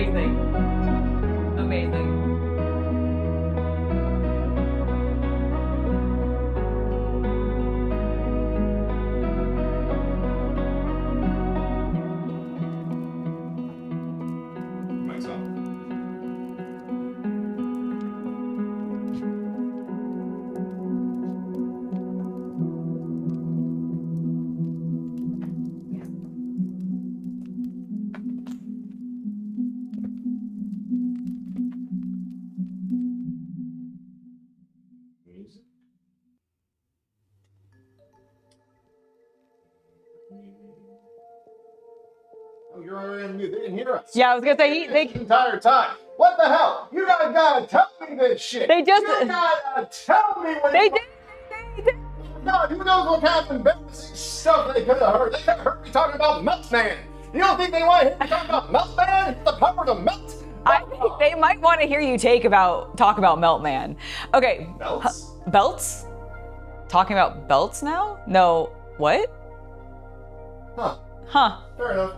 Amazing. Amazing. Oh, you're already on mute. They didn't hear us. Yeah, I was gonna say the entire time. What the hell? You guys gotta tell me this shit. They just. You gotta tell me what. They did. God, who knows what kind of embarrassing stuff they could have heard? They could have heard me talking about Meltman. You don't think they want to hear me talking about Meltman? The power to melt? I think they might want to hear you talk about Meltman. Okay. Belts? Belts? Talking about belts now? No. What? Huh. Fair enough.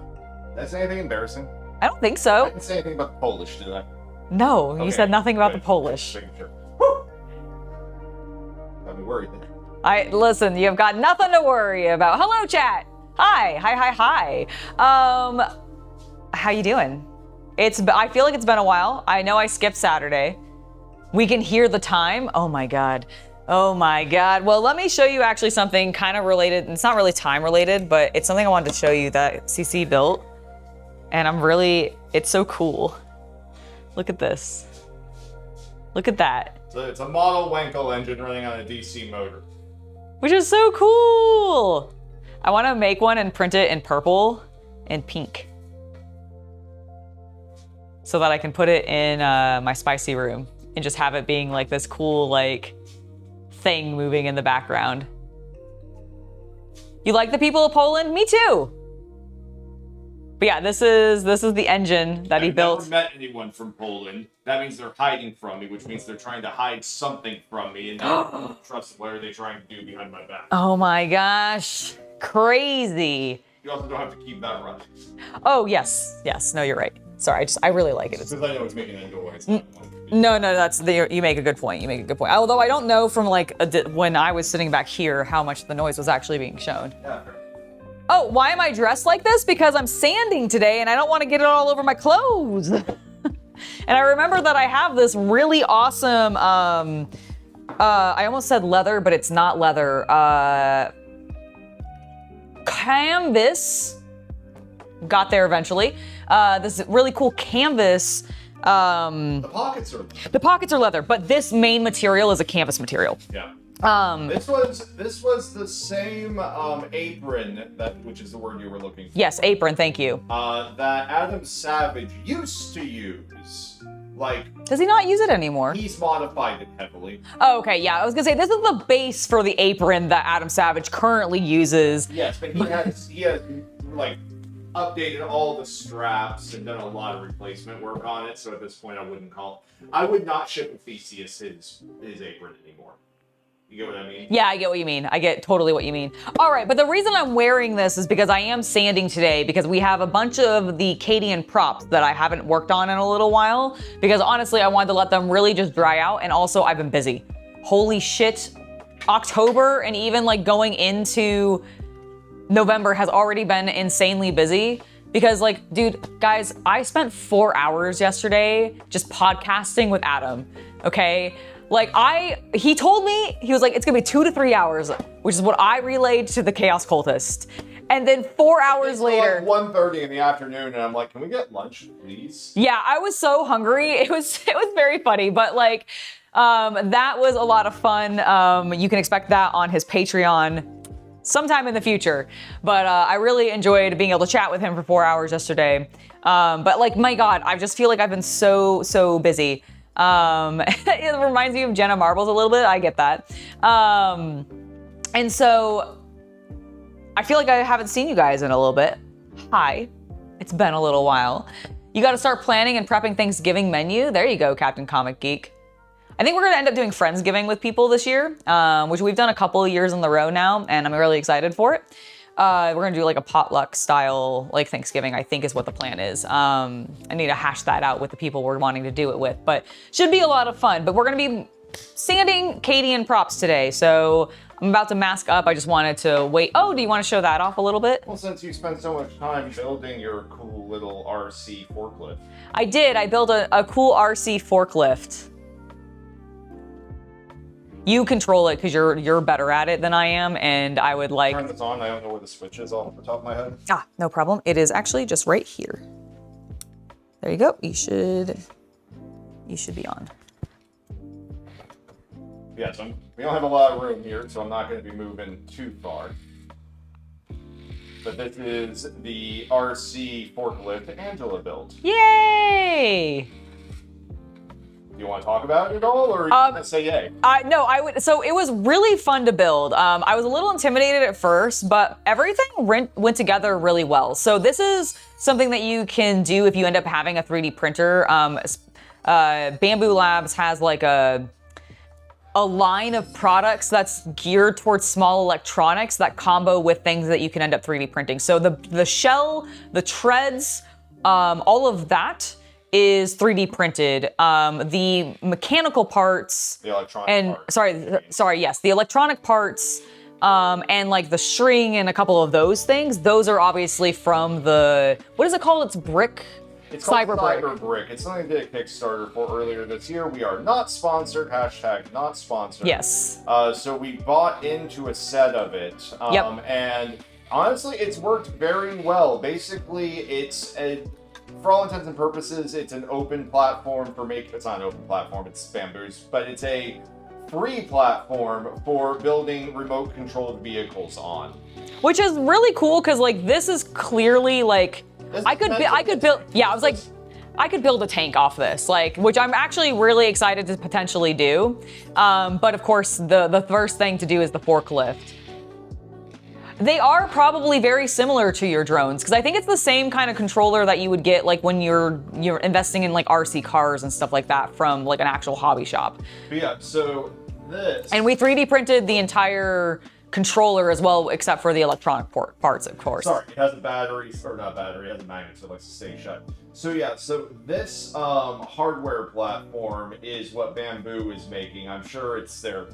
Did I say anything embarrassing? I don't think so. I didn't say anything about the Polish, did I? No, Okay. you said nothing about Good. the Polish. Making sure. Woo! Got me worried then. Listen, you've got nothing to worry about. Hello, chat. Hi. How you doing? I feel like it's been a while. I know I skipped Saturday. We can hear the time. Oh my God. Well, let me show you actually something kind of related. It's not really time related, but it's something I wanted to show you that CC built. And it's so cool. Look at this. Look at that. So it's a model Wankel engine running on a DC motor. Which is so cool. I want to make one and print it in purple and pink, so that I can put it in my spicy room and just have it being like this cool like thing moving in the background. You like the people of Poland? Me too. But yeah, this is the engine that he built. I've never met anyone from Poland. That means they're hiding from me, which means they're trying to hide something from me, and I don't trust what are they trying to do behind my back. Oh my gosh, crazy. You also don't have to keep that running. Oh yes. No, you're right. Sorry, I really like it. Because I know it's making a noise. No, you make a good point. Although I don't know from like when I was sitting back here how much the noise was actually being shown. Yeah, fair. Oh, why am I dressed like this? Because I'm sanding today and I don't want to get it all over my clothes. And I remember that I have this really awesome, I almost said leather, but it's not leather. Canvas. Got there eventually. This really cool canvas. The pockets are leather, but this main material is a canvas material. Yeah. This was the same apron which is the word you were looking for. Yes, apron. Thank you. That Adam Savage used to use. Like, does he not use it anymore? He's modified it heavily. Oh, okay. Yeah, I was gonna say this is the base for the apron that Adam Savage currently uses. Yes, but he has like updated all the straps and done a lot of replacement work on it. So at this point, I would not ship Theseus his apron anymore. You get what I mean? Yeah, I get what you mean. I get totally what you mean. All right, but the reason I'm wearing this is because I am sanding today because we have a bunch of the Cadian props that I haven't worked on in a little while because honestly, I wanted to let them really just dry out, and also I've been busy. Holy shit, October and even like going into November has already been insanely busy because like, dude, guys, I spent 4 hours yesterday just podcasting with Adam, okay? Like he told me, he was like, it's gonna be 2 to 3 hours, which is what I relayed to the Chaos Cultist. And then 4 hours later. It's like 1:30 in the afternoon and I'm like, can we get lunch, please? Yeah, I was so hungry. It was very funny, but like, that was a lot of fun. You can expect that on his Patreon sometime in the future. But I really enjoyed being able to chat with him for 4 hours yesterday. But like, my God, I just feel like I've been so busy. It reminds me of Jenna Marbles a little bit. I get that. And so I feel like I haven't seen you guys in a little bit. Hi, it's been a little while. You got to start planning and prepping Thanksgiving menu. There you go, Captain Comic Geek. I think we're gonna end up doing Friendsgiving with people this year, which we've done a couple of years in a row now, and I'm really excited for it. We're gonna do like a potluck style, like Thanksgiving, I think is what the plan is. I need to hash that out with the people we're wanting to do it with, but should be a lot of fun. But we're gonna be sanding Cadian props today, so I'm about to mask up. I just wanted to wait. Oh, do you want to show that off a little bit? Well, since you spent so much time building your cool little RC forklift. I did. I built a cool RC forklift. You control it because you're better at it than I am, and I would like... Turn this on. I don't know where the switch is off the top of my head. Ah, no problem. It is actually just right here. There you go. You should be on. Yeah, so we don't have a lot of room here, so I'm not going to be moving too far. But this is the RC forklift Angela built. Yay! Do you want to talk about it at all, or are you going to say yay? No, I would. So it was really fun to build. I was a little intimidated at first, but everything went together really well. So this is something that you can do if you end up having a 3D printer. Bamboo Labs has like a line of products that's geared towards small electronics that combo with things that you can end up 3D printing. So the shell, the treads, all of that is 3D printed. The mechanical parts, The electronic parts. Yes, the electronic parts, and like the string and a couple of those things, those are obviously from the, what is it called? It's brick? It's called Cyberbrick. Cyberbrick. It's something I did a Kickstarter for earlier this year. We are not sponsored. # not sponsored. Yes. So we bought into a set of it. Yep. And honestly, it's worked very well. Basically, for all intents and purposes, it's an open platform for it's not an open platform, it's Bamboo's, but it's a free platform for building remote controlled vehicles on. Which is really cool because like this is clearly like, I could build, yeah, I was like, I could build a tank off this, like, which I'm actually really excited to potentially do. But of course, the first thing to do is the forklift. They are probably very similar to your drones because I think it's the same kind of controller that you would get like when you're investing in like RC cars and stuff like that from like an actual hobby shop. But yeah, so this. And we 3D printed the entire controller as well, except for the electronic parts, of course. Sorry, it has a battery, or not battery, it has a magnet, so it likes to stay shut. So yeah, so this hardware platform is what Bamboo is making. I'm sure they're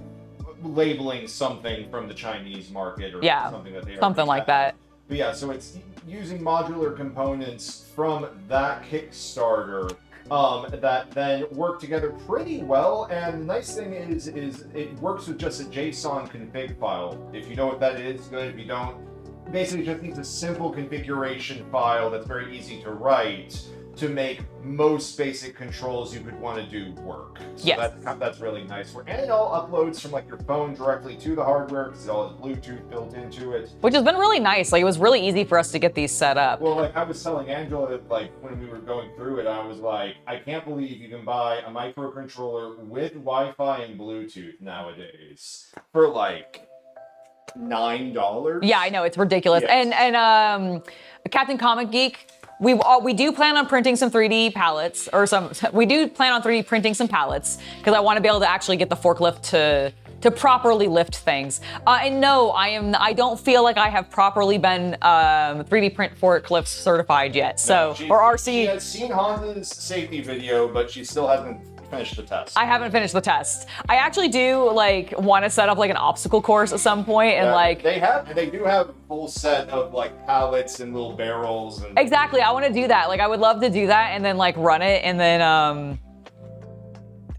labeling something from the Chinese market or something that they something like that. But yeah, so it's using modular components from that Kickstarter that then work together pretty well. And the nice thing is it works with just a JSON config file. If you know what that is, good. If you don't, basically just needs a simple configuration file that's very easy to write to make most basic controls you could want to do work. So yes. That's really nice. And it all uploads from like your phone directly to the hardware because it all has Bluetooth built into it. Which has been really nice. Like it was really easy for us to get these set up. Well, like I was telling Angela, like when we were going through it, I was like, I can't believe you can buy a microcontroller with Wi-Fi and Bluetooth nowadays for like $9. Yeah, I know, it's ridiculous. Yes. And Captain Comic Geek, we do plan on printing some 3D pallets, we do plan on 3D printing some pallets because I want to be able to actually get the forklift to properly lift things. And no, I don't feel like I have properly been 3D print forklift certified yet. So, No, or RC. She has seen Honda's safety video, but she still hasn't finished the test. I haven't finished the test. I actually do like want to set up like an obstacle course at some point and like they do have a full set of like pallets and little barrels and exactly. I want to do that. Like I would love to do that and then like run it and then I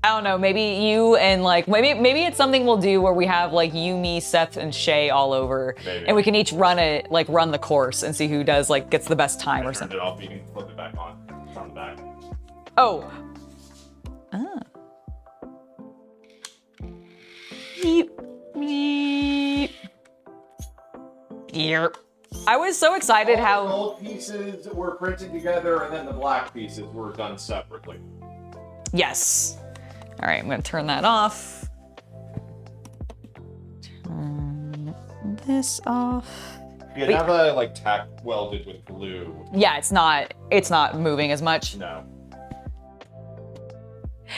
don't know, maybe you and like maybe it's something we'll do where we have like you, me, Seth, and Shay all over, maybe. And we can each run the course and see who gets the best time or something. Turn it off. You can flip it back on. It's on the back. Oh. Beep, beep. Yep. I was so excited All the gold pieces were printed together, and then the black pieces were done separately. Yes. All right, I'm gonna turn that off. Turn this off. You can have a like tack welded with glue. Yeah, it's not moving as much. No.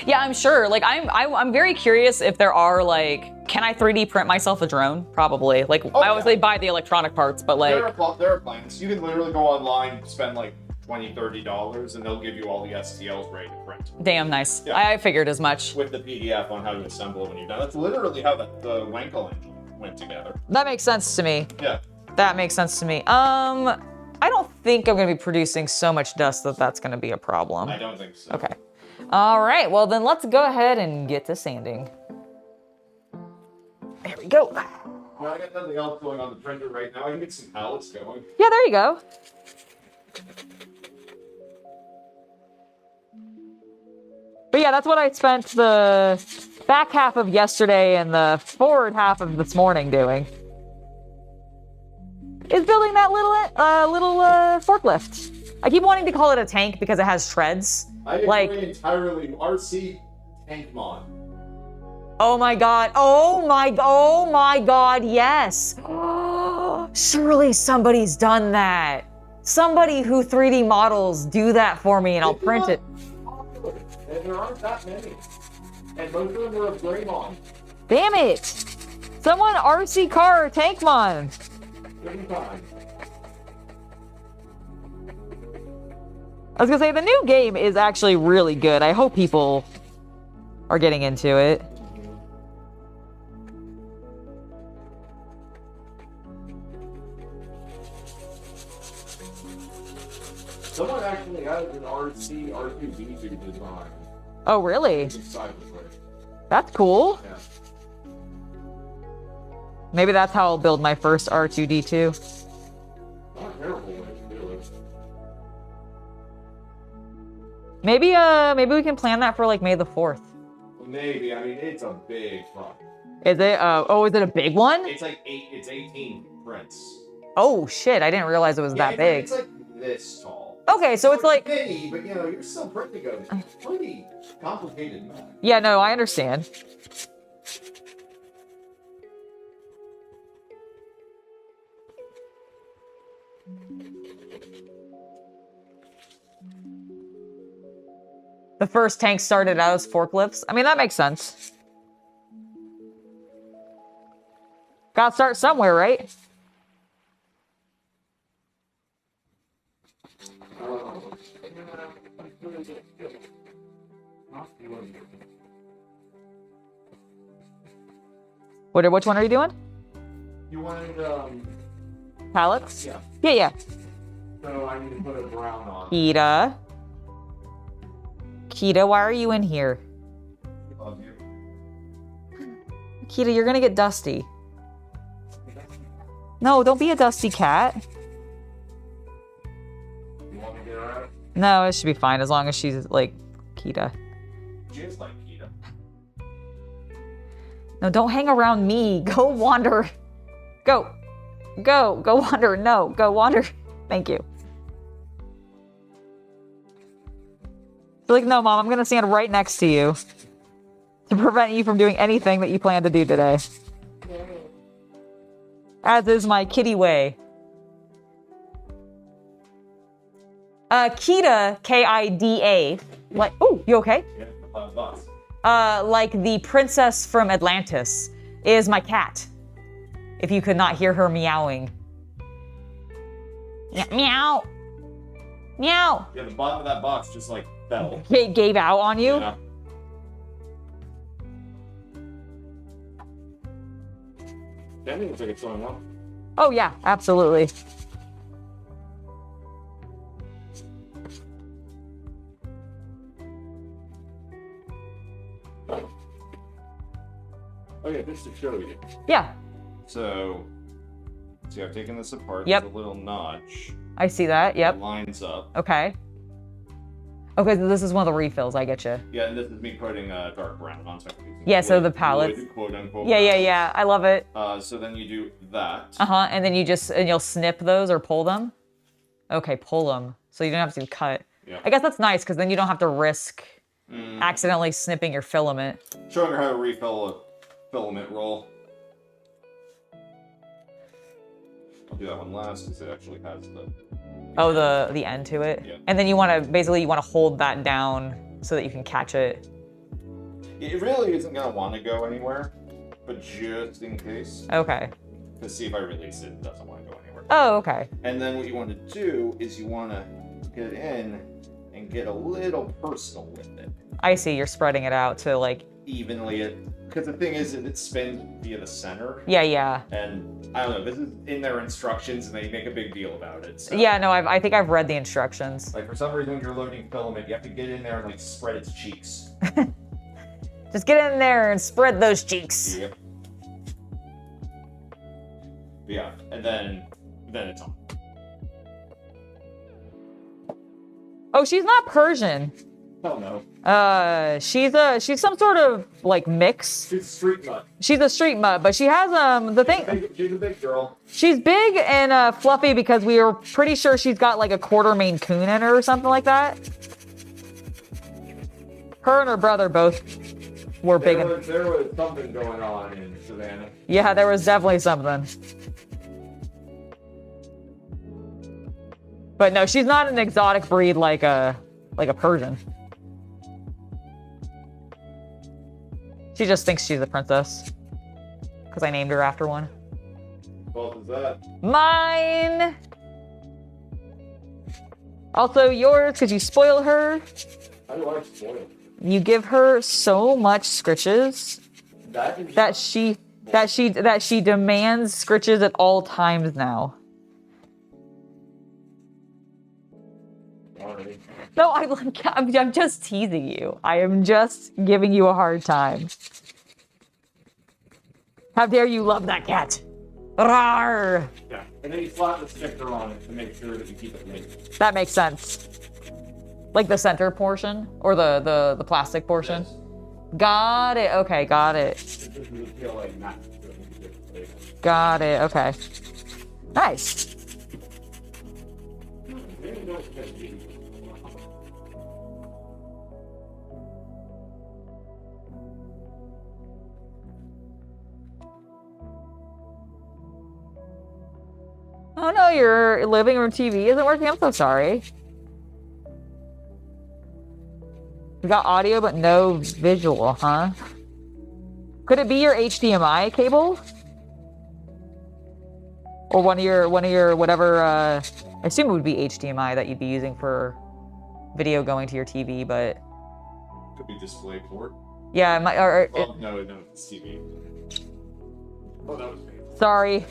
Yeah, I'm sure. Like I'm very curious if there are like Can I 3D print myself a drone? Probably. Like, I obviously buy the electronic parts, but like... There are plans. You can literally go online, spend like $20, $30, and they'll give you all the STLs ready to print. Damn nice. Yeah. I figured as much. With the PDF on how to assemble it when you're done. That's literally how the Wankel engine went together. That makes sense to me. Yeah. That makes sense to me. I don't think I'm going to be producing so much dust that that's going to be a problem. I don't think so. Okay. All right. Well, then let's go ahead and get to sanding. There we go. Well, I got nothing else going on the printer right now. I can get some pallets going. Yeah, there you go. But yeah, that's what I spent the back half of yesterday and the forward half of this morning doing. Is building that little forklift. I keep wanting to call it a tank because it has treads. I agree like entirely. RC tank mod. Oh my god. Oh my god, yes. Surely somebody's done that. Somebody who 3D models, do that for me and I'll print it. And there aren't that many. And most of them are of Fremont. Damn it. Someone RC car or tank mod. I was gonna say, the new game is actually really good. I hope people are getting into it. Someone actually has an RC R2D2 design. Oh, really? That's cool. Yeah. Maybe that's how I'll build my first R2D2. Not a terrible way to do it. Maybe we can plan that for like May the 4th. Maybe. I mean, it's a big project. Is it? Oh, is it a big one? It's like 18 prints. Oh shit! I didn't realize it was that big. It's like this tall. Okay, so it's like mini, but you know, you're still printing a pretty complicated map. Yeah, no, I understand. The first tank started out as forklifts. I mean, that makes sense. Gotta start somewhere, right? Which one are you doing? You wanted, Pallets? yeah. Yeah. So I need to put a brown on. Kita, why are you in here? Love you. Kita, you're gonna get dusty. No, don't be a dusty cat. You want me to get her out? No, it should be fine as long as she's like Kita. She is like Kita. No, don't hang around me. Go wander. Go wander. No, go wander. Thank you. Be like, no, Mom, I'm gonna stand right next to you to prevent you from doing anything that you plan to do today. As is my kitty way. Kida, K-I-D-A. Like, oh, you okay? Yeah, Like the princess from Atlantis is my cat. If you could not hear her meowing. Meow. Meow. Yeah, the bottom of that box just like fell. It gave out on you? Yeah. That looks like it's going well. Oh yeah, absolutely. Okay, just to show you. Yeah, So, see, I've taken this apart. Yep. There's a little notch. I see that. Yep. It lines up. Okay. Okay, so this is one of the refills. I get you. Yeah, and this is me putting dark brown on top. Yeah, so the pallets. Quote unquote. Yeah. I love it. So then you do that. And then you'll snip those or pull them. Okay, pull them. So you don't have to cut. Yeah. I guess that's nice because then you don't have to risk accidentally snipping your filament. Showing her how to refill a filament roll. I'll do that one last because it actually has the... Oh, the end to it? Yeah. And then you want to hold that down so that you can catch it. It really isn't going to want to go anywhere. but just in case. Okay. To see if I release it, it doesn't want to go anywhere. Oh, okay. And then what you want to do is you want to get in and get a little personal with it. I see. You're spreading it out to like evenly. Because the thing is, it spins via the center. Yeah, yeah. And I don't know. This is in their instructions, and they make a big deal about it. So. Yeah, no, I think I've read the instructions. Like for some reason, when you're loading filament, you have to get in there and like spread its cheeks. Just get in there and spread those cheeks. Yep. Yeah, and then it's on. Oh, she's not Persian. Hell no. She's some sort of like mix. She's a street mutt. She's a street mutt, but she has the thing. She's a big girl. She's big and fluffy because we were pretty sure she's got like a quarter Maine Coon in her or something like that. Her and her brother both were big. There was something going on in Savannah. Yeah, there was definitely something. But no, she's not an exotic breed like a Persian. She just thinks she's a princess. Because I named her after one. What was that? Mine! Also yours, because you spoil her. I like spoil. You give her so much scritches that she demands scritches at all times now. Alright. No, I'm just teasing you. I am just giving you a hard time. How dare you love that cat? Rawr! Yeah, and then you slap the sticker on it to make sure that you keep it lit. That makes sense. Like the center portion or the plastic portion. Yes. Got it. Okay, got it. Got it. Okay. Nice. Oh no, your living room TV isn't working. I'm so sorry. We got audio but no visual, huh? Could it be your HDMI cable? Or one of your whatever, I assume it would be HDMI that you'd be using for video going to your TV, but... Could be DisplayPort. Yeah, No, it's TV. Oh, that was me. Sorry.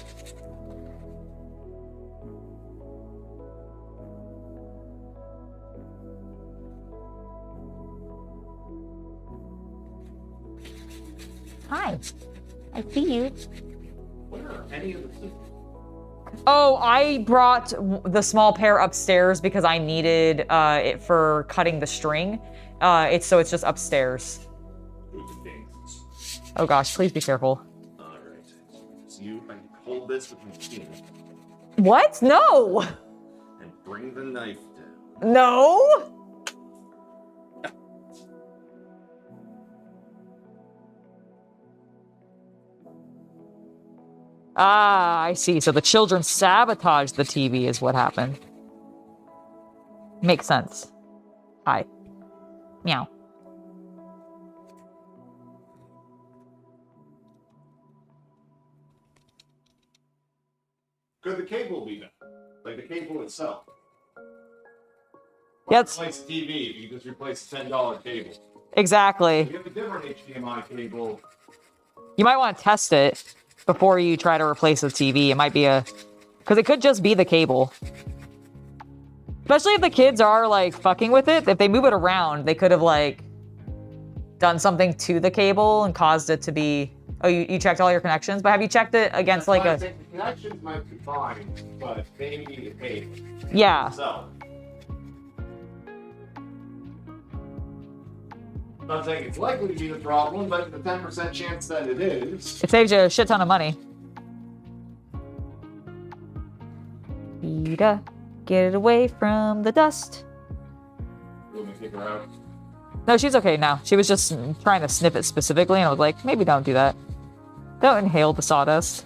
Hi, I see you. Where are any of the systems? Oh, I brought the small pair upstairs because I needed it for cutting the string. It's just upstairs. Oh gosh, please be careful. All right. So you hold this with my chin. What? No. And bring the knife down. No. Ah, I see. So the children sabotaged the TV is what happened. Makes sense. Hi. Meow. Could the cable be done? Like the cable itself? Yes. Replace the TV if you just replace a $10 cable. Exactly. If you have a different HDMI cable. You might want to test it before you try to replace the TV. It might be because it could just be the cable. Especially if the kids are like fucking with it. If they move it around, they could have like done something to the cable and caused it to be. Oh, you checked all your connections, but have you checked it against like I think the connections might be fine, but maybe the cable. Yeah. So. I'm not saying it's likely to be the problem, but the 10% chance that it is. It saves you a shit ton of money. Ida, get it away from the dust. You want me to take her out? No, she's okay now. She was just trying to sniff it specifically, and I was like, maybe don't do that. Don't inhale the sawdust.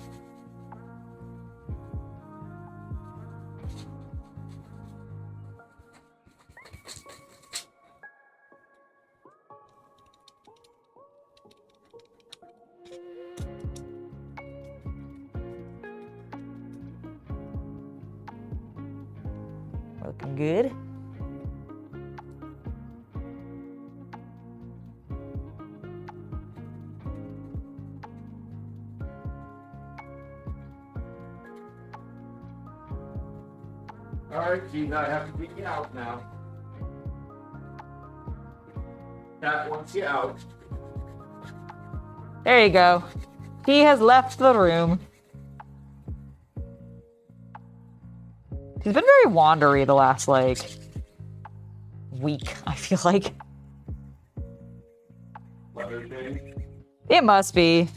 not good. Alright, Gina, I have to get you out now. Cat wants you out. There you go. He has left the room. He's been very wandery the last, like, week, I feel like. Weather day. It must be.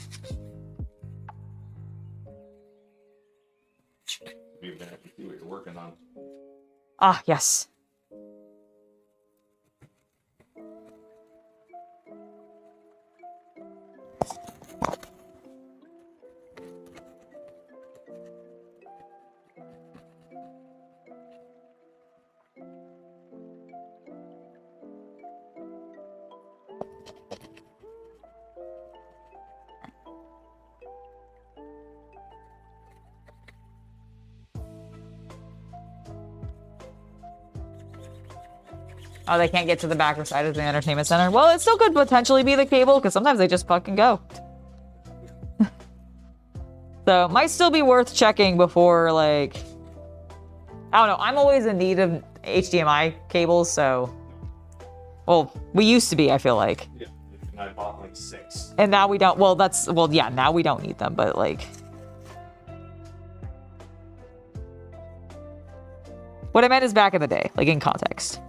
Be a minute to see what you're working on. Ah, yes. Oh, they can't get to the back side of the entertainment center. Well, it still could potentially be the cable, because sometimes they just fucking go. So, it might still be worth checking before, like... I don't know, I'm always in need of HDMI cables, so... Well, we used to be, I feel like. Yeah, and I bought like 6. And now we don't, well, that's... Well, yeah, now we don't need them, but, like... What I meant is back in the day, like, in context.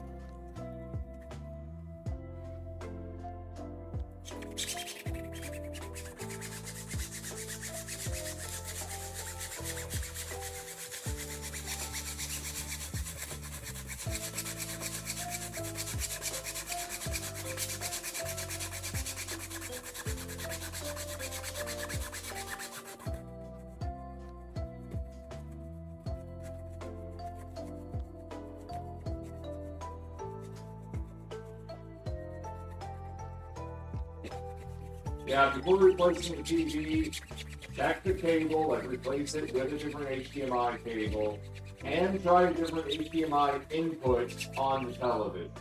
Yeah, before replacing the TV, check the cable and replace it with a different HDMI cable, and try a different HDMI input on the television.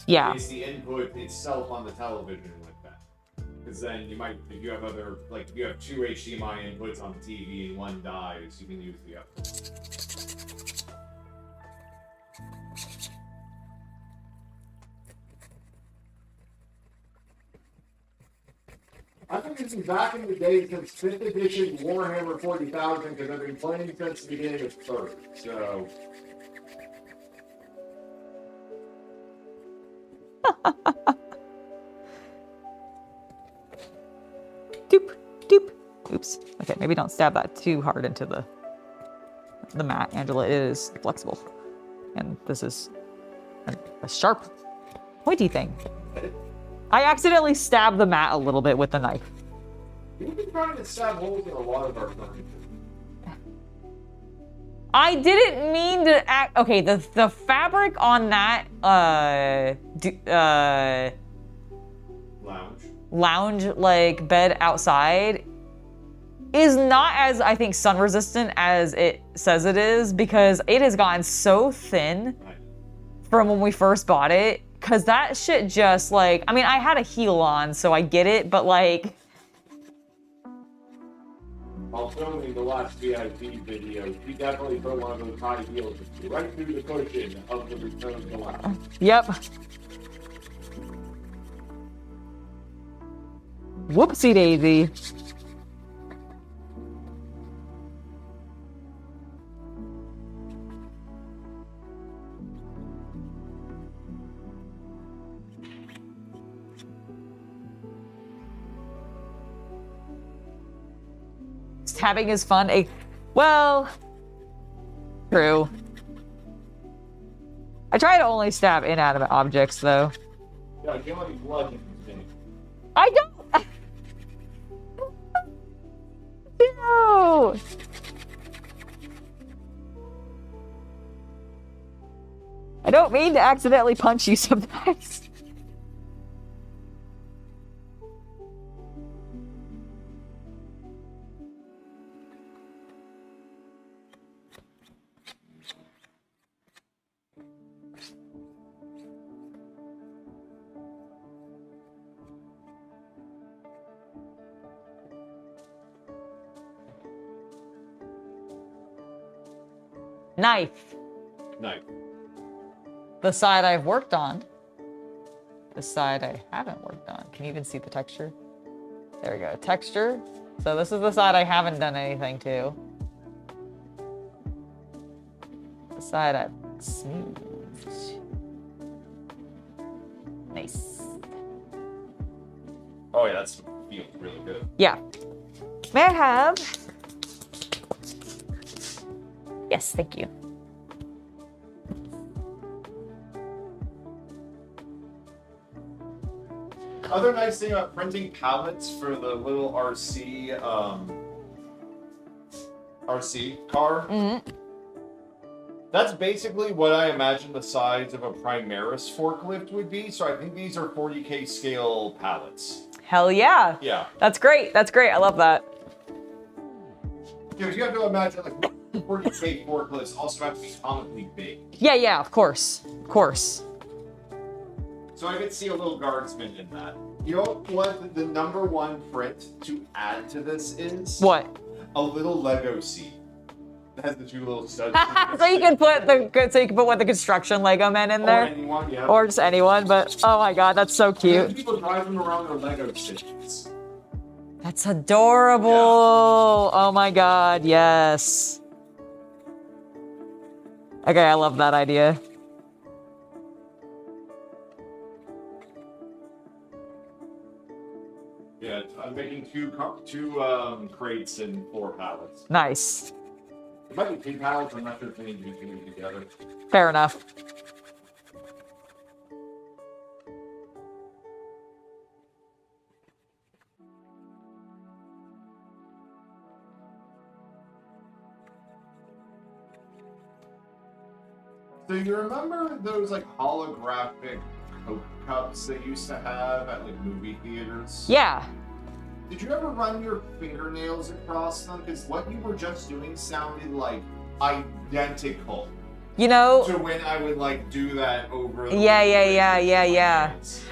Yeah. Is the input itself on the television like that? Because then you might, if you have other, like if you have 2 HDMI inputs on the TV and one dies, you can use the other. I've been using back in the day since 5th edition Warhammer 40,000 because I've been playing since the beginning of 3rd, so... Doop, doop. Oops. Okay, maybe don't stab that too hard into the mat, Angela. It is flexible. And this is a sharp, pointy thing. I accidentally stabbed the mat a little bit with the knife. You've been trying to stab holes in a lot of our furniture. I didn't mean to act. Okay, the fabric on that lounge like bed outside is not as, I think, sun resistant as it says it is, because it has gotten so thin from when we first bought it. Cause that shit just like, I mean, I had a heel on, so I get it, but like. While filming the last VIP video, he definitely put one of those high heels right through the cushion of the return to lounge. Yep. Whoopsie daisy. Stabbing is fun. Well, true. I try to only stab inanimate objects, though. Yeah, get any blood in this thing. I don't. No. I don't mean to accidentally punch you sometimes. Knife. Knife. The side I've worked on. The side I haven't worked on. Can you even see the texture? There we go. Texture. So this is the side I haven't done anything to. The side I've smoothed. Nice. Oh yeah, that's feels really good. Yeah. May I have? Yes, thank you. Other nice thing about printing pallets for the little RC car. Mm-hmm. That's basically what I imagine the size of a Primaris forklift would be. So I think these are 40k scale pallets. Hell yeah. Yeah. That's great. That's great. I love that. Because you have to imagine like 40k forklifts also have to be comically big. Yeah, yeah, of course. Of course. So I could see a little guardsman in that. You know what the number one print to add to this is? What? A little Lego seat. That has the two little studs. So you can put what the construction Lego men in there. Or anyone, yeah. Or just anyone, but oh my god, that's so cute. People driving around their Lego cities. That's adorable. Yeah. Oh my god, yes. Okay, I love that idea. Yeah, I'm making two crates and 4 pallets. Nice. It might be 2 pallets, I'm not sure if they need to be 2 together. Fair enough. So you remember those like holographic Coke cups they used to have at like movie theaters? Yeah. Did you ever run your fingernails across them? Because what you were just doing sounded like identical You know, to when I would like do that over the yeah.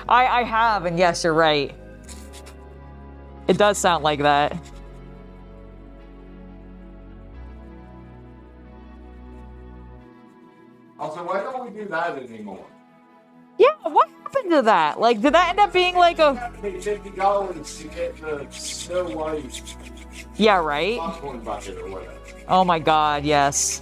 I have, and yes, you're right. It does sound like that. Also, why don't we do that anymore? Yeah, what happened to that? Like, did that end up being like You a... have to pay $50 to get the Snow White Yeah, right? popcorn bucket or whatever. Oh my god, yes.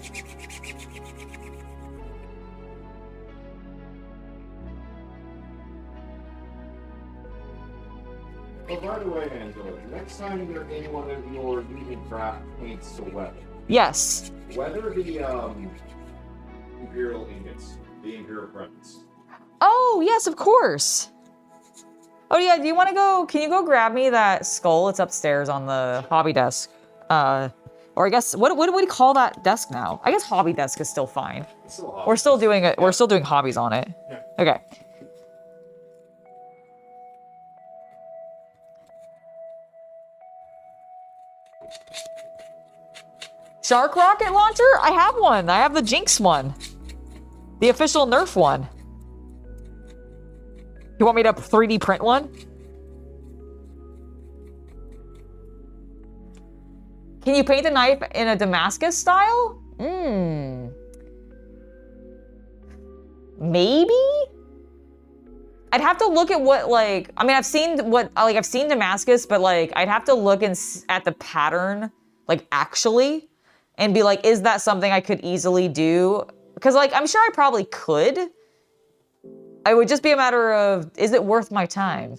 Oh, by the way, Angela, next time you're in one of your union craft paints to weather, Yes. weather the Imperial ingots, the Imperial presents. Oh, yes, of course. Oh yeah, do you want to go, can you go grab me that skull? It's upstairs on the hobby desk. Or I guess, what do we call that desk now? I guess hobby desk is still fine. It's still hot. We're still doing it, we're still doing hobbies on it. Yeah. Okay. Shark rocket launcher? I have one. I have the Jinx one. The official Nerf one. You want me to 3D print one? Can you paint a knife in a Damascus style? Maybe? I'd have to look at what, like, I mean, I've seen Damascus, but like, I'd have to look at the pattern, like, actually, and be like, is that something I could easily do? Because, like, I'm sure I probably could. It would just be a matter of, is it worth my time?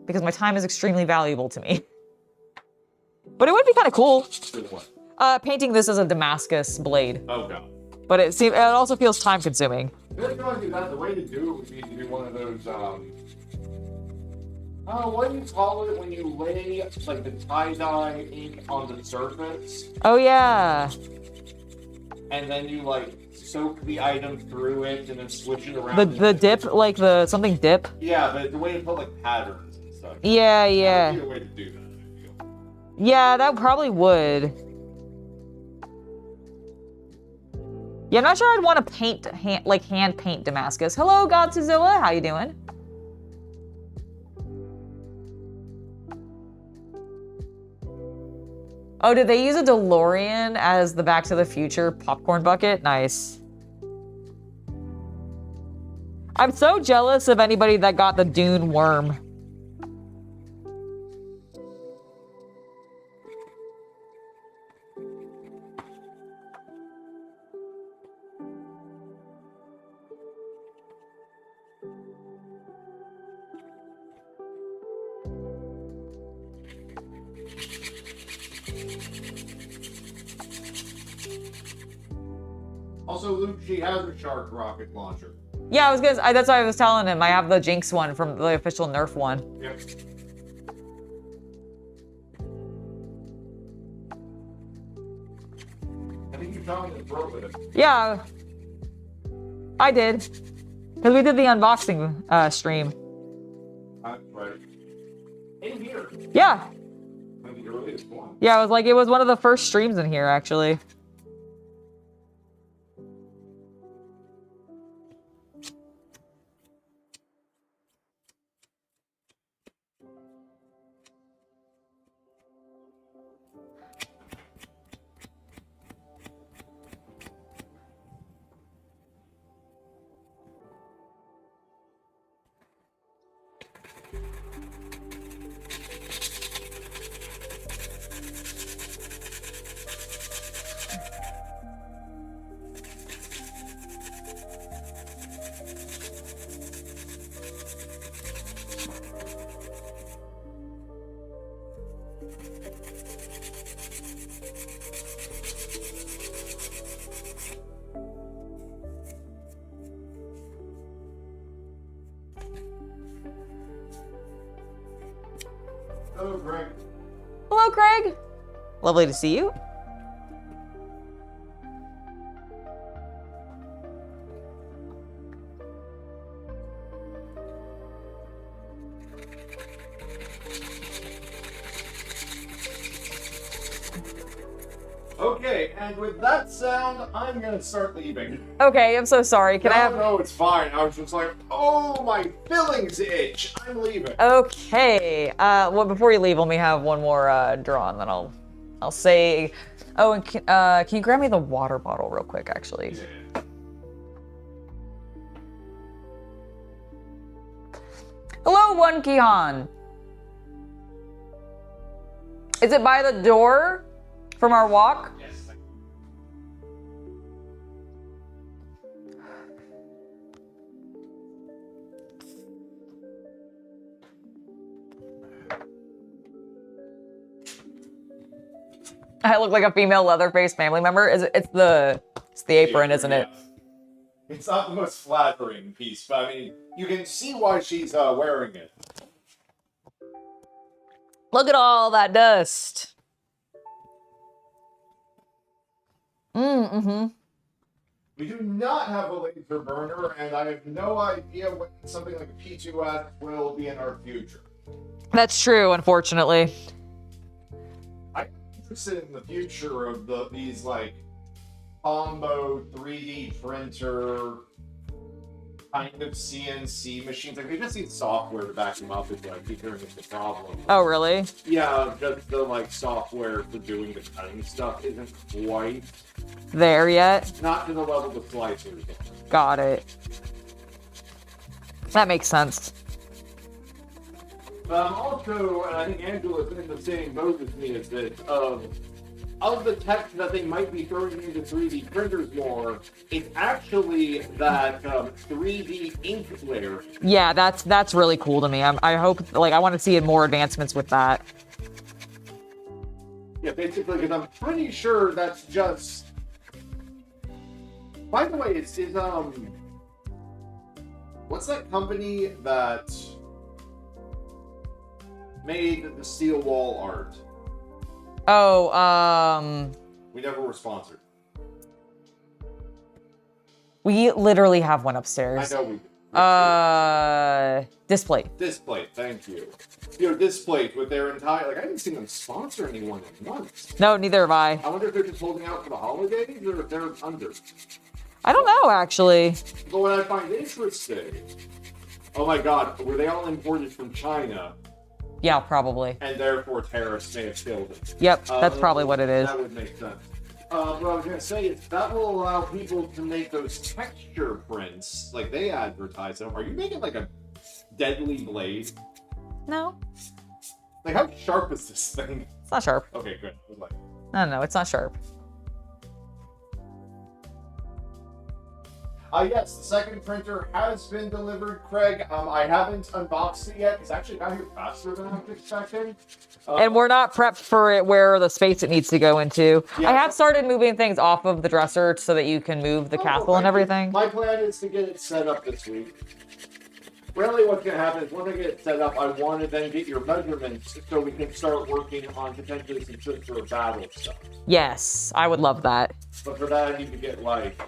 Because my time is extremely valuable to me. But it would be kind of cool. What? Painting this as a Damascus blade. Oh god. But it also feels time consuming. I feel like if you want to do that, the way to do it would be to do one of those, what do you call it when you lay, like, the tie-dye ink on the surface? Oh yeah. And then you, like, soak the item through it and then switch it around. The dip, like something dip? Yeah, but the way to put, like, patterns and stuff. Yeah, That yeah. would be a way to do that, I feel. Yeah, that probably would. Yeah, I'm not sure I'd want to paint, hand paint Damascus. Hello, Godzilla, how you doing? Oh, did they use a DeLorean as the Back to the Future popcorn bucket? Nice. I'm so jealous of anybody that got the Dune worm. Also, Luke, she has a shark rocket launcher. Yeah, that's what I was telling him. I have the Jinx one from the official Nerf one. Yep. I think you found it broke with it. Yeah, I did. Because we did the unboxing stream. Right. In here. Yeah. One of the earliest ones. Yeah, it was one of the first streams in here, actually. Hello, Greg. Hello, Craig. Lovely to see you. Okay, and with that sound, I'm gonna start leaving. Okay, I'm so sorry. Can I have... No, it's fine. I was just like, oh, my fillings itch. I'm leaving. Okay. Well, before you leave, let me have one more draw, and then I'll say... Oh, and can you grab me the water bottle real quick, actually? Yeah. Hello, One Kihan. Is it by the door from our walk? Yes. I look like a female Leatherface family member. It's the apron, isn't it? Yeah. It's not the most flattering piece, but I mean, you can see why she's wearing it. Look at all that dust. Mm-hmm. We do not have a laser burner, and I have no idea when something like a P2S will be in our future. That's true, unfortunately. I'm interested in the future of these like combo 3D printer kind of CNC machines. Like they just need software to back them up is what I keep hearing is the problem. Oh, really? Yeah, just the like software for doing the cutting stuff isn't quite There yet? not to the level the slicers are. Got it. That makes sense. Also, and I think Angela's in the same boat as me, is that of the tech that they might be throwing into 3D printers more, it's actually that 3D ink layer. Yeah, that's really cool to me. I hope, like, I want to see more advancements with that. Yeah, basically, because I'm pretty sure that's just... By the way, it's what's that company that made the steel wall art? Oh, We never were sponsored. we literally have one I upstairs. know we Display. Display, thank you. You know, Display with their entire... Like, I haven't seen them sponsor anyone in months. No, neither have I. I wonder if they're just holding out for the holidays or if they're under. I don't know, actually. But what I find interesting... Oh my god, were they all imported from China? Yeah, probably. And therefore terrorists may have killed it. Yep, that's probably what it is. That would make sense. What I was going to say is that will allow people to make those texture prints, like they advertise them. Are you making like a deadly blade? No. Like, how sharp is this thing? It's not sharp. Okay, good. I was like, No, it's not sharp. Yes, the second printer has been delivered, Craig. I haven't unboxed it yet. It's actually got here faster than I was expecting. And we're not prepped for it where the space it needs to go into. Yeah. I have started moving things off of the dresser so that you can move the castle and everything. My plan is to get it set up this week. Really, what's going to happen is once I get it set up, I want to then get your measurements so we can start working on potentially some trips for battle stuff. Yes, I would love that. But for that, I need to get, like,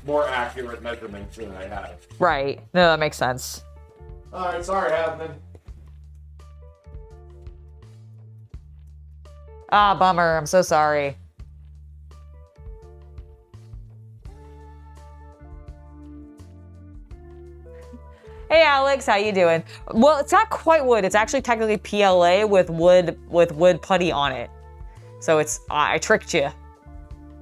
more accurate measurements than I have. Right. No, that makes sense. Alright, sorry, Havman. Ah, bummer. I'm so sorry. Hey Alex, how you doing? Well, it's not quite wood. It's actually technically PLA with wood putty on it. So it's I tricked you.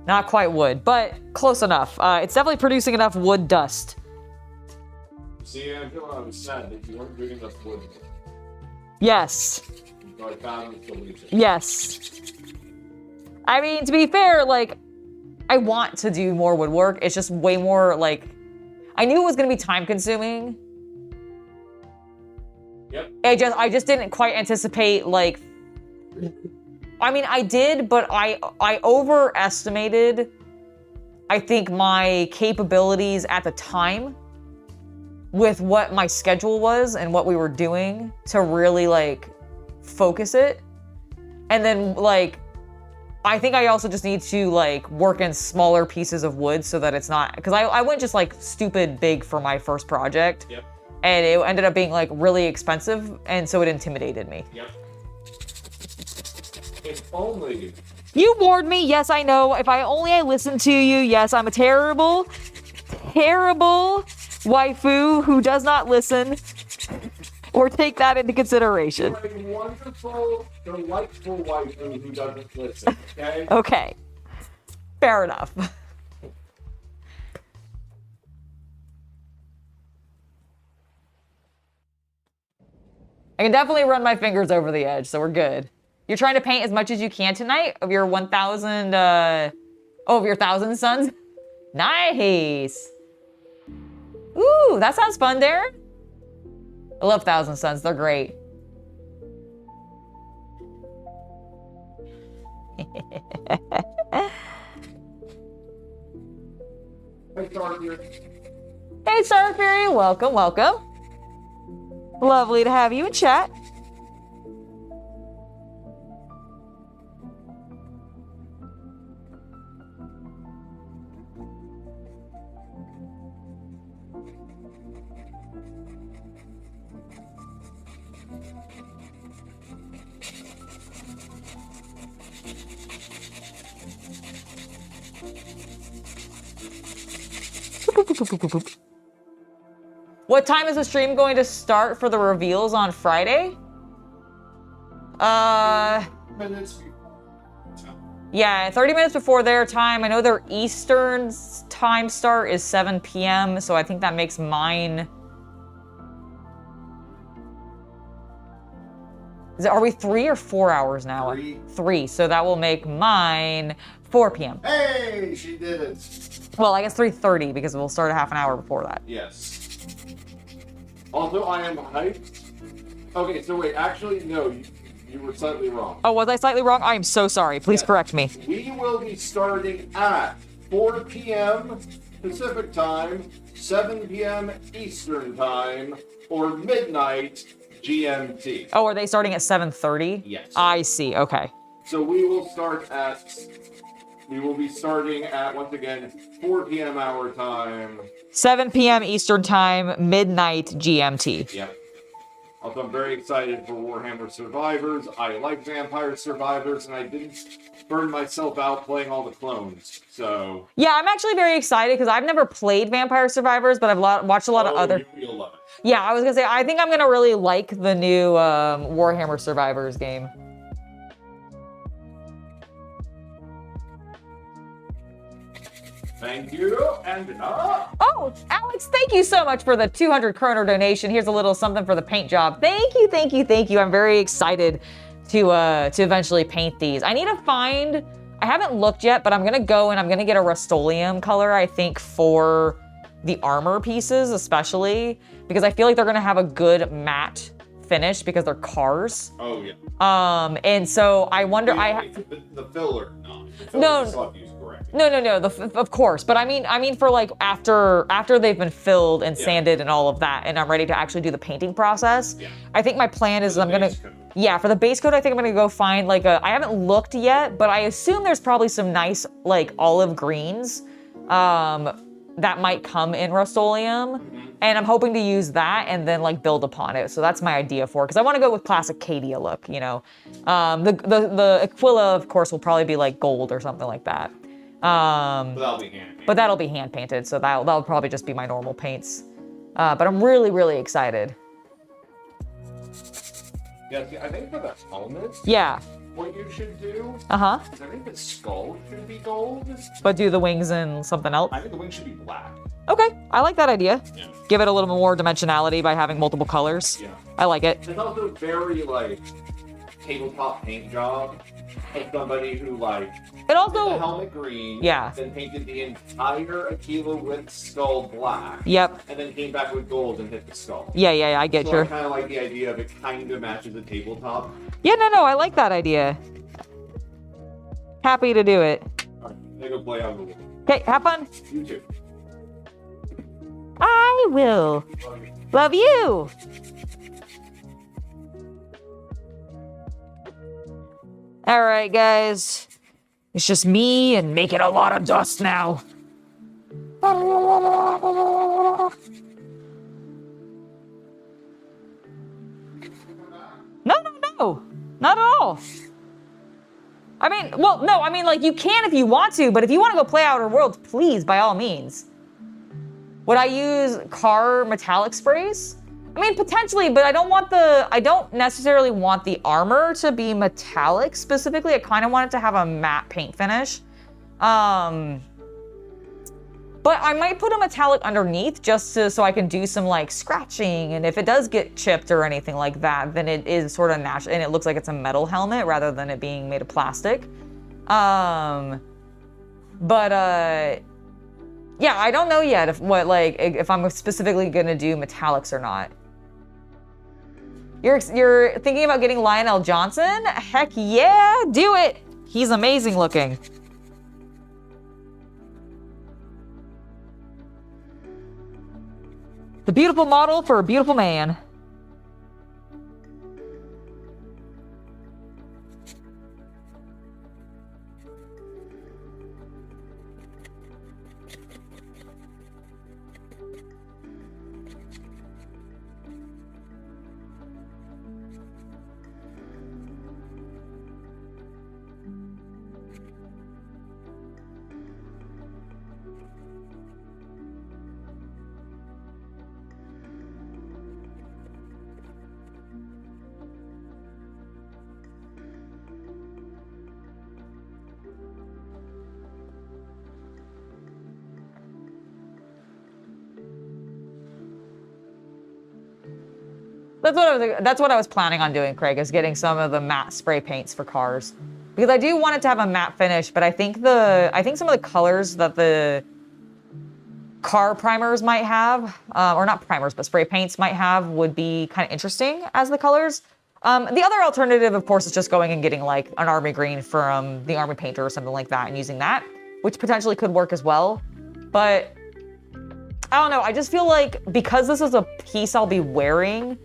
Not quite wood, but close enough. It's definitely producing enough wood dust. See, Angela, I was sad that you weren't doing enough wood. Yes. So I found a solution. Yes. I mean, to be fair, like, I want to do more woodwork. It's just way more, like, I knew it was going to be time consuming. Yep. I just didn't quite anticipate, like, I mean, I did, but I overestimated, I think, my capabilities at the time with what my schedule was and what we were doing to really, like, focus it. And then, like, I think I also just need to, like, work in smaller pieces of wood so that it's not, because I went just, like, stupid big for my first project. Yep. And it ended up being, like, really expensive, and so it intimidated me. Yep. If only. You warned me. Yes, I know. If I listened to you. Yes, I'm a terrible, terrible waifu who does not listen or take that into consideration. You're a wonderful, delightful waifu who doesn't listen, okay? Okay. Fair enough. I can definitely run my fingers over the edge, so we're good. You're trying to paint as much as you can tonight of your 1,000, of your 1,000 suns? Nice! Ooh, that sounds fun, Darren. I love 1,000 suns, they're great. Hey, Starfire. Hey, Starfairy, welcome, welcome. Lovely to have you in chat. What time is the stream going to start for the reveals on Friday? Minutes before. Yeah, 30 minutes before their time. I know their Eastern time start is 7 p.m., so I think that makes mine... Are we 3 or 4 hours now? 3. 3, so that will make mine 4 p.m. Hey, she did it. Well, I guess 3:30 because we'll start a half an hour before that. Yes. Also, I am hyped. Okay, so wait, actually, no, you were slightly wrong. Oh, was I slightly wrong? I am so sorry. Please correct me. We will be starting at 4 p.m. Pacific time, 7 p.m. Eastern time, or midnight GMT. Oh, are they starting at 7:30? Yes. I see. Okay. So we will be starting at, once again, 4 p.m. our time. 7 p.m. Eastern time, midnight GMT. Yep. Also, I'm very excited for Warhammer Survivors. I like Vampire Survivors, and I didn't burn myself out playing all the clones, so... Yeah, I'm actually very excited because I've never played Vampire Survivors, but I've watched a lot of other... You'll love it. Yeah, I was gonna say, I think I'm gonna really like the new Warhammer Survivors game. Thank you, and Oh, Alex, thank you so much for the 200 kroner donation. Here's a little something for the paint job. Thank you, thank you, thank you. I'm very excited to eventually paint these. I need to find, I haven't looked yet, but I'm gonna go and I'm gonna get a Rust-Oleum color, I think, for the armor pieces, especially, because I feel like they're gonna have a good matte finish because they're cars. Oh, yeah. And so I wonder, The filler, no. The filler No. is still have to use correctly. No, of course, but I mean for like after they've been filled and sanded and all of that, and I'm ready to actually do the painting process. Yeah. I think my plan is I'm gonna, base coat. yeah, for the base coat, I think I'm gonna go find like I haven't looked yet, but I assume there's probably some nice like olive greens, that might come in Rust-Oleum, and I'm hoping to use that and then like build upon it. So that's my idea for it, because I want to go with classic Cadia look, you know. The Aquila, of course, will probably be like gold or something like that. But that'll be hand painted. But that'll be hand painted, so that'll probably just be my normal paints. But I'm really, really excited. Yeah, see, I think for the helmet, Yeah. what you should do Uh-huh. is I think the skull should be gold. But do the wings and something else? I think the wings should be black. Okay, I like that idea. Yeah. Give it a little more dimensionality by having multiple colors. Yeah. I like it. It's also very, like, tabletop paint job of somebody who, like, It did the also, helmet green, Yeah. then painted the entire Aquila with skull black, yep. and then came back with gold and hit the skull. Yeah, I get So I your. kind of like the idea of it kind of matches the tabletop. Yeah, no, I like that idea. Happy to do it. Alright, I go play on the wall. Okay, have fun. You too. I will. Love you. All right, guys. It's just me and making a lot of dust now. No, not at all. I mean, well, no, I mean, like, you can if you want to, but if you want to go play Outer Worlds, please, by all means. Would I use car metallic sprays? I mean, potentially, but I don't necessarily want the armor to be metallic specifically. I kind of want it to have a matte paint finish. But I might put a metallic underneath just so I can do some like scratching, and if it does get chipped or anything like that, then it is sort of natural, and it looks like it's a metal helmet rather than it being made of plastic. Yeah, I don't know yet if I'm specifically gonna do metallics or not. You're thinking about getting Lionel Johnson? Heck yeah, do it! He's amazing looking. The beautiful model for a beautiful man. That's what I was planning on doing, Craig, is getting some of the matte spray paints for cars. Because I do want it to have a matte finish, but I think some of the colors that the car primers might have, or not primers, but spray paints might have, would be kind of interesting as the colors. The other alternative, of course, is just going and getting like an army green from the army painter or something like that and using that, which potentially could work as well. But I don't know, I just feel like because this is a piece I'll be wearing,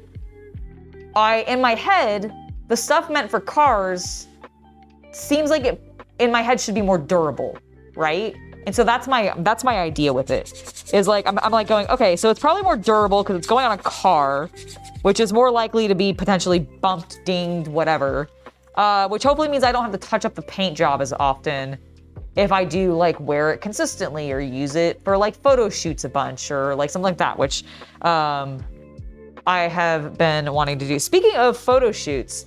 in my head, the stuff meant for cars seems like it, in my head, should be more durable, right? And so that's my idea with it. Is like, I'm like going, okay, so it's probably more durable because it's going on a car, which is more likely to be potentially bumped, dinged, whatever. Which hopefully means I don't have to touch up the paint job as often if I do like wear it consistently or use it for like photo shoots a bunch or like something like that, which I have been wanting to do. Speaking of photo shoots,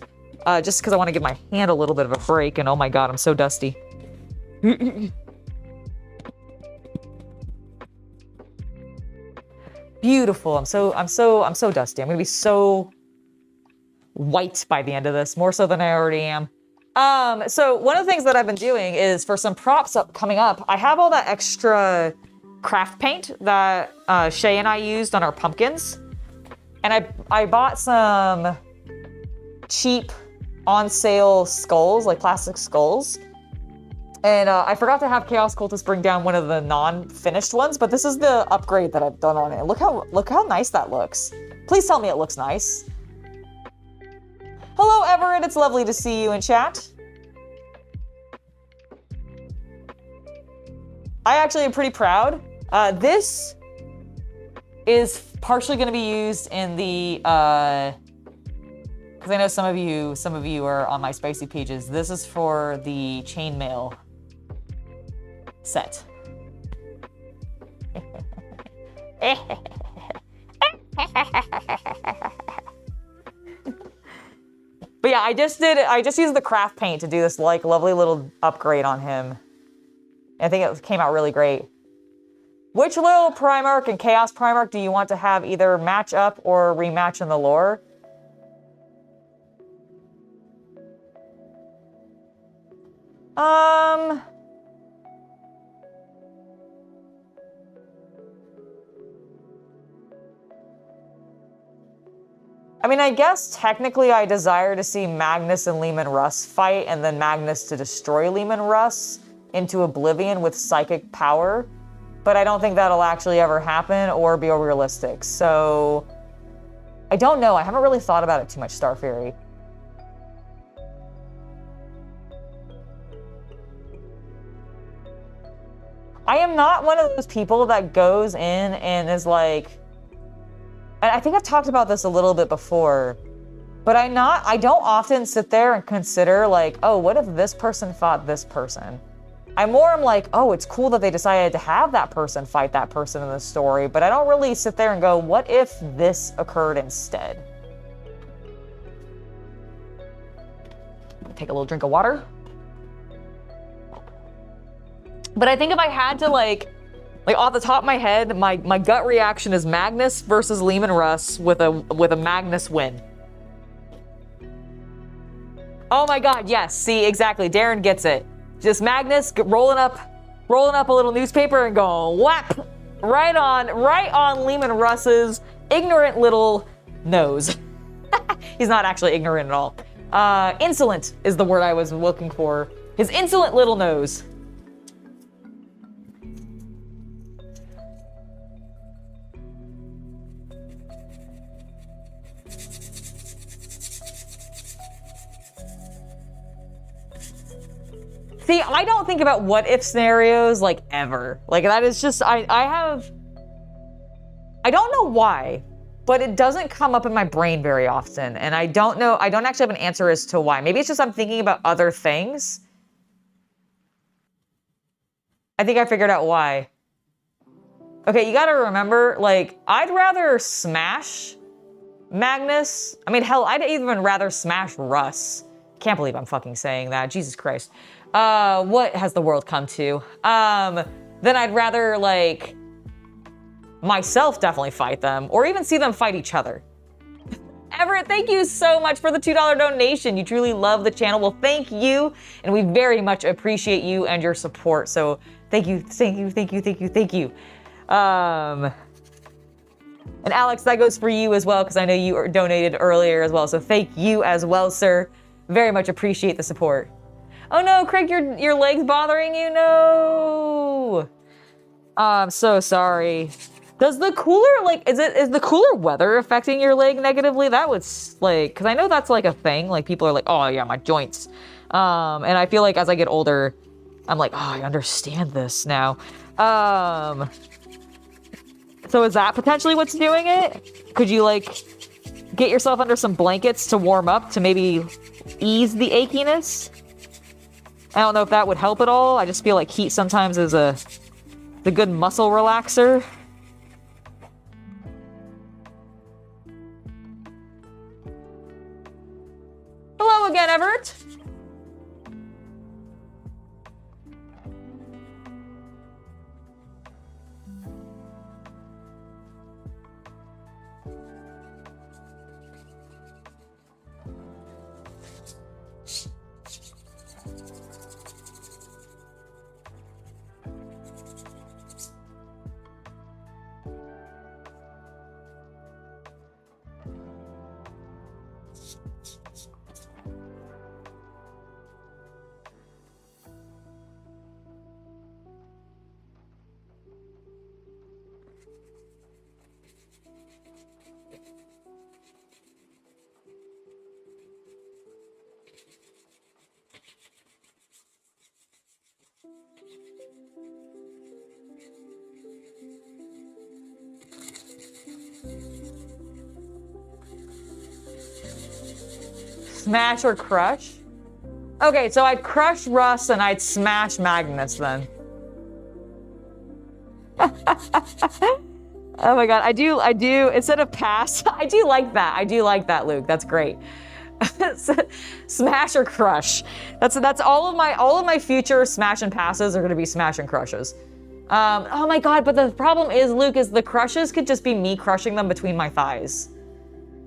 just because I want to give my hand a little bit of a break, and oh my god, I'm so dusty. Beautiful. I'm so dusty. I'm gonna be so white by the end of this, more so than I already am. So one of the things that I've been doing is for some props coming up, I have all that extra craft paint that Shay and I used on our pumpkins. And I bought some cheap on sale skulls, like plastic skulls. And I forgot to have Chaos Cultist bring down one of the non-finished ones, but this is the upgrade that I've done on it. Look how nice that looks. Please tell me it looks nice. Hello, Everett. It's lovely to see you in chat. I actually am pretty proud. This is partially going to be used in the, because I know some of you are on my spicy pages. This is for the chainmail set. But yeah, I just used the craft paint to do this like lovely little upgrade on him. I think it came out really great. Which little Primarch and Chaos Primarch do you want to have either match up or rematch in the lore? I mean, I guess technically I desire to see Magnus and Leman Russ fight, and then Magnus to destroy Leman Russ into oblivion with psychic power, but I don't think that'll actually ever happen or be realistic. So I don't know. I haven't really thought about it too much, Star Fury. I am not one of those people that goes in and is like, and I think I've talked about this a little bit before, but I don't often sit there and consider like, oh, what if this person fought this person? I'm like, oh, it's cool that they decided to have that person fight that person in the story, but I don't really sit there and go, what if this occurred instead? Take a little drink of water. But I think if I had to like off the top of my head, my gut reaction is Magnus versus Leman Russ with a Magnus win. Oh my god, yes, see, exactly, Darren gets it. Just Magnus rolling up a little newspaper and going whap right on Leman Russ's ignorant little nose. He's not actually ignorant at all. Insolent is the word I was looking for. His insolent little nose. See, I don't think about what if scenarios like ever. Like that is just, I don't know why, but it doesn't come up in my brain very often. And I don't actually have an answer as to why. Maybe it's just I'm thinking about other things. I think I figured out why. Okay, you gotta remember, like, I'd rather smash Magnus. I mean, hell, I'd even rather smash Russ. Can't believe I'm fucking saying that, Jesus Christ. What has the world come to? Then I'd rather, like, myself definitely fight them, or even see them fight each other. Everett, thank you so much for the $2 donation. You truly love the channel. Well, thank you, and we very much appreciate you and your support. So thank you, thank you, thank you, thank you, thank you. And Alex, that goes for you as well, because I know you donated earlier as well. So thank you as well, sir. Very much appreciate the support. Oh no, Craig, your leg's bothering you? No. I'm so sorry. Does the cooler, like, is the cooler weather affecting your leg negatively? That would, like, because I know that's like a thing. Like, people are like, oh yeah, my joints. And I feel like as I get older, I'm like, oh, I understand this now. So is that potentially what's doing it? Could you, like, get yourself under some blankets to warm up to maybe ease the achiness? I don't know if that would help at all. I just feel like heat sometimes is the good muscle relaxer. Hello again, Everett. Smash or crush? Okay, so I'd crush Russ and I'd smash Magnus then. Oh my god, I do, instead of pass, I do like that, Luke, that's great. Smash or crush. That's all of my future smash and passes are gonna be smash and crushes. Oh my god, but the problem is, Luke, is the crushes could just be me crushing them between my thighs.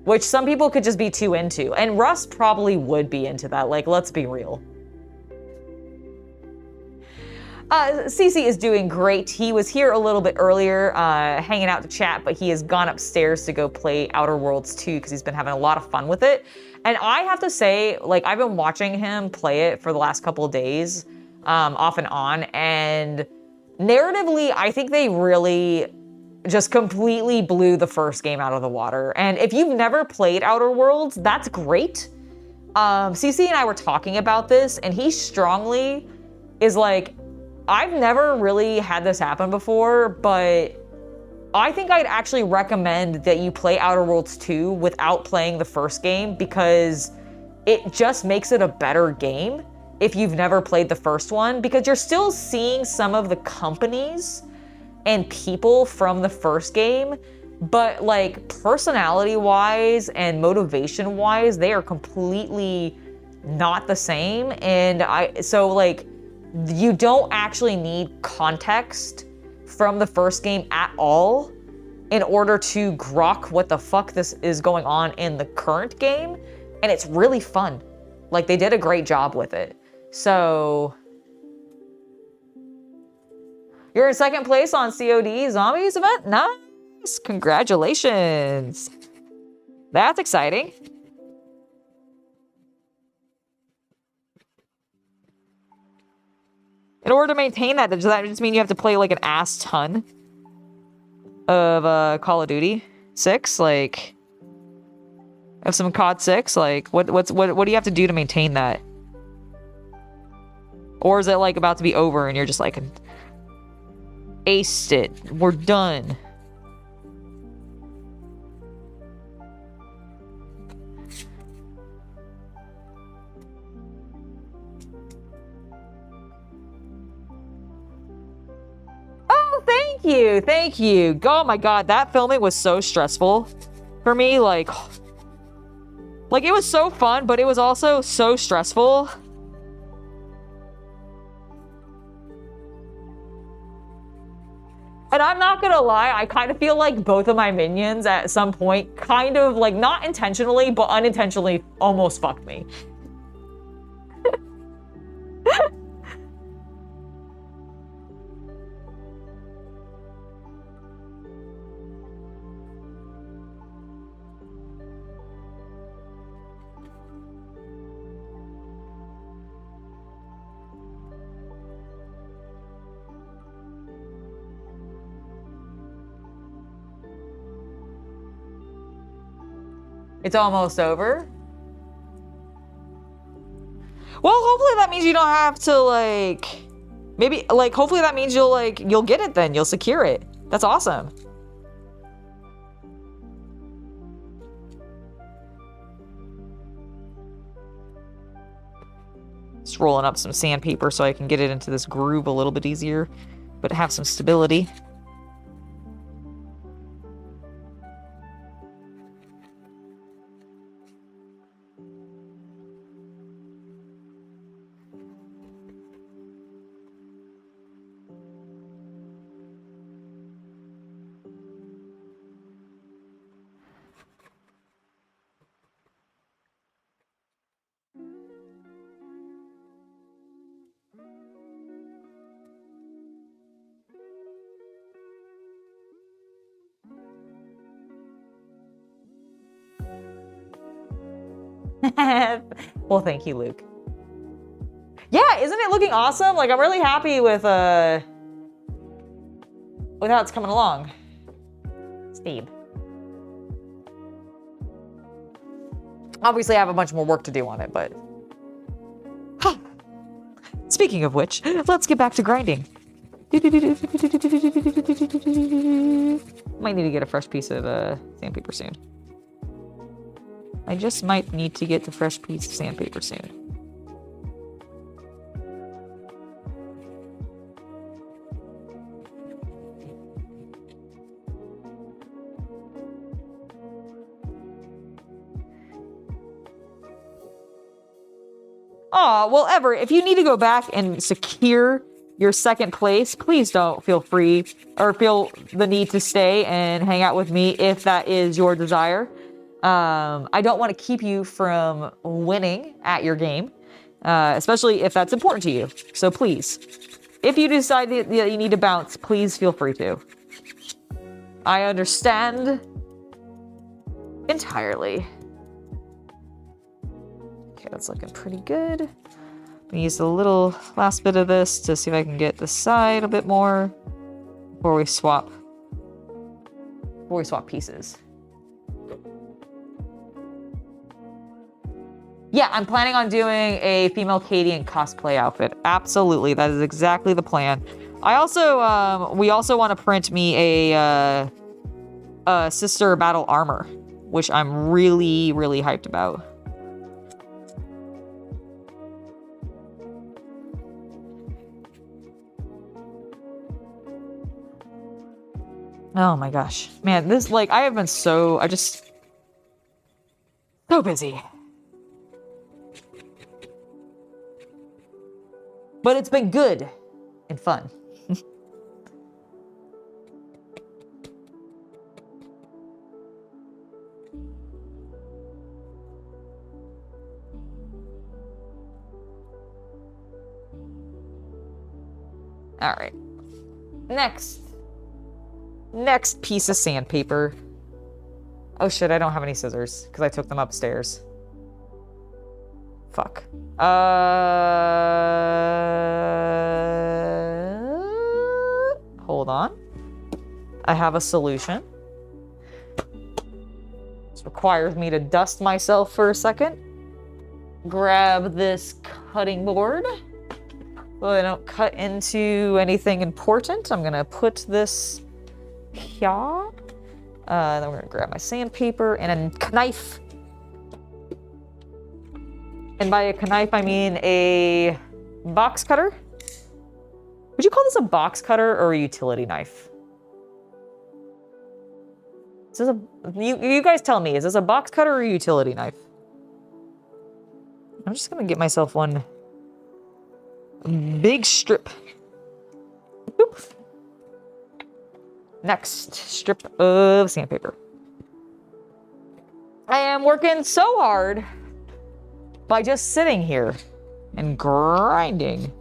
Which some people could just be too into. And Russ probably would be into that, like, let's be real. CC is doing great. He was here a little bit earlier, hanging out to chat, but he has gone upstairs to go play Outer Worlds 2 because he's been having a lot of fun with it. And I have to say, like, I've been watching him play it for the last couple of days, off and on, and narratively, I think they really just completely blew the first game out of the water. And if you've never played Outer Worlds, that's great. CC and I were talking about this, and he strongly is like, I've never really had this happen before, but I think I'd actually recommend that you play Outer Worlds 2 without playing the first game, because it just makes it a better game if you've never played the first one, because you're still seeing some of the companies and people from the first game, but like personality-wise and motivation-wise, they are completely not the same. And so like, you don't actually need context from the first game at all in order to grok what the fuck this is going on in the current game. And it's really fun. Like, they did a great job with it. So you're in second place on COD Zombies event? Nice, congratulations. That's exciting. In order to maintain that, does that just mean you have to play like an ass ton of Call of Duty 6? Like, of some COD 6? Like, what do you have to do to maintain that? Or is it like about to be over and you're just like, aced it, we're done? Oh, thank you. Oh my god, that filming was so stressful for me. Like it was so fun, but it was also so stressful. And I'm not gonna lie, I kind of feel like both of my minions at some point kind of, like, not intentionally, but unintentionally almost fucked me. It's almost over. Well, hopefully that means you don't have to, like, Maybe, like, hopefully that means you'll get it then. You'll secure it. That's awesome. Just rolling up some sandpaper so I can get it into this groove a little bit easier, but have some stability. Well, thank you, Luke. Yeah, isn't it looking awesome? Like, I'm really happy with how it's coming along. Steve. Obviously, I have a bunch more work to do on it, but... Speaking of which, let's get back to grinding. Might need to get a fresh piece of sandpaper soon. I just might need to get the fresh piece of sandpaper soon. Aw, well, Ever, if you need to go back and secure your second place, please don't feel free or feel the need to stay and hang out with me if that is your desire. I don't want to keep you from winning at your game, especially if that's important to you. So please, if you decide that you need to bounce, please feel free to. I understand entirely. Okay, that's looking pretty good. I'm gonna use a little last bit of this to see if I can get the side a bit more before we swap pieces. Yeah, I'm planning on doing a female Cadian cosplay outfit. Absolutely, that is exactly the plan. I also, we also want to print me a sister battle armor, which I'm really, really hyped about. Oh my gosh. Man, this, like, I have been so busy. But it's been good and fun. All right. Next piece of sandpaper. Oh shit, I don't have any scissors because I took them upstairs. Fuck. Hold on. I have a solution. This requires me to dust myself for a second. Grab this cutting board. So I don't cut into anything important. I'm gonna put this here. Then we're gonna grab my sandpaper and a knife. And by a knife, I mean a box cutter. Would you call this a box cutter or a utility knife? Is this you guys tell me, is this a box cutter or a utility knife? I'm just gonna get myself one big strip. Boop. Next strip of sandpaper. I am working so hard by just sitting here and grinding.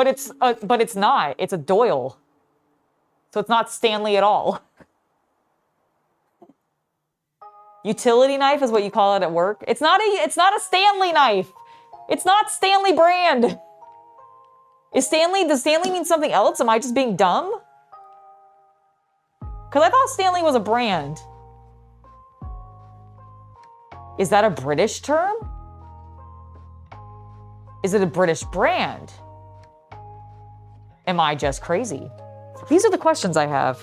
But it's not. It's a Doyle. So it's not Stanley at all. Utility knife is what you call it at work. It's not a Stanley knife. It's not Stanley brand. Does Stanley mean something else? Am I just being dumb? Because I thought Stanley was a brand. Is that a British term? Is it a British brand? Am I just crazy? These are the questions I have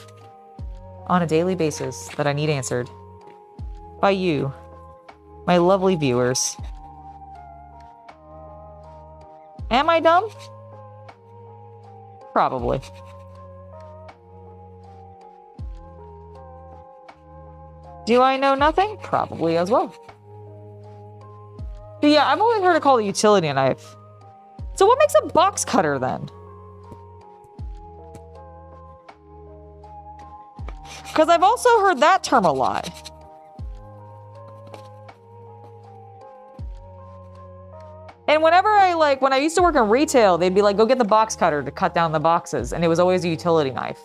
on a daily basis that I need answered by you, my lovely viewers. Am I dumb? Probably. Do I know nothing? Probably as well. But yeah, I've always heard it called a utility knife. So what makes a box cutter then? Because I've also heard that term a lot. And whenever when I used to work in retail, they'd be like, go get the box cutter to cut down the boxes. And it was always a utility knife.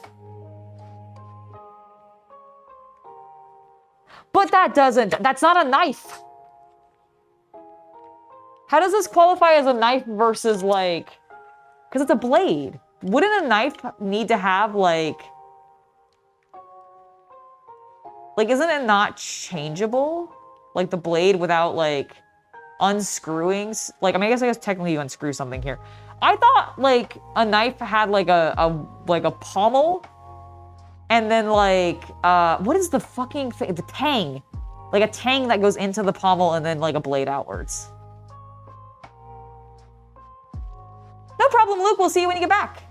But that's not a knife. How does this qualify as a knife versus because it's a blade. Wouldn't a knife need to have isn't it not changeable? Like the blade without unscrewing? I mean, I guess technically you unscrew something here. I thought a knife had a pommel and then what is the fucking thing? The tang. Like a tang that goes into the pommel and then a blade outwards. No problem, Luke. We'll see you when you get back.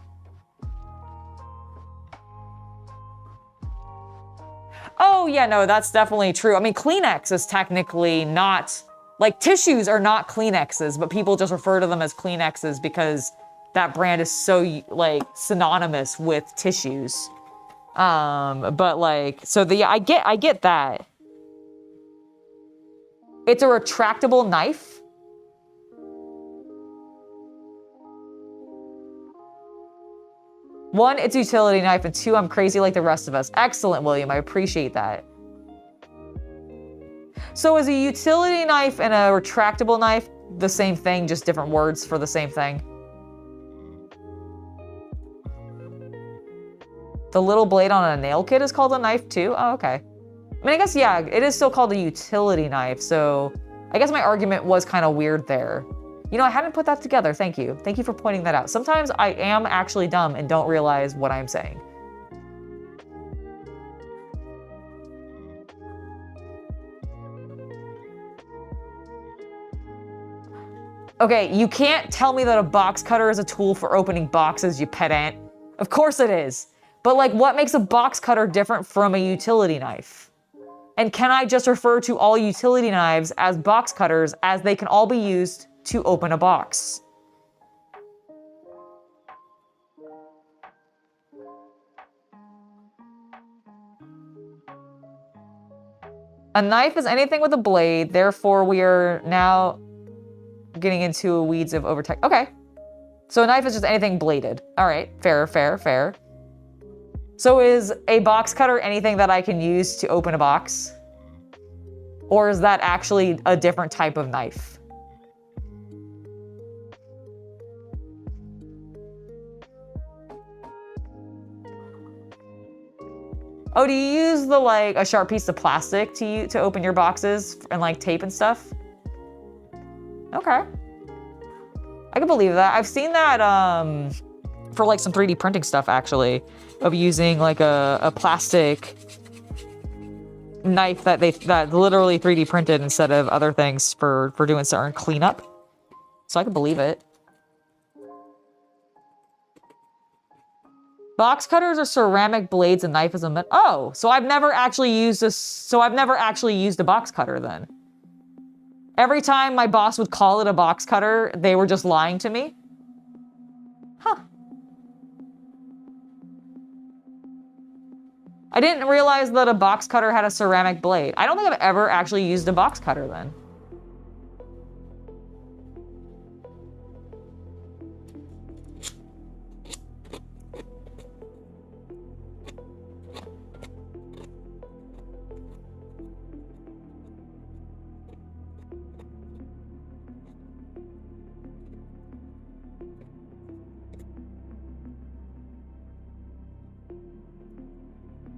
Oh, yeah, no, that's definitely true. I mean, Kleenex is technically not, tissues are not Kleenexes, but people just refer to them as Kleenexes because that brand is so, synonymous with tissues. So I get that. It's a retractable knife. One, it's a utility knife, and two, I'm crazy like the rest of us. Excellent, William. I appreciate that. So is a utility knife and a retractable knife the same thing, just different words for the same thing? The little blade on a nail kit is called a knife too? Oh, okay. I mean, I guess, yeah, it is still called a utility knife, so I guess my argument was kind of weird there. You know, I hadn't put that together. Thank you. Thank you for pointing that out. Sometimes I am actually dumb and don't realize what I'm saying. Okay, you can't tell me that a box cutter is a tool for opening boxes, you pedant. Of course it is. But what makes a box cutter different from a utility knife? And can I just refer to all utility knives as box cutters as they can all be used to open a box? A knife is anything with a blade, therefore we are now getting into weeds of overtech. Okay. So a knife is just anything bladed. All right, fair, fair, fair. So is a box cutter anything that I can use to open a box? Or is that actually a different type of knife? Oh, do you use a sharp piece of plastic to open your boxes and tape and stuff? Okay. I can believe that. I've seen that for some 3D printing stuff actually, of using a plastic knife that literally 3D printed instead of other things for doing certain cleanup. So I can believe it. Box cutters are ceramic blades, and knife is a metal. Oh, so I've never actually used this. So I've never actually used a box cutter then. Every time my boss would call it a box cutter, they were just lying to me. Huh. I didn't realize that a box cutter had a ceramic blade. I don't think I've ever actually used a box cutter then.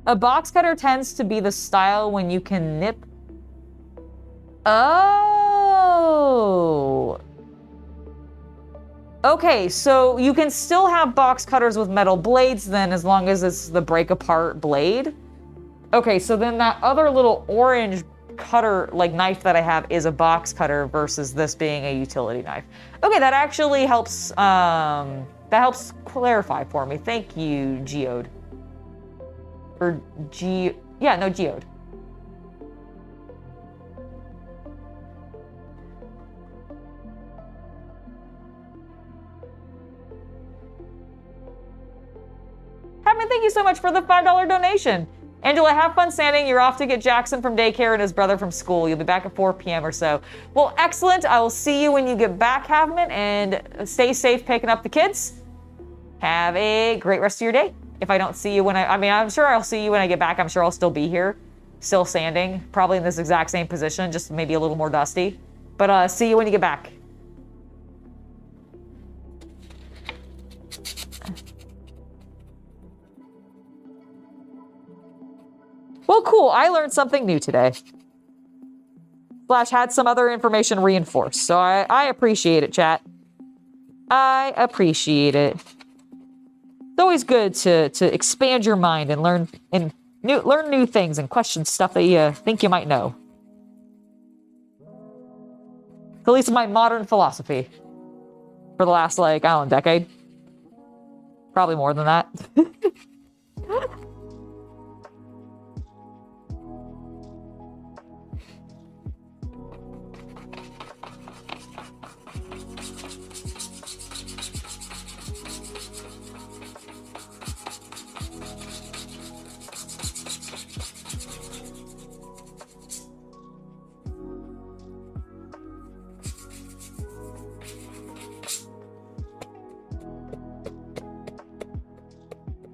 A box cutter tends to be the style when you can nip. Oh. Okay, so you can still have box cutters with metal blades then, as long as it's the break apart blade. Okay, so then that other little orange cutter, like knife that I have is a box cutter versus this being a utility knife. Okay, that actually helps, that helps clarify for me. Thank you, Geode. Or yeah, no, Geode. Hammond, thank you so much for the $5 donation. Angela, have fun sanding. You're off to get Jackson from daycare and his brother from school. You'll be back at 4 p.m. or so. Well, excellent. I will see you when you get back, Havman, and stay safe picking up the kids. Have a great rest of your day. If I don't see you when I mean, I'm sure I'll see you when I get back. I'm sure I'll still be here, still sanding, probably in this exact same position, just maybe a little more dusty. But see you when you get back. Well, cool. I learned something new today. Slash had some other information reinforced. So I appreciate it, chat. I appreciate it. It's always good to expand your mind and learn new things and question stuff that you think you might know. At least my modern philosophy for the last, like, I don't know, decade. Probably more than that.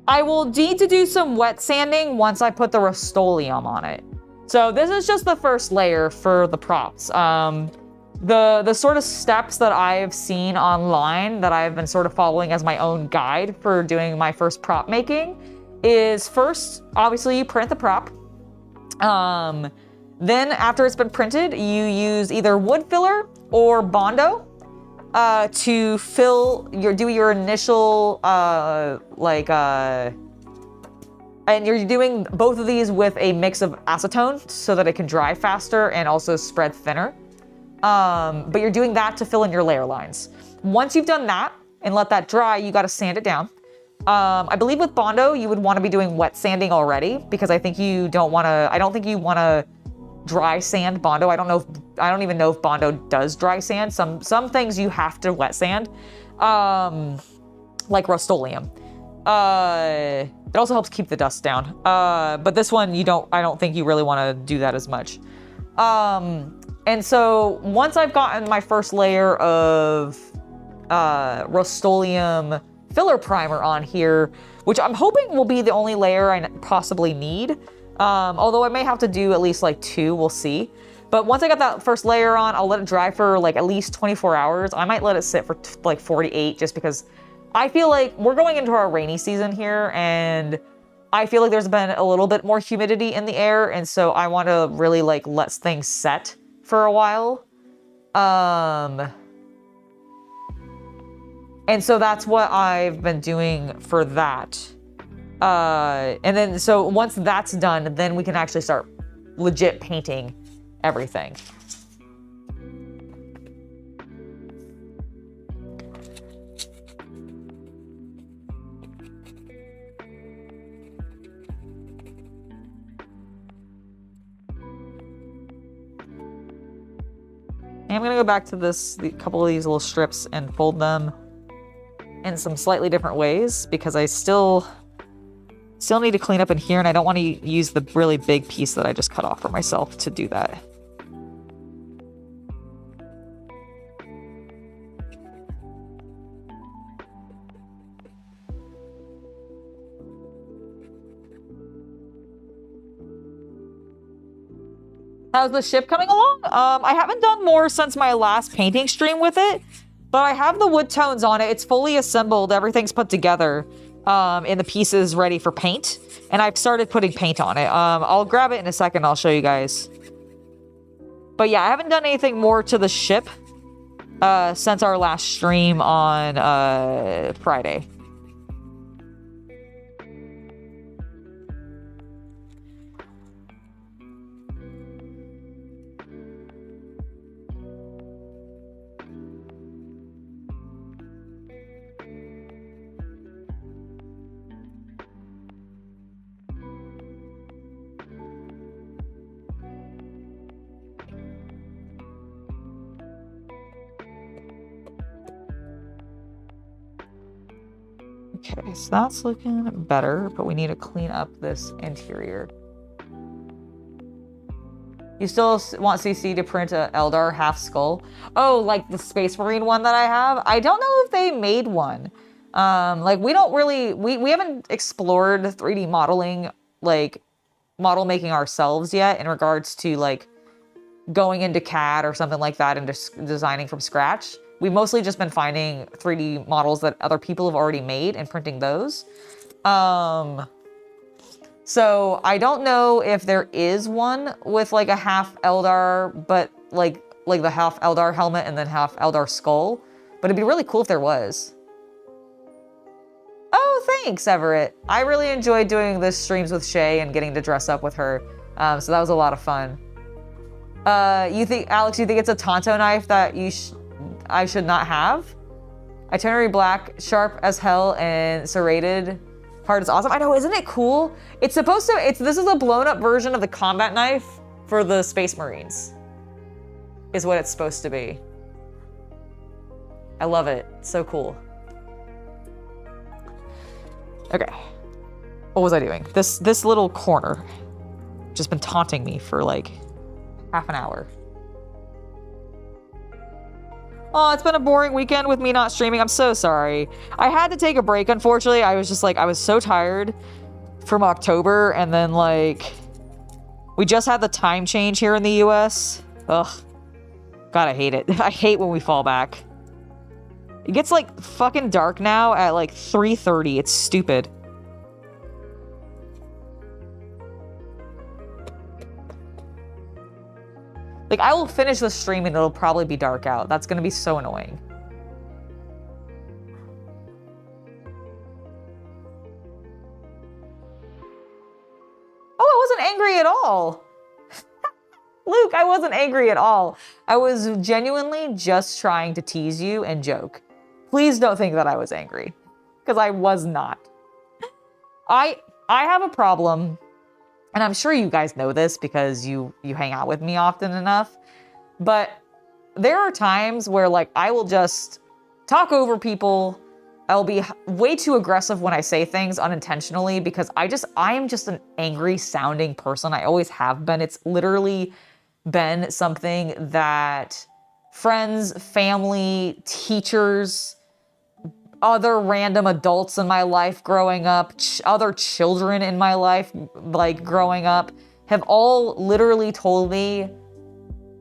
I will need to do some wet sanding once I put the Rust-Oleum on it. So this is just the first layer for the props. The sort of steps that I've seen online that I've been sort of following as my own guide for doing my first prop making is first, obviously you print the prop. Then after it's been printed, you use either wood filler or Bondo to do your initial, and you're doing both of these with a mix of acetone so that it can dry faster and also spread thinner. But you're doing that to fill in your layer lines. Once you've done that and let that dry, you got to sand it down. I believe with Bondo, you would want to be doing wet sanding already because I don't think you want to dry sand Bondo. I don't even know if Bondo does dry sand. Some things you have to wet sand, like Rust-Oleum. It also helps keep the dust down. But this one, I don't think you really want to do that as much. And so once I've gotten my first layer of Rust-Oleum filler primer on here, which I'm hoping will be the only layer I possibly need, although I may have to do at least like 2, we'll see. But once I got that first layer on, I'll let it dry for like at least 24 hours. I might let it sit for like 48 just because I feel like we're going into our rainy season here and I feel like there's been a little bit more humidity in the air, and so I want to really like let things set for a while. And so that's what I've been doing for that. And then, so once that's done, then we can actually start legit painting everything. I'm gonna go back to the couple of these little strips and fold them in some slightly different ways because I still need to clean up in here, and I don't want to use the really big piece that I just cut off for myself to do that. How's the ship coming along? I haven't done more since my last painting stream with it, but I have the wood tones on it. It's fully assembled. Everything's put together. in the pieces ready for paint. And I've started putting paint on it. I'll grab it in a second. I'll show you guys. But yeah, I haven't done anything more to the ship since our last stream on Friday. Okay, so that's looking better, but we need to clean up this interior. You still want CC to print a Eldar half skull? Oh, like the Space Marine one that I have? I don't know if they made one. Like we don't really, we haven't explored 3D modeling, like model making ourselves yet in regards to like going into CAD or something like that and just designing from scratch. We've mostly just been finding 3D models that other people have already made and printing those. So I don't know if there is one with like a half Eldar, but like the half Eldar helmet and then half Eldar skull. But it'd be really cool if there was. Oh, thanks, Everett. I really enjoyed doing this streams with Shay and getting to dress up with her. So that was a lot of fun. You think, Alex, you think it's a Tonto knife that I should not have? Itinerary black, sharp as hell, and serrated. Part is awesome. I know, isn't it cool? It's supposed to, this is a blown up version of the combat knife for the Space Marines. Is what it's supposed to be. I love it. It's so cool. Okay. What was I doing? This little corner just been taunting me for like half an hour. Oh, it's been a boring weekend with me not streaming. I'm so sorry. I had to take a break, unfortunately. I was just like, I was so tired from October, and then like, we just had the time change here in the US. Ugh. God, I hate it. I hate when we fall back. It gets like fucking dark now at like 3:30. It's stupid. Like, I will finish the stream and it'll probably be dark out. That's gonna be so annoying. Oh, I wasn't angry at all. Luke, I wasn't angry at all. I was genuinely just trying to tease you and joke. Please don't think that I was angry, because I was not. I have a problem. And I'm sure you guys know this because you hang out with me often enough. But there are times where like I will just talk over people. I'll be way too aggressive when I say things unintentionally because I am just an angry sounding person. I always have been. It's literally been something that friends, family, teachers, other random adults in my life growing up, other children in my life, like growing up, have all literally told me,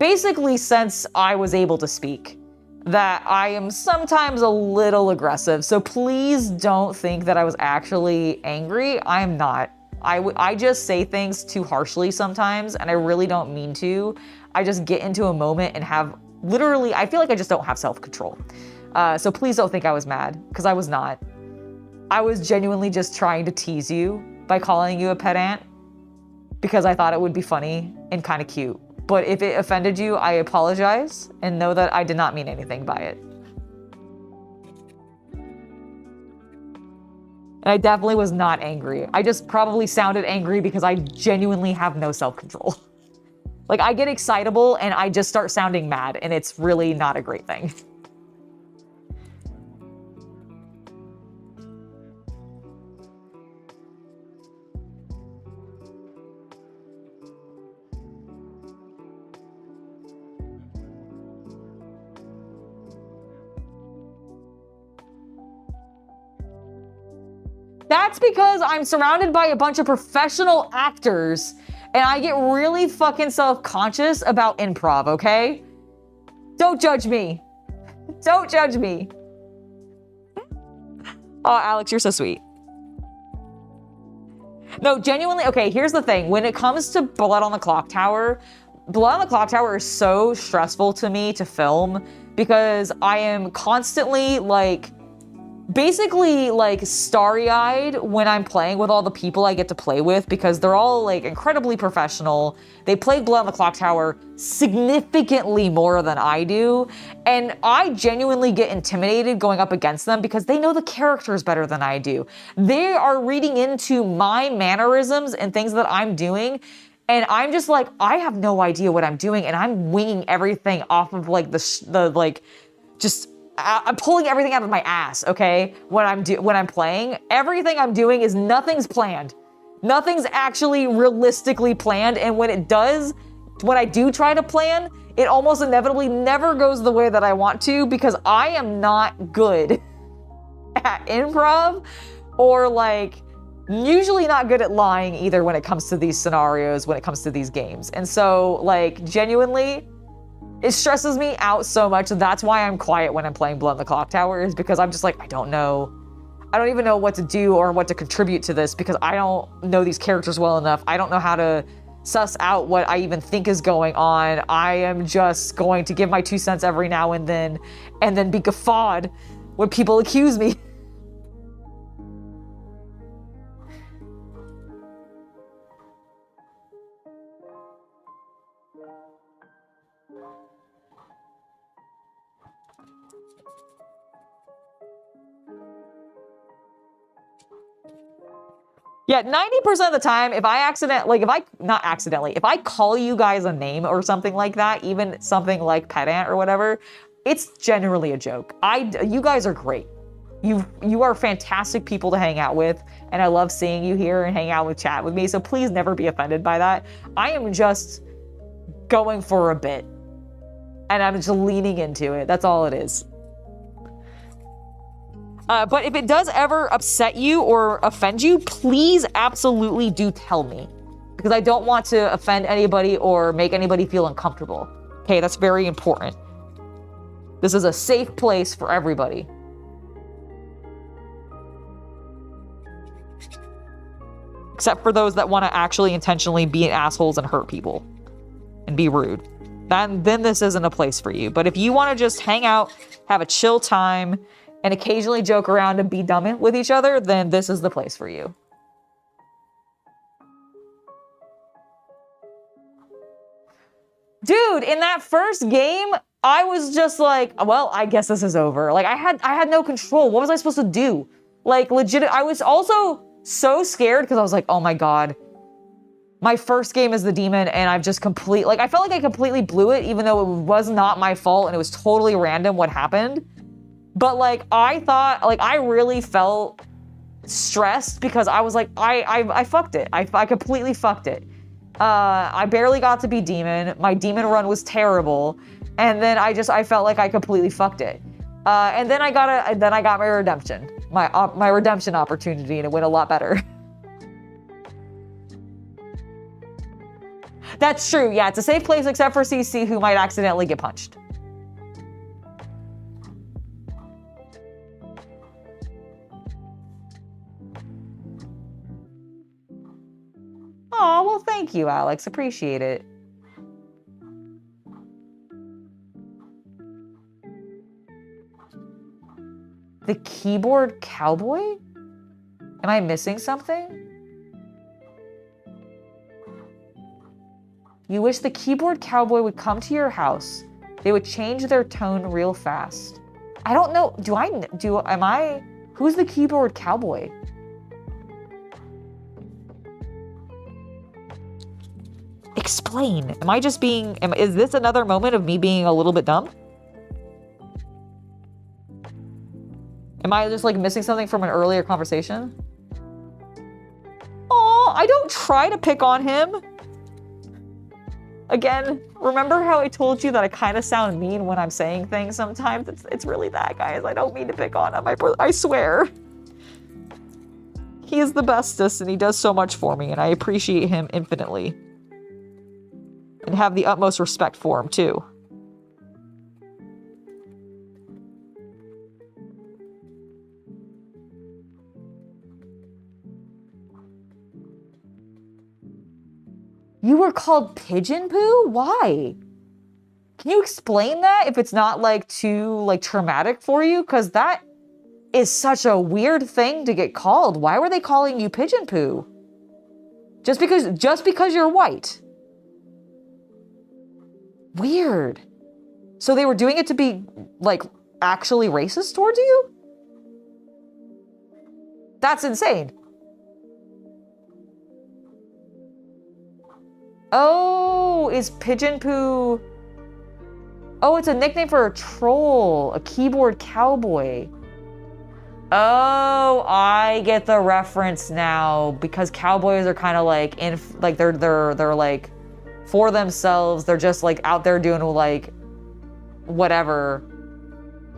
basically since I was able to speak, that I am sometimes a little aggressive. So please don't think that I was actually angry. I am not. I just say things too harshly sometimes, and I really don't mean to. I just get into a moment and have literally, I feel like I just don't have self-control. So please don't think I was mad, because I was not. I was genuinely just trying to tease you by calling you a pedant, because I thought it would be funny and kind of cute. But if it offended you, I apologize, and know that I did not mean anything by it. And I definitely was not angry. I just probably sounded angry because I genuinely have no self-control. Like, I get excitable and I just start sounding mad, and it's really not a great thing. That's because I'm surrounded by a bunch of professional actors and I get really fucking self-conscious about improv, okay? Don't judge me. Don't judge me. Oh, Alex, you're so sweet. No, genuinely, okay, here's the thing. When it comes to Blood on the Clock Tower is so stressful to me to film because I am constantly like, basically like starry-eyed when I'm playing with all the people I get to play with because they're all like incredibly professional. They play Blood on the Clock Tower significantly more than I do. And I genuinely get intimidated going up against them because they know the characters better than I do. They are reading into my mannerisms and things that I'm doing. And I'm just like, I have no idea what I'm doing. And I'm winging everything off of like I'm pulling everything out of my ass, okay? When I'm playing, everything I'm doing is nothing's planned. Nothing's actually realistically planned, and when I do try to plan, it almost inevitably never goes the way that I want to because I am not good at improv or like usually not good at lying either when it comes to these scenarios, when it comes to these games. And so like genuinely, it stresses me out so much. That's why I'm quiet when I'm playing Blood on the Clock Tower is because I'm just like, I don't know. I don't even know what to do or what to contribute to this because I don't know these characters well enough. I don't know how to suss out what I even think is going on. I am just going to give my 2 cents every now and then be guffawed when people accuse me. Yeah, 90% of the time, if I call you guys a name or something like that, even something like pedant or whatever, it's generally a joke. You guys are great. You are fantastic people to hang out with, and I love seeing you here and hang out with chat with me, so please never be offended by that. I am just going for a bit, and I'm just leaning into it. That's all it is. But if it does ever upset you or offend you, please absolutely do tell me. Because I don't want to offend anybody or make anybody feel uncomfortable. Okay, that's very important. This is a safe place for everybody. Except for those that want to actually intentionally be assholes and hurt people. And be rude. Then this isn't a place for you. But if you want to just hang out, have a chill time, and occasionally joke around and be dumb with each other, then this is the place for you. Dude, in that first game, I was just like, well, I guess this is over. Like, I had no control. What was I supposed to do? Like, legit, I was also so scared because I was like, oh my God. My first game as the demon, and I've just I felt like I completely blew it, even though it was not my fault and it was totally random what happened. But like, I thought, like, I really felt stressed because I was like, I fucked it. I completely fucked it. I barely got to be demon. My demon run was terrible. And then I felt like I completely fucked it. And then I got my redemption, my redemption opportunity, and it went a lot better. That's true. Yeah, it's a safe place except for CC, who might accidentally get punched. Oh, well, thank you, Alex. Appreciate it. The keyboard cowboy? Am I missing something? You wish the keyboard cowboy would come to your house. They would change their tone real fast. I don't know. Who's the keyboard cowboy? Explain. Is this another moment of me being a little bit dumb? Am I just like missing something from an earlier conversation? Aw, I don't try to pick on him. Again, remember how I told you that I kind of sound mean when I'm saying things sometimes? It's really that, guys. I don't mean to pick on him. I swear. He is the bestest and he does so much for me and I appreciate him infinitely. And have the utmost respect for him, too. called pigeon poo? Why? Can you explain that if it's not like too like traumatic for you? Because that is such a weird thing to get called. Why were they calling you pigeon poo? Just because you're white. Weird. So they were doing it to be like actually racist towards you? That's insane. Oh, is pigeon poo... Oh, it's a nickname for a troll, a keyboard cowboy. Oh, I get the reference now, because cowboys are kind of like they're like for themselves. They're just like out there doing like whatever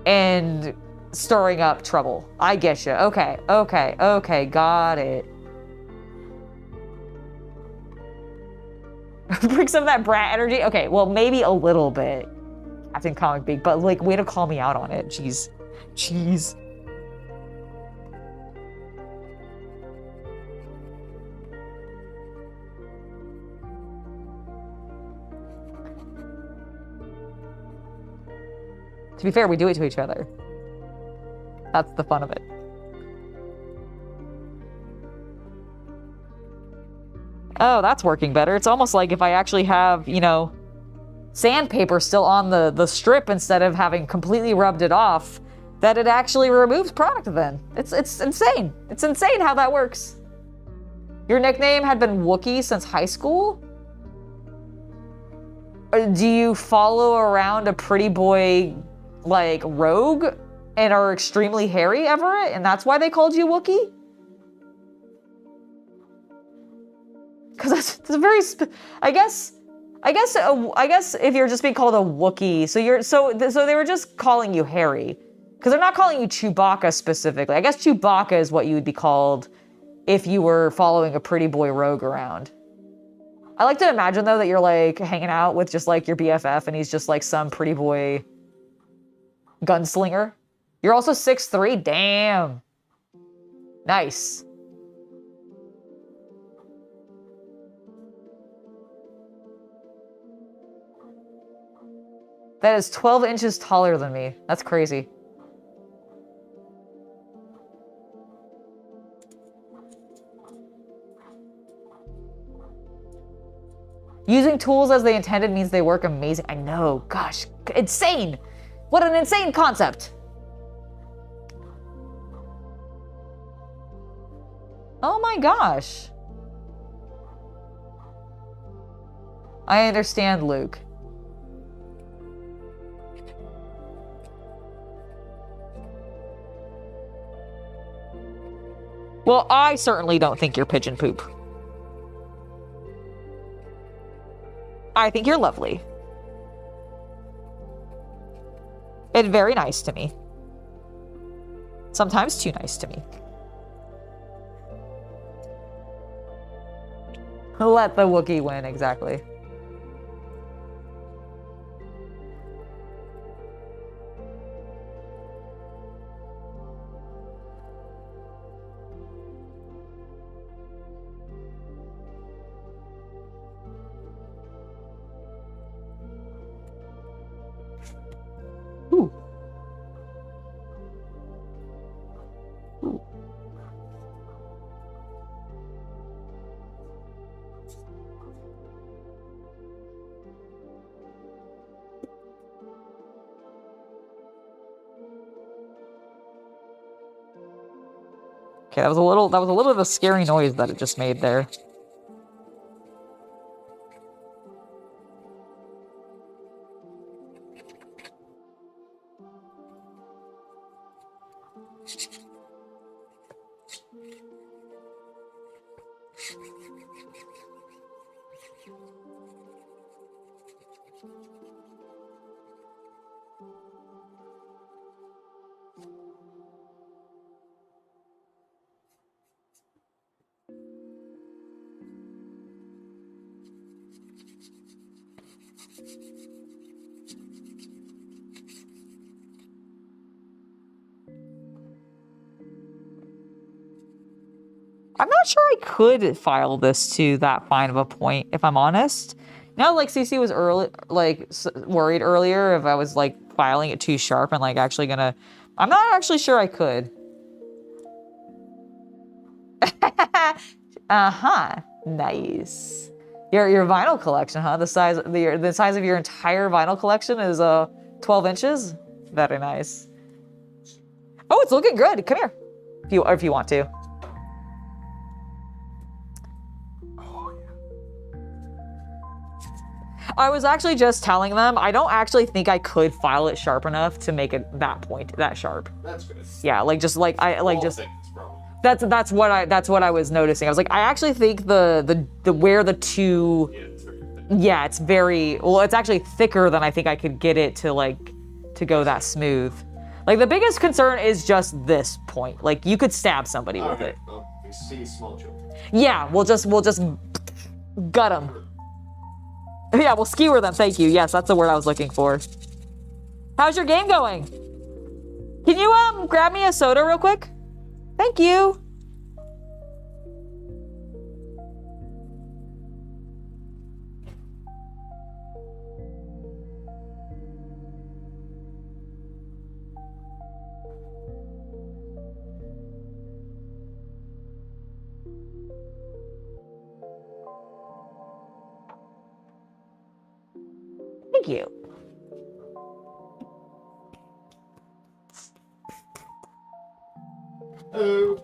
and stirring up trouble. I get you. Okay, got it. Bring some of that brat energy. Okay, well maybe a little bit, Captain Comic Beak, but like way to call me out on it. Jeez. To be fair, we do it to each other. That's the fun of it. Oh, that's working better. It's almost like if I actually have, you know, sandpaper still on the strip instead of having completely rubbed it off, that it actually removes product then. It's insane. It's insane how that works. Your nickname had been Wookiee since high school? Do you follow around a pretty boy like rogue and are extremely hairy, Everett, and that's why they called you Wookiee? Because that's a very I guess if you're just being called a Wookiee, so they were just calling you hairy, because they're not calling you Chewbacca specifically. I guess Chewbacca is what you would be called if you were following a pretty boy rogue around. I like to imagine though that you're like hanging out with just like your BFF and he's just like some pretty boy gunslinger. You're also 6'3", damn. Nice. That is 12 inches taller than me. That's crazy. Using tools as they intended means they work amazing. I know, gosh, insane. What an insane concept. Oh my gosh. I understand, Luke. Well, I certainly don't think you're pigeon poop. I think you're lovely. And very nice to me. Sometimes too nice to me. Let the Wookiee win, exactly. Ooh. Ooh. Okay, that was a little bit of a scary noise that it just made there. I'm not sure I could file this to that fine of a point, if I'm honest. Now, like CC was worried earlier if I was like filing it too sharp and like actually gonna. I'm not actually sure I could. Nice. Your vinyl collection, huh? The size of your entire vinyl collection is 12 inches. Very nice. Oh, it's looking good. Come here, if you want to. I was actually just telling them I don't actually think I could file it sharp enough to make it that sharp. That's good. Yeah, like just like I like just That's what I was noticing. I was like, I actually think the where the two yeah, it's very well, it's actually thicker than I think I could get it to go that smooth. Like the biggest concern is just this point. Like you could stab somebody with it. Well, we see small children. Yeah, we'll just gut them. Yeah, we'll skewer them. Thank you. Yes, that's the word I was looking for. How's your game going? Can you grab me a soda real quick? Thank you. Thank you. Hello.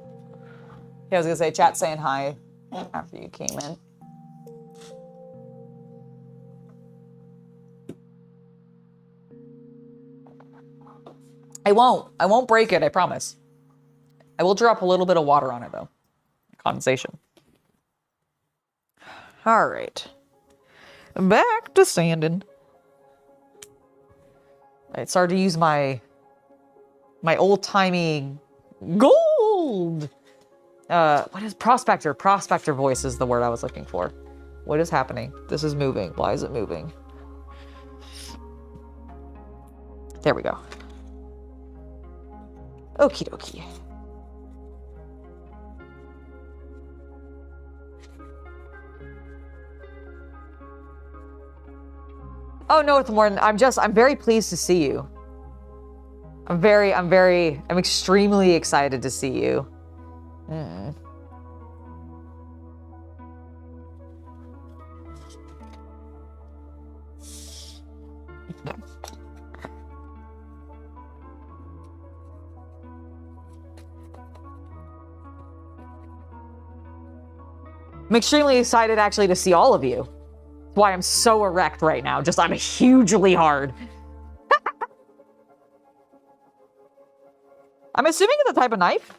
Yeah, I was gonna say, chat saying hi after you came in. I won't break it, I promise. I will drop a little bit of water on it though. Condensation. All right. Back to sanding. I started to use my old-timey gold. What is prospector? Prospector voice is the word I was looking for. What is happening? This is moving. Why is it moving? There we go. Okie dokie. Oh, no, it's more than, I'm very pleased to see you. I'm extremely excited to see you. I'm extremely excited actually to see all of you. That's why I'm so erect right now. I'm hugely hard. I'm assuming it's a type of knife.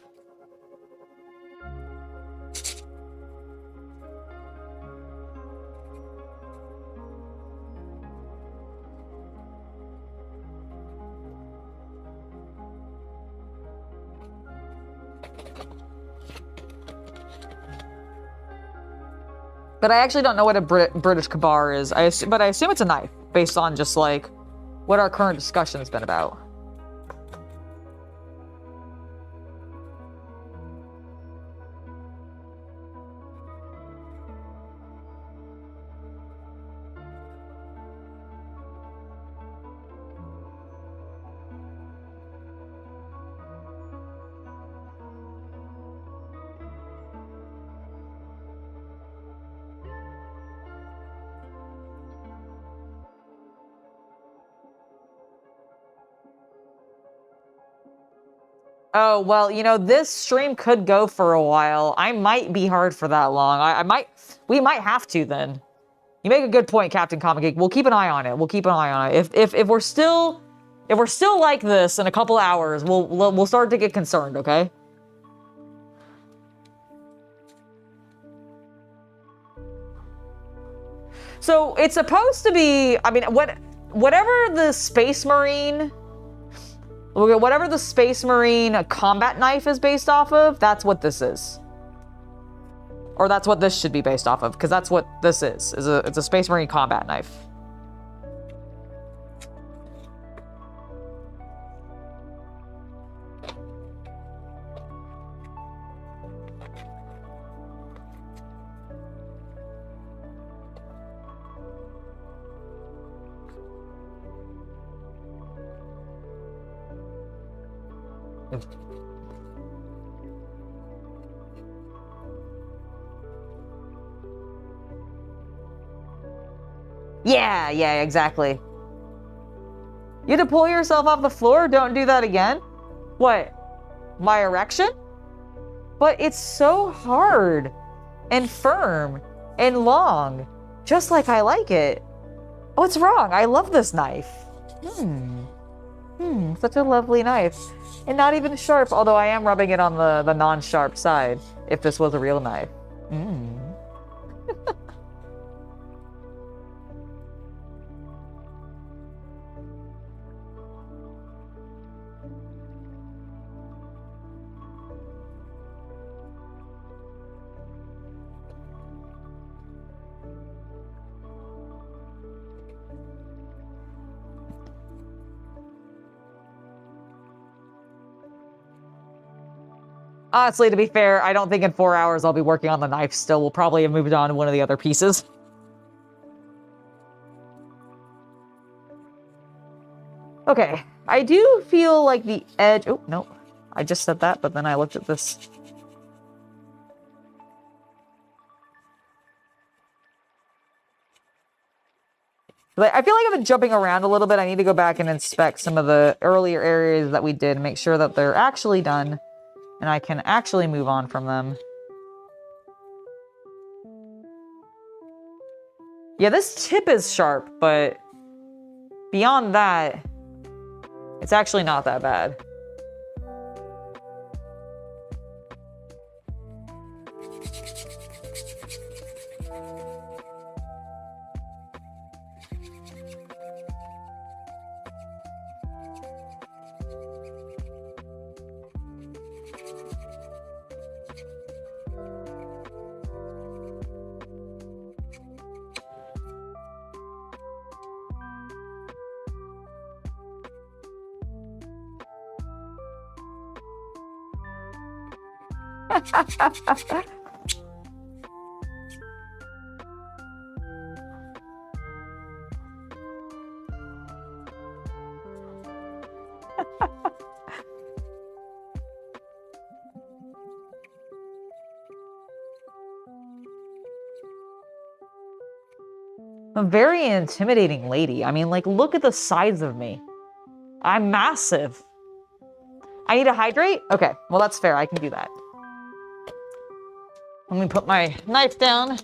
But I actually don't know what a British Kabar is. But I assume it's a knife, based on just like what our current discussion has been about. Oh, well, you know, this stream could go for a while. I might be hard for that long. We might have to then. You make a good point, Captain Comic Geek. We'll keep an eye on it. We'll keep an eye on it. If we're still like this in a couple hours, we'll start to get concerned, okay? So it's supposed to be, I mean, whatever the Space Marine combat knife is based off of, that's what this is. Or that's what this should be based off of, because that's what this is. It's a Space Marine combat knife. Yeah, yeah, exactly. You had to pull yourself off the floor? Don't do that again? What? My erection? But it's so hard and firm and long, just like I like it. What's wrong? I love this knife. Such a lovely knife. And not even sharp, although I am rubbing it on the non-sharp side, if this was a real knife. Honestly, to be fair, I don't think in 4 hours I'll be working on the knife still. We'll probably have moved on to one of the other pieces. Okay, I do feel like the edge... Oh, no. I just said that, but then I looked at this. I feel like I've been jumping around a little bit. I need to go back and inspect some of the earlier areas that we did, make sure that they're actually done, and I can actually move on from them. Yeah, this tip is sharp, but beyond that, it's actually not that bad. A very intimidating lady. I mean, like, look at the size of me. I'm massive. I need to hydrate? Okay, well, that's fair. I can do that. Let me put my knife down.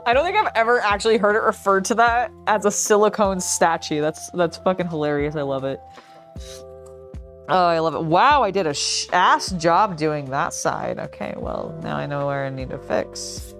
I don't think I've ever actually heard it referred to that as a silicone statue. That's fucking hilarious. I love it. Oh, I love it. Wow, I did a ass job doing that side. Okay, well, now I know where I need to fix.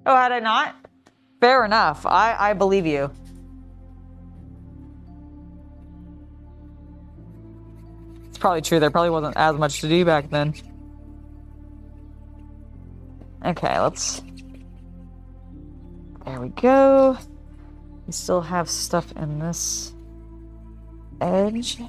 Oh, had I not? Fair enough. I believe you. It's probably true. There probably wasn't as much to do back then. Okay, let's... There we go. We still have stuff in this edge.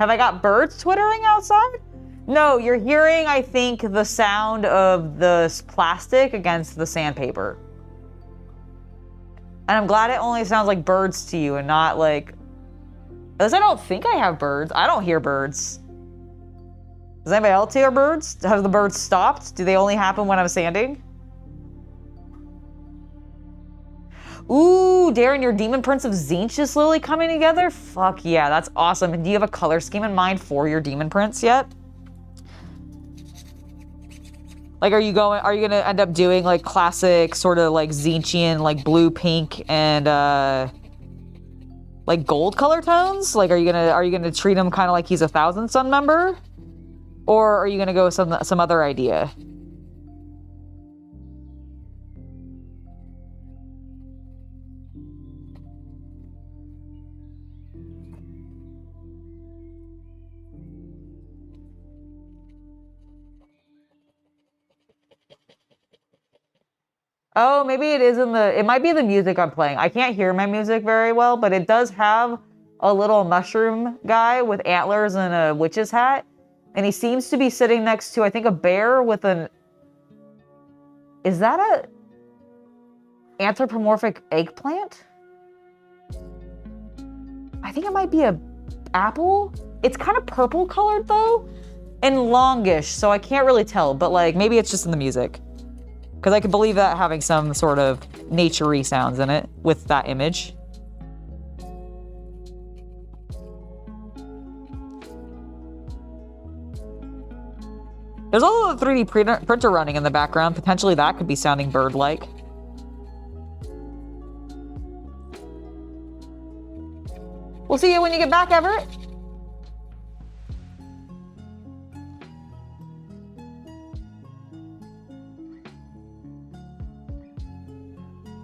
Have I got birds twittering outside? No, you're hearing, I think, the sound of the plastic against the sandpaper. And I'm glad it only sounds like birds to you and not like... Because I don't think I have birds. I don't hear birds. Does anybody else hear birds? Have the birds stopped? Do they only happen when I'm sanding? Ooh, Darren, your Demon Prince of Tzeentch is slowly coming together? Fuck yeah, that's awesome. And do you have a color scheme in mind for your Demon Prince yet? Like, are you gonna end up doing like classic sort of like Tzeentchian, like blue, pink, and like gold color tones? Like, are you gonna treat him kind of like he's a Thousand Sun member? Or are you gonna go with some other idea? Oh, maybe it is it might be the music I'm playing. I can't hear my music very well, but it does have a little mushroom guy with antlers and a witch's hat. And he seems to be sitting next to, I think, a bear with an... Is that a anthropomorphic eggplant? I think it might be a apple. It's kind of purple colored though, and longish, so I can't really tell, but like maybe it's just in the music. Because I could believe that having some sort of nature-y sounds in it with that image. There's also a 3D printer running in the background. Potentially that could be sounding bird-like. We'll see you when you get back, Everett.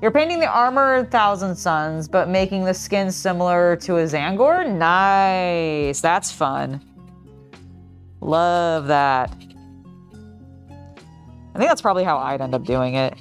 You're painting the armor Thousand Suns, but making the skin similar to a Zangor? Nice. That's fun. Love that. I think that's probably how I'd end up doing it.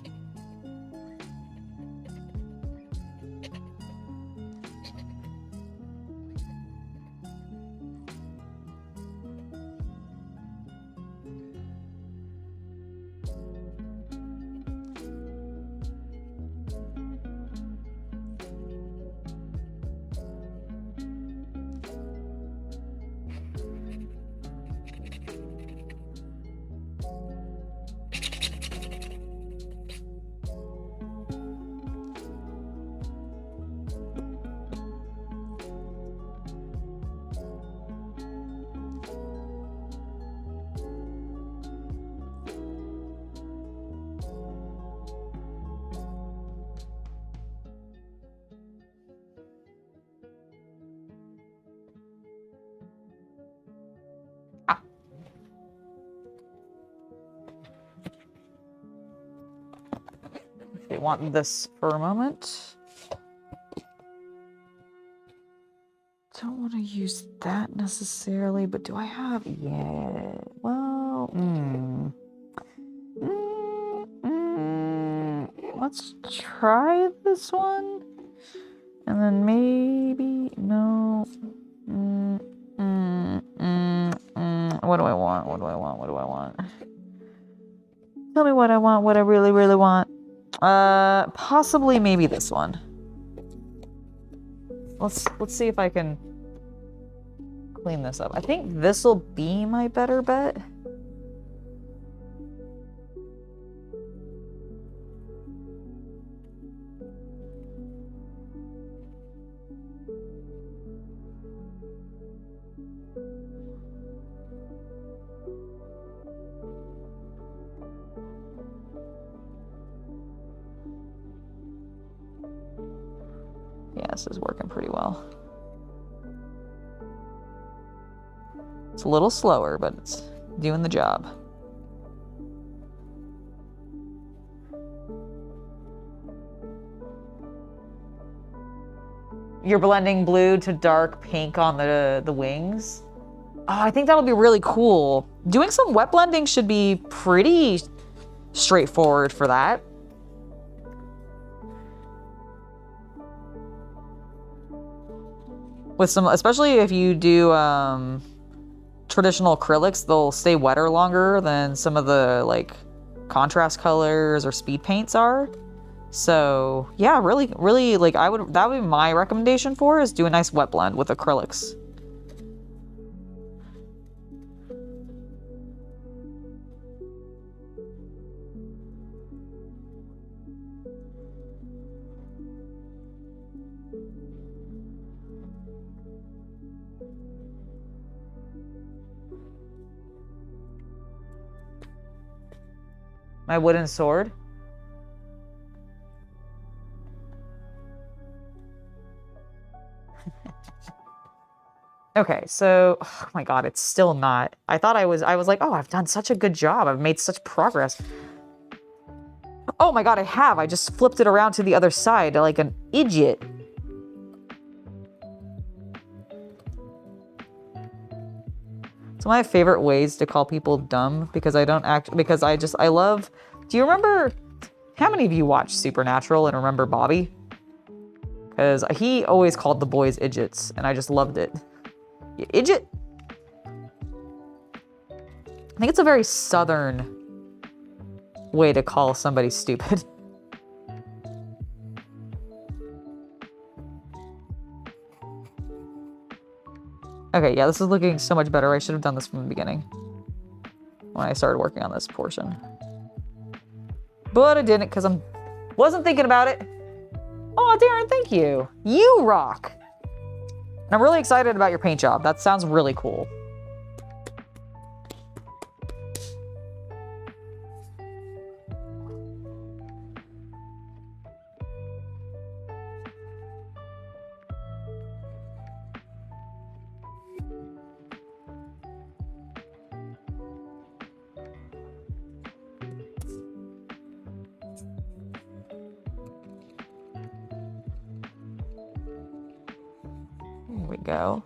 I want this for a moment. Don't want to use that necessarily, but do I have? Yeah. Well, let's try this one, and then maybe no. What do I want? What do I want? What do I want? Tell me what I want. What I really, really want. Possibly maybe this one. Let's see if I can clean this up. I think this will be my better bet. Yeah, this is working pretty well. It's a little slower, but it's doing the job. You're blending blue to dark pink on the wings. Oh, I think that'll be really cool. Doing some wet blending should be pretty straightforward for that. With some, especially if you do traditional acrylics, they'll stay wetter longer than some of the like contrast colors or speed paints are. So yeah, really, really, like that would be my recommendation for is do a nice wet blend with acrylics. My wooden sword. Okay, so, oh my god, it's still not. I thought I was like, oh, I've done such a good job. I've made such progress. Oh my god, I have. I just flipped it around to the other side like an idiot. It's one of my favorite ways to call people dumb because I love. Do you remember, how many of you watch Supernatural and remember Bobby? Because he always called the boys idiots and I just loved it. You idiot? I think it's a very southern way to call somebody stupid. Okay, yeah, this is looking so much better. I should have done this from the beginning when I started working on this portion. But I didn't because I wasn't thinking about it. Oh, Darren, thank you. You rock. And I'm really excited about your paint job. That sounds really cool. There we go.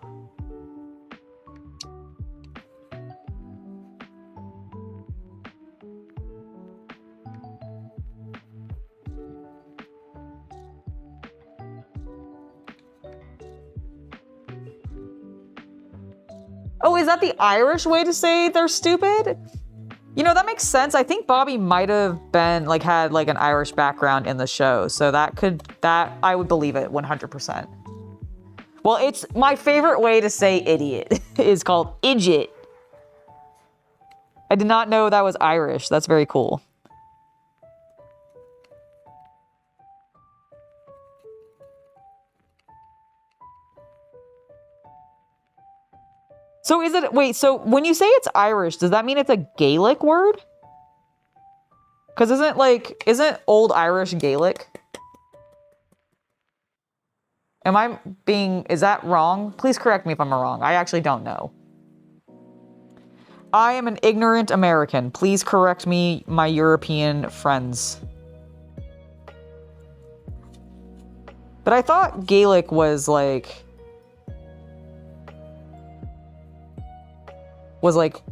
Oh, is that the Irish way to say they're stupid? You know, that makes sense. I think Bobby might have been like had like an Irish background in the show. So that I would believe it 100%. Well, it's my favorite way to say idiot is called idiot. I did not know that was Irish. That's very cool. So is it, wait, so when you say it's Irish, does that mean it's a Gaelic word? Because isn't Old Irish Gaelic? Is that wrong? Please correct me if I'm wrong. I actually don't know. I am an ignorant American. Please correct me, my European friends. But I thought Gaelic was like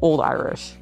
Old Irish.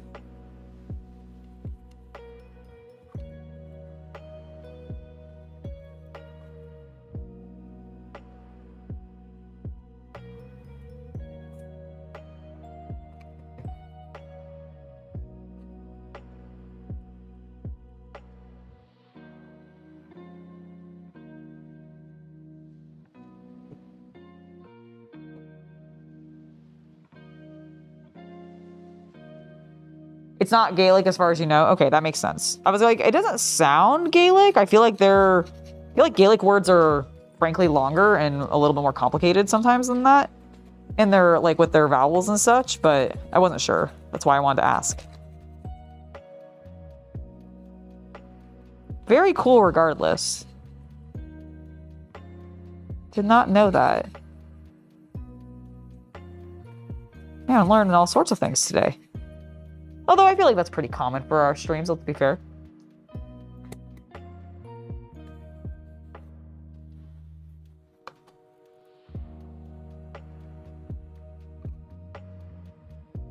It's not Gaelic as far as you know? Okay, that makes sense. I was like, it doesn't sound Gaelic. I feel like Gaelic words are frankly longer and a little bit more complicated sometimes than that. And they're like with their vowels and such, but I wasn't sure. That's why I wanted to ask. Very cool regardless. Did not know that. Yeah, I'm learning all sorts of things today. Although I feel like that's pretty common for our streams, let's be fair.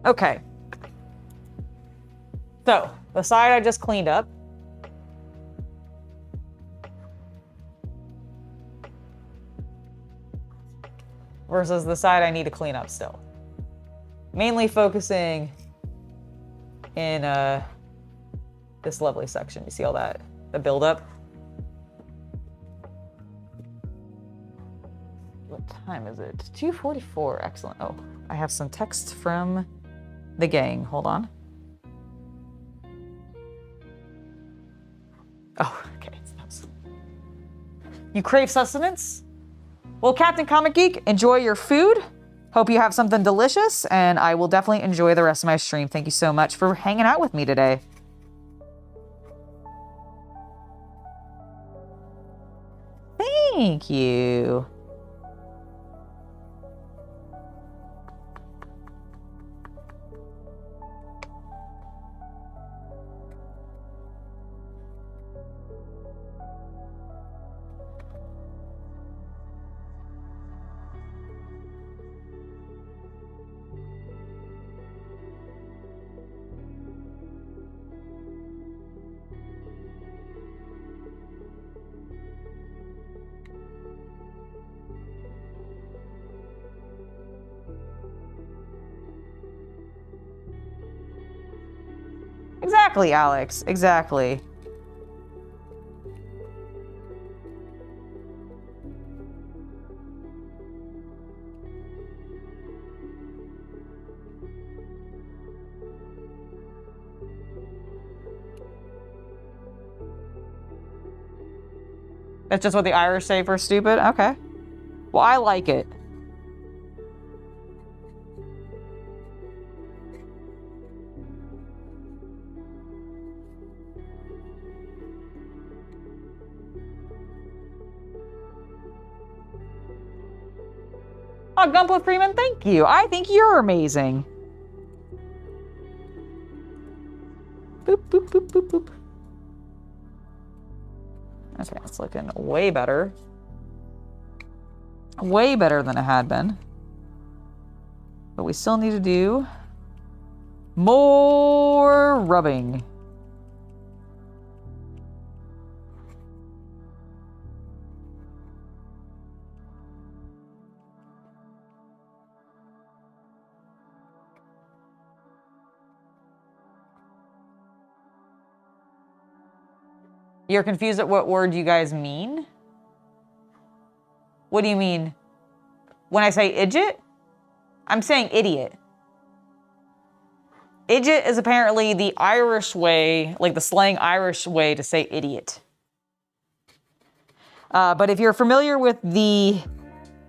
Okay. So, the side I just cleaned up. versus the side I need to clean up still. Mainly focusing in this lovely section. You see all that, the buildup? What time is it? 2:44, excellent. Oh, I have some text from the gang, hold on. Oh, okay. You crave sustenance? Well, Captain Comic Geek, enjoy your food. Hope you have something delicious, and I will definitely enjoy the rest of my stream. Thank you so much for hanging out with me today. Thank you. Exactly, Alex. Exactly. That's just what the Irish say for stupid? Okay. Well, I like it. Oh, Gunpla Freeman, thank you. I think you're amazing. Boop, boop, boop, boop, boop. Okay, it's looking way better. Way better than it had been. But we still need to do more rubbing. You're confused at what word you guys mean? What do you mean? When I say idjit? I'm saying idiot. Idjit is apparently the Irish way, like the slang Irish way to say idiot. But if you're familiar with the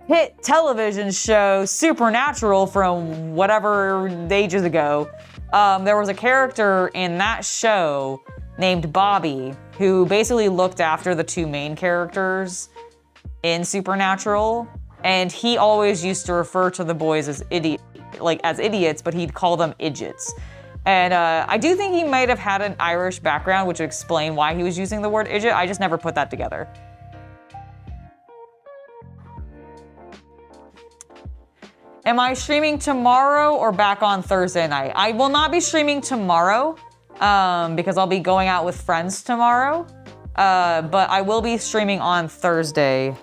hit television show Supernatural from whatever ages ago, there was a character in that show named Bobby, who basically looked after the two main characters in Supernatural, and he always used to refer to the boys as idiots, but he'd call them idjits. And I do think he might have had an Irish background, which would explain why he was using the word idjit. I just never put that together. Am I streaming tomorrow or back on Thursday night? I will not be streaming tomorrow. Because I'll be going out with friends tomorrow. But I will be streaming on Thursday.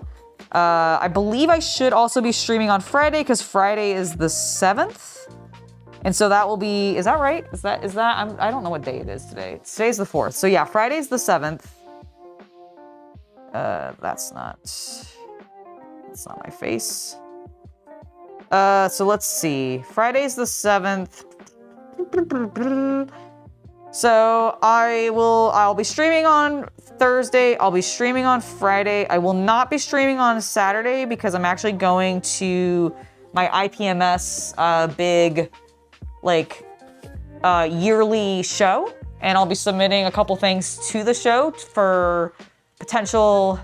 I believe I should also be streaming on Friday because Friday is the 7th. And so that will be, is that right? I don't know what day it is today. Today's the 4th. So yeah, Friday's the 7th. That's not my face. So let's see. Friday's the 7th. So I'll be streaming on Thursday. I'll be streaming on Friday. I will not be streaming on Saturday because I'm actually going to my IPMS big yearly show, and I'll be submitting a couple things to the show for potential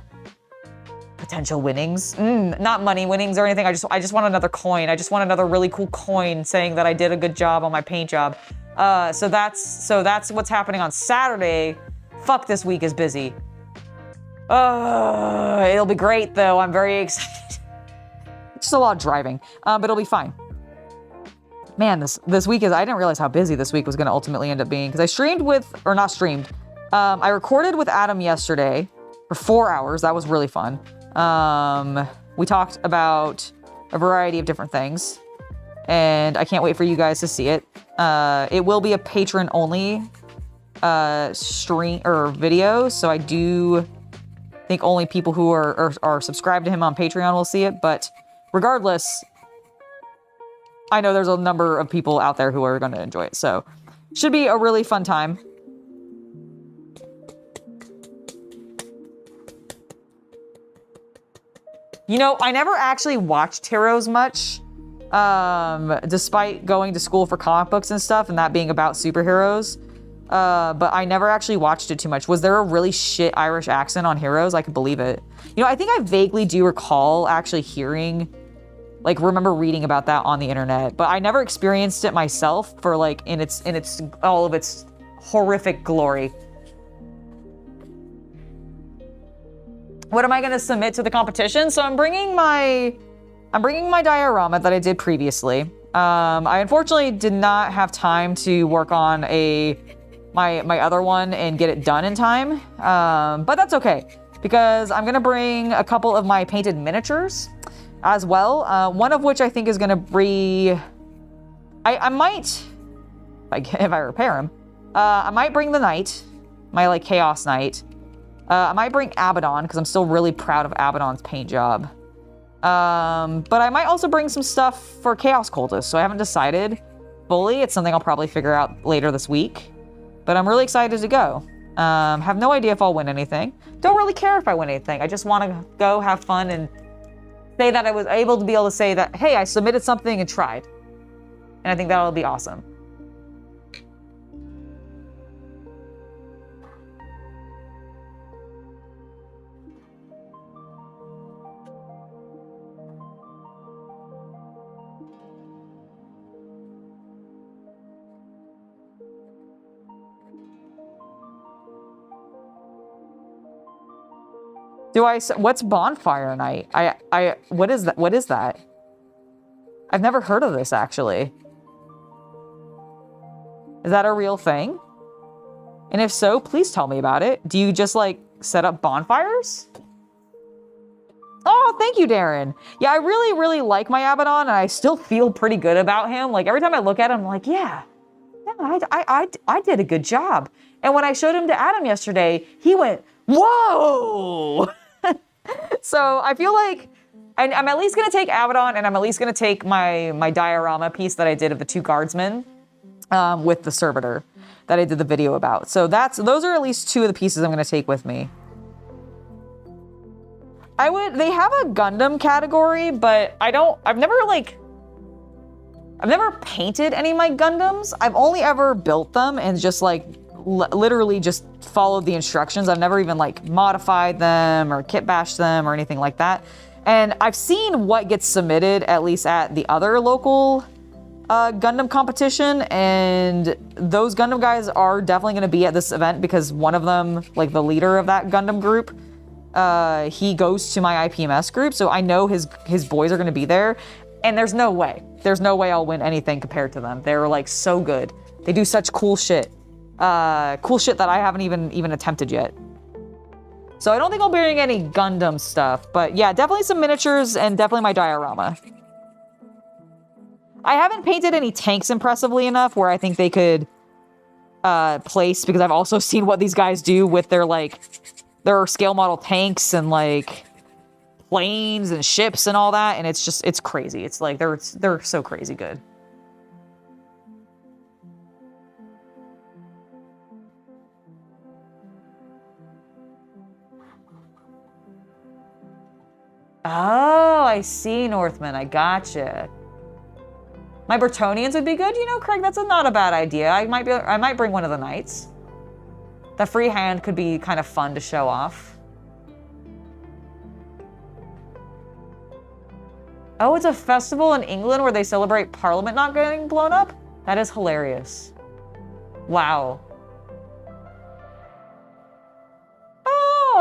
winnings. Not money winnings or anything. I just want another coin. I just want another really cool coin saying that I did a good job on my paint job. So that's what's happening on Saturday. Fuck, this week is busy. It'll be great though. I'm very excited. It's just a lot of driving, but it'll be fine. Man, this week I didn't realize how busy this week was going to ultimately end up being because I recorded with Adam yesterday for 4 hours. That was really fun. We talked about a variety of different things. And I can't wait for you guys to see it. It will be a patron only stream or video, so I do think only people who are subscribed to him on Patreon will see it, but regardless, I know there's a number of people out there who are going to enjoy it, so should be a really fun time. You know, I never actually watched Heroes much, despite going to school for comic books and stuff and that being about superheroes. But I never actually watched it too much. Was there a really shit Irish accent on Heroes? I could believe it. You know, I think I vaguely do recall actually hearing, like, remember reading about that on the internet, but I never experienced it myself for like in its all of its horrific glory. What am I going to submit to the competition? So I'm bringing my diorama that I did previously. I unfortunately did not have time to work on my other one and get it done in time, but that's okay because I'm gonna bring a couple of my painted miniatures as well. One of which I think is gonna be, I might, if I repair him, I might bring the knight, my like chaos knight. I might bring Abaddon because I'm still really proud of Abaddon's paint job. But I might also bring some stuff for Chaos Cultist, so I haven't decided fully. It's something I'll probably figure out later this week. But I'm really excited to go. Have no idea if I'll win anything. Don't really care if I win anything. I just want to go have fun and say that I was able to say that, hey, I submitted something and tried. And I think that'll be awesome. What's bonfire night? What is that? What is that? I've never heard of this actually. Is that a real thing? And if so, please tell me about it. Do you just like set up bonfires? Oh, thank you, Darren. Yeah, I really, really like my Abaddon and I still feel pretty good about him. Like every time I look at him, I'm like, yeah, I did a good job. And when I showed him to Adam yesterday, he went, whoa! So I feel like I'm at least gonna take Abaddon and I'm at least gonna take my diorama piece that I did of the two guardsmen with the servitor that I did the video about. So those are at least two of the pieces I'm gonna take with me. They have a Gundam category, but I've never painted any of my Gundams. I've only ever built them and just like literally just followed the instructions. I've never even like modified them or kit bashed them or anything like that. And I've seen what gets submitted, at least at the other local Gundam competition. And those Gundam guys are definitely going to be at this event because one of them, like the leader of that Gundam group, he goes to my IPMS group. So I know his boys are going to be there. And there's no way I'll win anything compared to them. They're like so good. They do such cool shit. Cool shit that I haven't even attempted yet. So I don't think I'll be bringing any Gundam stuff, but yeah, definitely some miniatures and definitely my diorama. I haven't painted any tanks impressively enough where I think they could place, because I've also seen what these guys do with their scale model tanks and like planes and ships and all that, and it's crazy. It's like they're so crazy good. Oh, I see, Northman. I gotcha. My Bretonnians would be good. You know, Craig, that's not a bad idea. I might bring one of the knights. The free hand could be kind of fun to show off. Oh, it's a festival in England where they celebrate Parliament not getting blown up? That is hilarious. Wow.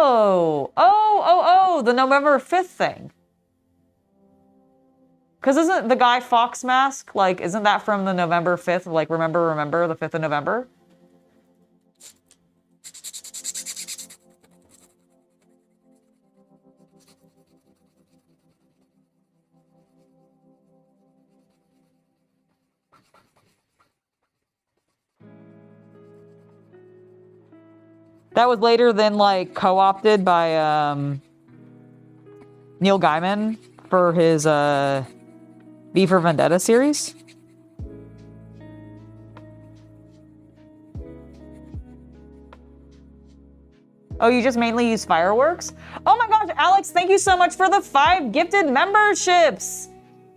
Oh, the November 5th thing. Because isn't the Guy Fawkes mask, like, isn't that from the November 5th? Like, remember, the 5th of November? That was later then like co-opted by Neil Gaiman for his V for Vendetta series. Oh, you just mainly use fireworks? Oh my gosh, Alex, thank you so much for the 5 gifted memberships.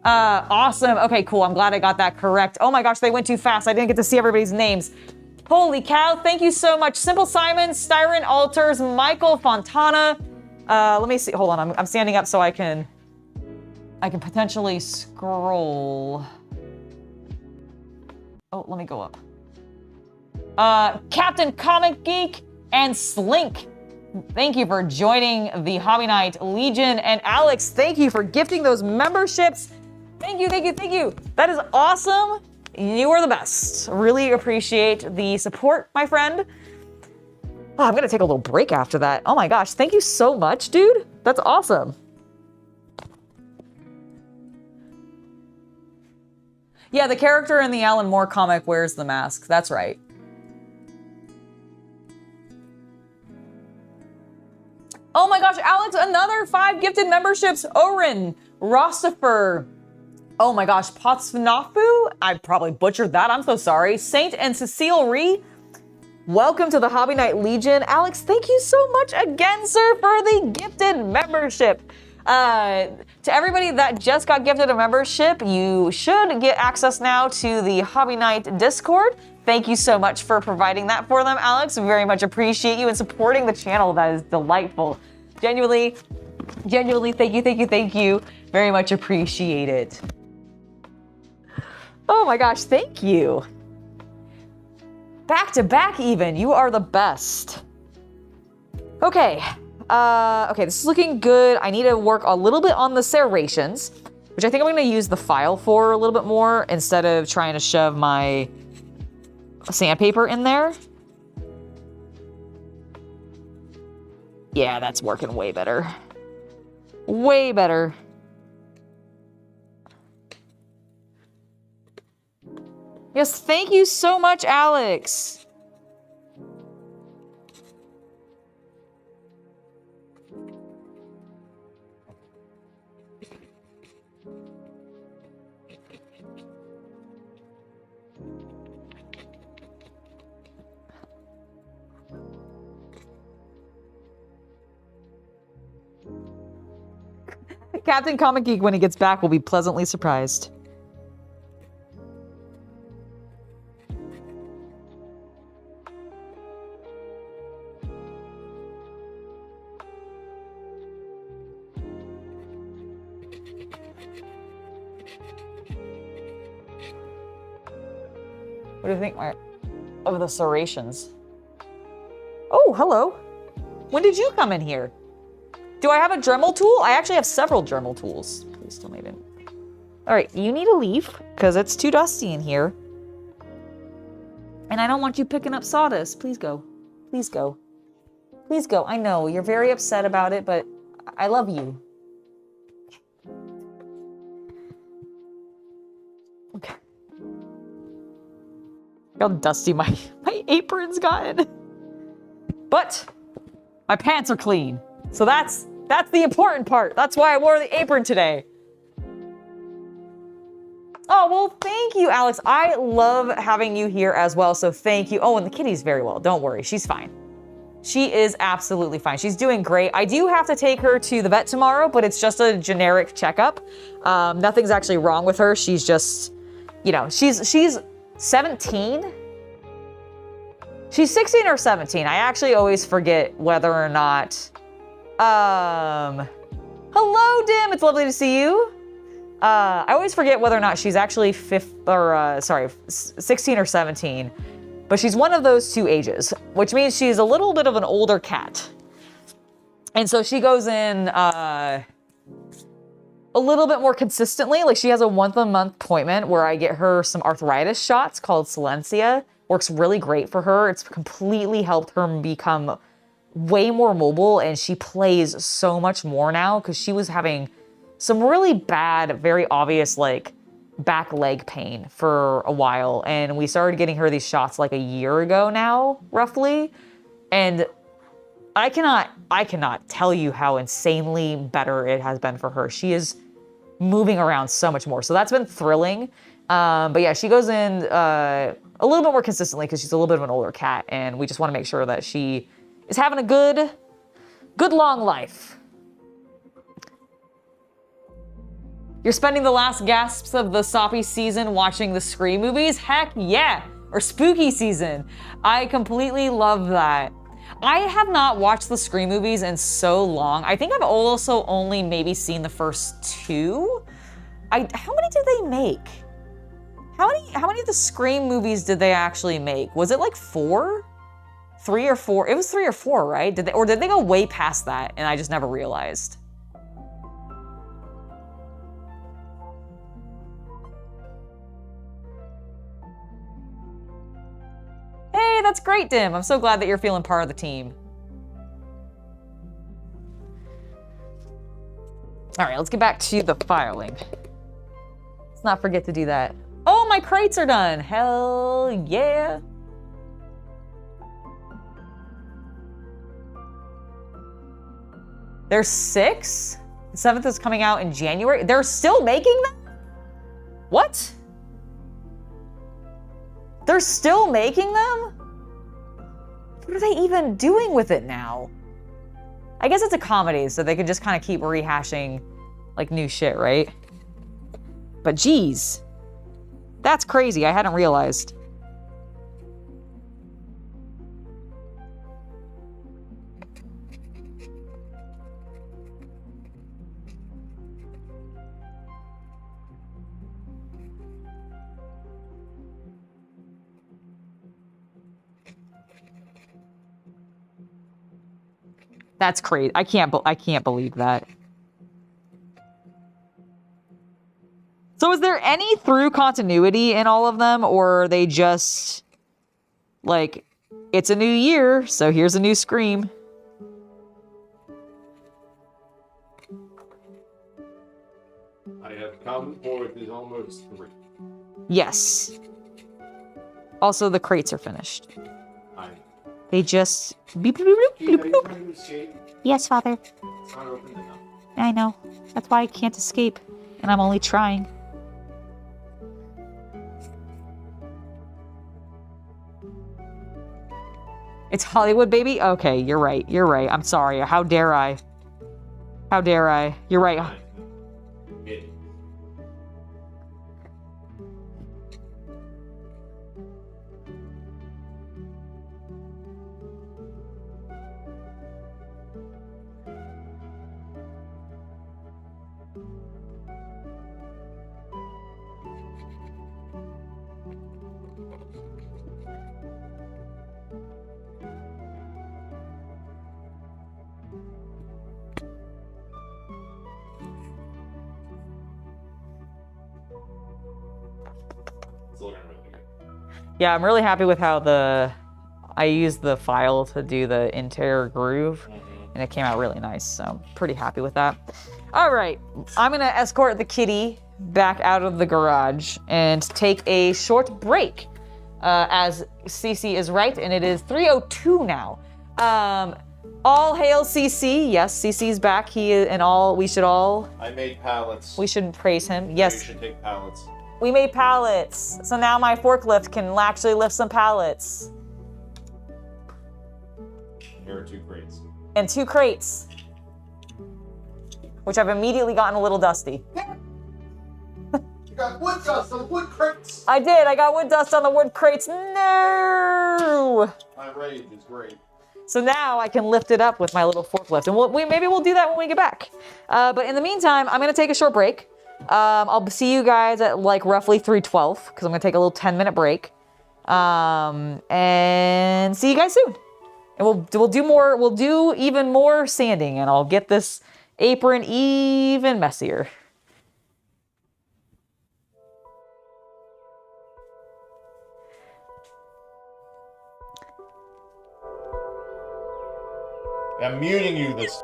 Awesome. Okay, cool. I'm glad I got that correct. Oh my gosh, they went too fast. I didn't get to see everybody's names. Holy cow, thank you so much. Simple Simon, Styron Alters, Michael Fontana. Let me see. Hold on, I'm standing up so I can potentially scroll. Oh, let me go up. Captain Comic Geek and Slink. Thank you for joining the Hobby Night Legion. And Alex, thank you for gifting those memberships. Thank you, thank you, thank you. That is awesome. You are the best. Really appreciate the support, my friend. Oh, I'm gonna take a little break after that. Oh my gosh, thank you so much, dude. That's awesome. Yeah, the character in the Alan Moore comic wears the mask. That's right. Oh my gosh, Alex, another 5 gifted memberships. Oren, Rostifer, oh my gosh, Potsfnafu, I probably butchered that, I'm so sorry. Saint and Cecile Ree, welcome to the Hobby Night Legion. Alex, thank you so much again, sir, for the gifted membership. To everybody that just got gifted a membership, you should get access now to the Hobby Night Discord. Thank you so much for providing that for them, Alex. We very much appreciate you and supporting the channel. That is delightful. Genuinely, thank you. Very much appreciate it. Oh my gosh, thank you. Back to back even, you are the best. Okay, okay, this is looking good. I need to work a little bit on the serrations, which I think I'm gonna use the file for a little bit more instead of trying to shove my sandpaper in there. Yeah, that's working way better. Way better. Yes, thank you so much, Alex. Captain Comic Geek, when he gets back, will be pleasantly surprised. What do you think of the serrations? Oh, hello. When did you come in here? Do I have a Dremel tool? I actually have several Dremel tools. Please tell me I didn't. All right, you need to leave because it's too dusty in here. And I don't want you picking up sawdust. Please go. Please go. Please go. I know you're very upset about it, but I love you. Okay. Look how dusty my apron's gotten. But my pants are clean. So that's the important part. That's why I wore the apron today. Oh, well, thank you, Alex. I love having you here as well, so thank you. Oh, and the kitty's very well. Don't worry, she's fine. She is absolutely fine. She's doing great. I do have to take her to the vet tomorrow, but it's just a generic checkup. Nothing's actually wrong with her. She's just, you know, she's 17. She's 16 or 17. I actually always forget whether or not. Hello, Dim. It's lovely to see you. I always forget whether or not she's actually 16 or 17, but she's one of those two ages, which means she's a little bit of an older cat. And so she goes in a little bit more consistently. Like she has a once-a-month appointment where I get her some arthritis shots called Silencia. Works really great for her. It's completely helped her become way more mobile, and she plays so much more now because she was having some really bad, very obvious like back leg pain for a while. And we started getting her these shots like a year ago now, roughly. And I cannot tell you how insanely better it has been for her. She is moving around so much more. So that's been thrilling. But yeah, she goes in a little bit more consistently because she's a little bit of an older cat, and we just want to make sure that she is having a good long life. You're spending the last gasps of the soppy season watching the Scream movies? Heck yeah! Or spooky season. I completely love that. I have not watched the Scream movies in so long. I think I've also only maybe seen the first 2. How many did they make? How many of the Scream movies did they actually make? Was it like 4? 3 or 4? It was 3 or 4, right? Did they go way past that and I just never realized? Hey, that's great, Dim. I'm so glad that you're feeling part of the team. All right, let's get back to the filing. Let's not forget to do that. Oh, my crates are done. Hell yeah. There's 6? The 7th is coming out in January. They're still making them? What? They're still making them? What are they even doing with it now? I guess it's a comedy, so they can just kind of keep rehashing like new shit, right? But geez, that's crazy. I hadn't realized. That's crazy. I can't believe that. So is there any through continuity in all of them, or are they just like, it's a new year, so here's a new Scream? I have come for it is almost 3. Yes. Also, the crates are finished. They just beep, beep, beep, beep, beep, beep. Yes, Father. It's not open enough. I know. That's why I can't escape, and I'm only trying. It's Hollywood, baby? Okay, you're right. You're right. I'm sorry. How dare I? How dare I? You're right. Yeah, I'm really happy with how I used the file to do the interior groove, and it came out really nice, so I'm pretty happy with that. All right, I'm gonna escort the kitty back out of the garage and take a short break, as CC is right, and it is 3:02 now. All hail CC. Yes, CC's back. We should all... I made pallets. We should praise him. Yes. You should take pallets. We made pallets, so now my forklift can actually lift some pallets. Here are 2 crates. And 2 crates, which I've immediately gotten a little dusty. You got wood dust on the wood crates! I did, I got wood dust on the wood crates. No! My rage is great. So now I can lift it up with my little forklift, and maybe we'll do that when we get back. But in the meantime, I'm gonna take a short break. I'll see you guys at like roughly 3:12 because I'm gonna take a little 10-minute break. And see you guys soon. And we'll do even more sanding, and I'll get this apron even messier. I'm muting you this.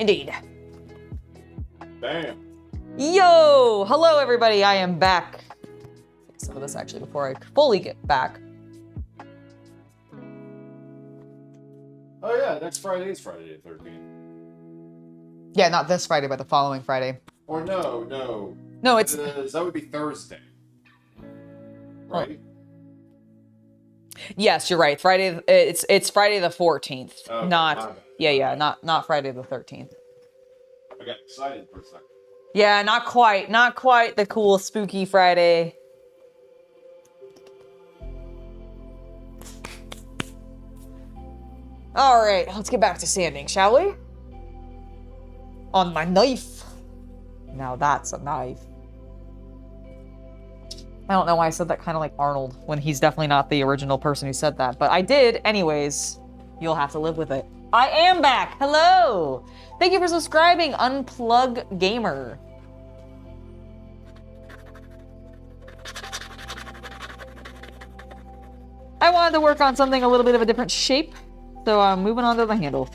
Indeed. Bam. Yo! Hello, everybody. I am back. Some of this actually before I fully get back. Oh yeah, next Friday is Friday the 13th. Yeah, not this Friday, but the following Friday. Or no. No, it's... that would be Thursday. Right? Yes, you're right. Friday, it's Friday the 14th. Okay, not... Yeah, not Friday the 13th. I got excited for a second. Yeah, not quite the cool spooky Friday. All right, let's get back to sanding, shall we? On my knife. Now that's a knife. I don't know why I said that kind of like Arnold when he's definitely not the original person who said that, but I did anyways. You'll have to live with it. I am back. Hello. Thank you for subscribing, Unplug Gamer. I wanted to work on something a little bit of a different shape, so I'm moving on to the handle.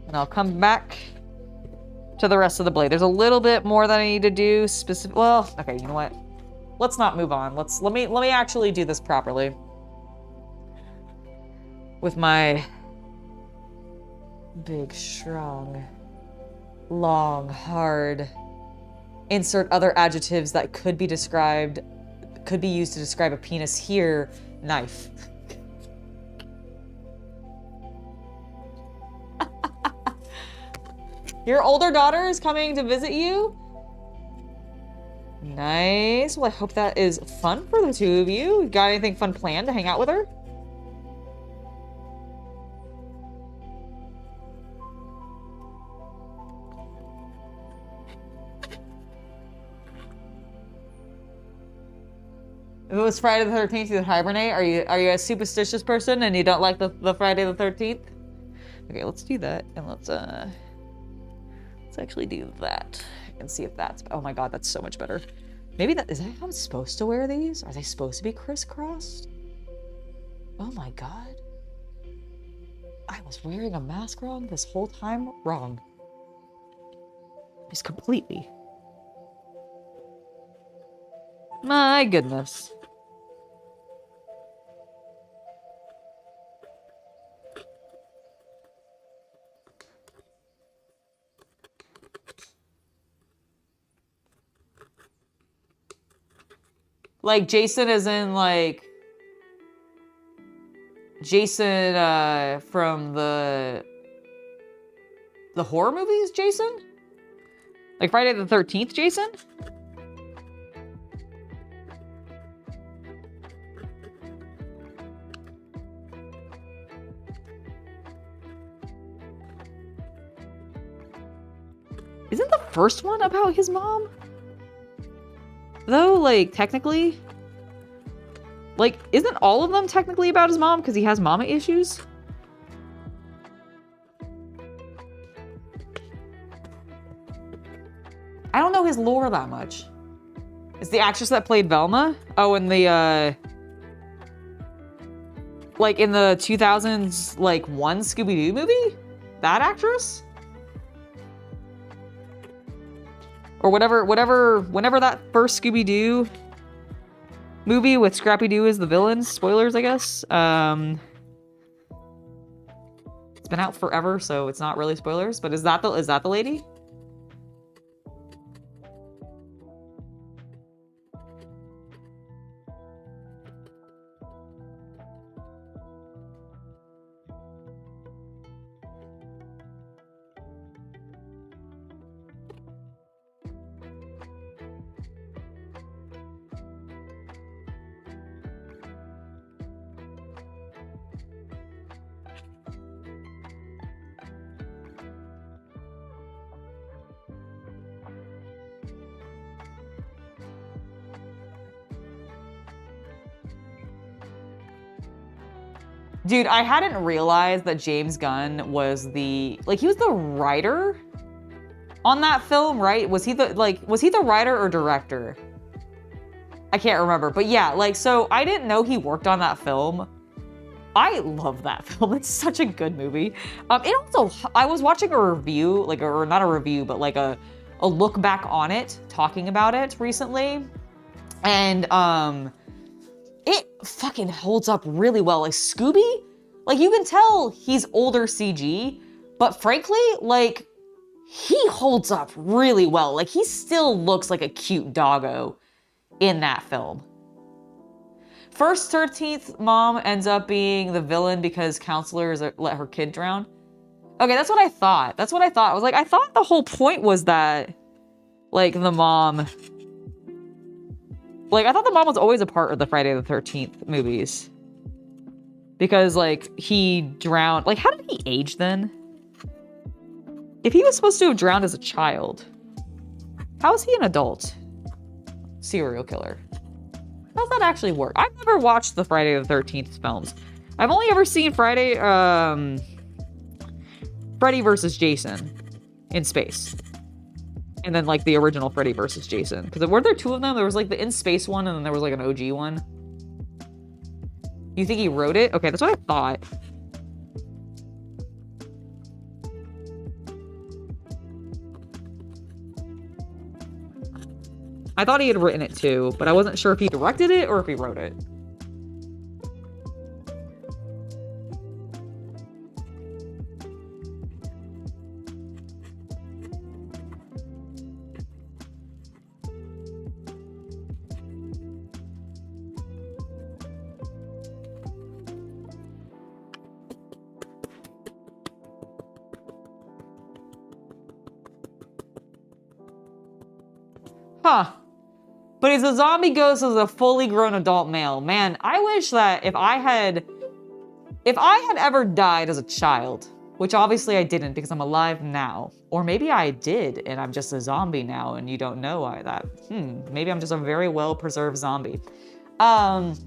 And I'll come back to the rest of the blade. There's a little bit more that I need to do specific. Well, okay, you know what? Let's not move on. Let me actually do this properly. With my big, strong, long, hard, insert other adjectives that could be used to describe a penis here, knife. Your older daughter is coming to visit you? Nice. Well, I hope that is fun for the two of you. Got anything fun planned to hang out with her? If it was Friday the 13th, you'd hibernate? Are you a superstitious person and you don't like the Friday the 13th? Okay, let's do that, and let's actually do that and see if that's... Oh my god, that's so much better. Maybe is that how I'm supposed to wear these? Are they supposed to be crisscrossed? Oh my god. I was wearing a mask wrong this whole time? Wrong. Just completely. My goodness. Like Jason is in like Jason from the horror movies, Jason? Like Friday the 13th, Jason? Isn't the first one about his mom? Though, like, technically... Like, isn't all of them technically about his mom because he has mama issues? I don't know his lore that much. It's the actress that played Velma? Oh, in the, like, in the 2000s, like, one Scooby-Doo movie? That actress? Or whenever that first Scooby-Doo movie with Scrappy-Doo as the villain, spoilers, I guess. It's been out forever, so it's not really spoilers, but is that the lady? Dude, I hadn't realized that James Gunn was he was the writer on that film, right? Was he the writer or director? I can't remember, but yeah, like, so I didn't know he worked on that film I love that film. It's such a good movie. It also, I was watching a review, like, or not a review, but like a look back on it, talking about it recently. And it fucking holds up really well. Like Scooby, like you can tell he's older CG, but frankly, like he holds up really well. Like he still looks like a cute doggo in that film. First 13th mom ends up being the villain because counselors let her kid drown. Okay, that's what I thought. That's what I thought. I was like, I thought the whole point was that, like, the mom... Like, I thought the mom was always a part of the Friday the 13th movies. Because, like, he drowned... Like, how did he age then? If he was supposed to have drowned as a child, how is he an adult serial killer? How does that actually work? I've never watched the Friday the 13th films. I've only ever seen Freddy versus Jason in space. And then like the original Freddy versus Jason. Because were there two of them? There was like the in space one and then there was like an OG one. You think he wrote it? Okay, that's what I thought. I thought he had written it too, but I wasn't sure if he directed it or if he wrote it. Huh. But he's a zombie ghost as a fully grown adult male. Man, I wish that if I had ever died as a child, which obviously I didn't because I'm alive now, or maybe I did and I'm just a zombie now and you don't know why that. Maybe I'm just a very well-preserved zombie. But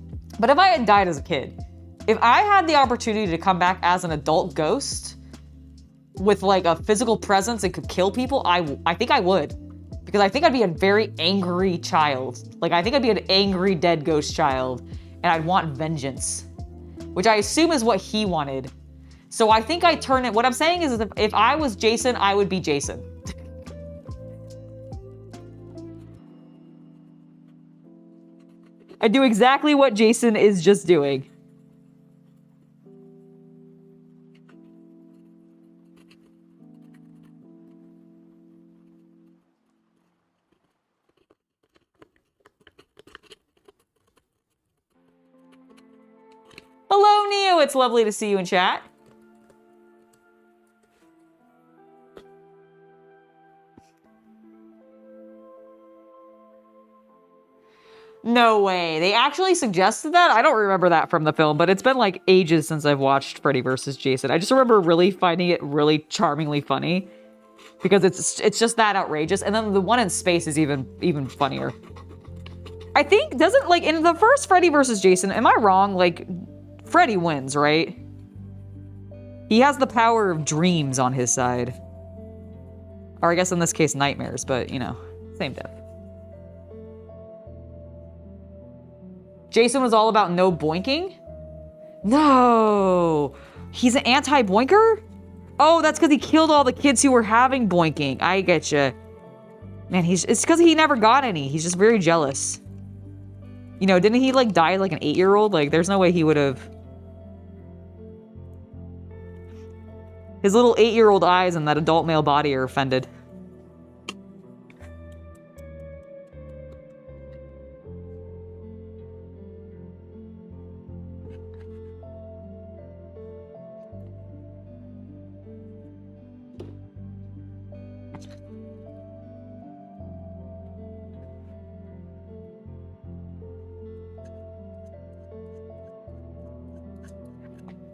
if I had died as a kid, if I had the opportunity to come back as an adult ghost with like a physical presence and could kill people, I think I would. Because I think I'd be a very angry child. Like, I think I'd be an angry dead ghost child, and I'd want vengeance, which I assume is what he wanted. So I think I turn it, what I'm saying is if I was Jason, I would be Jason. I do exactly what Jason is just doing. Hello, Neo. It's lovely to see you in chat. No way. They actually suggested that? I don't remember that from the film, but it's been like ages since I've watched Freddy vs. Jason. I just remember really finding it really charmingly funny because it's just that outrageous. And then the one in space is even funnier. I think, doesn't, like, in the first Freddy vs. Jason, am I wrong? Like, Freddy wins, right? He has the power of dreams on his side. Or I guess in this case, nightmares, but, you know, same death. Jason was all about no boinking? No! He's an anti-boinker? Oh, that's because he killed all the kids who were having boinking. I getcha. Man, it's because he never got any. He's just very jealous. You know, didn't he, like, die like an 8-year-old? Like, there's no way he would have... His little 8-year-old eyes and that adult male body are offended.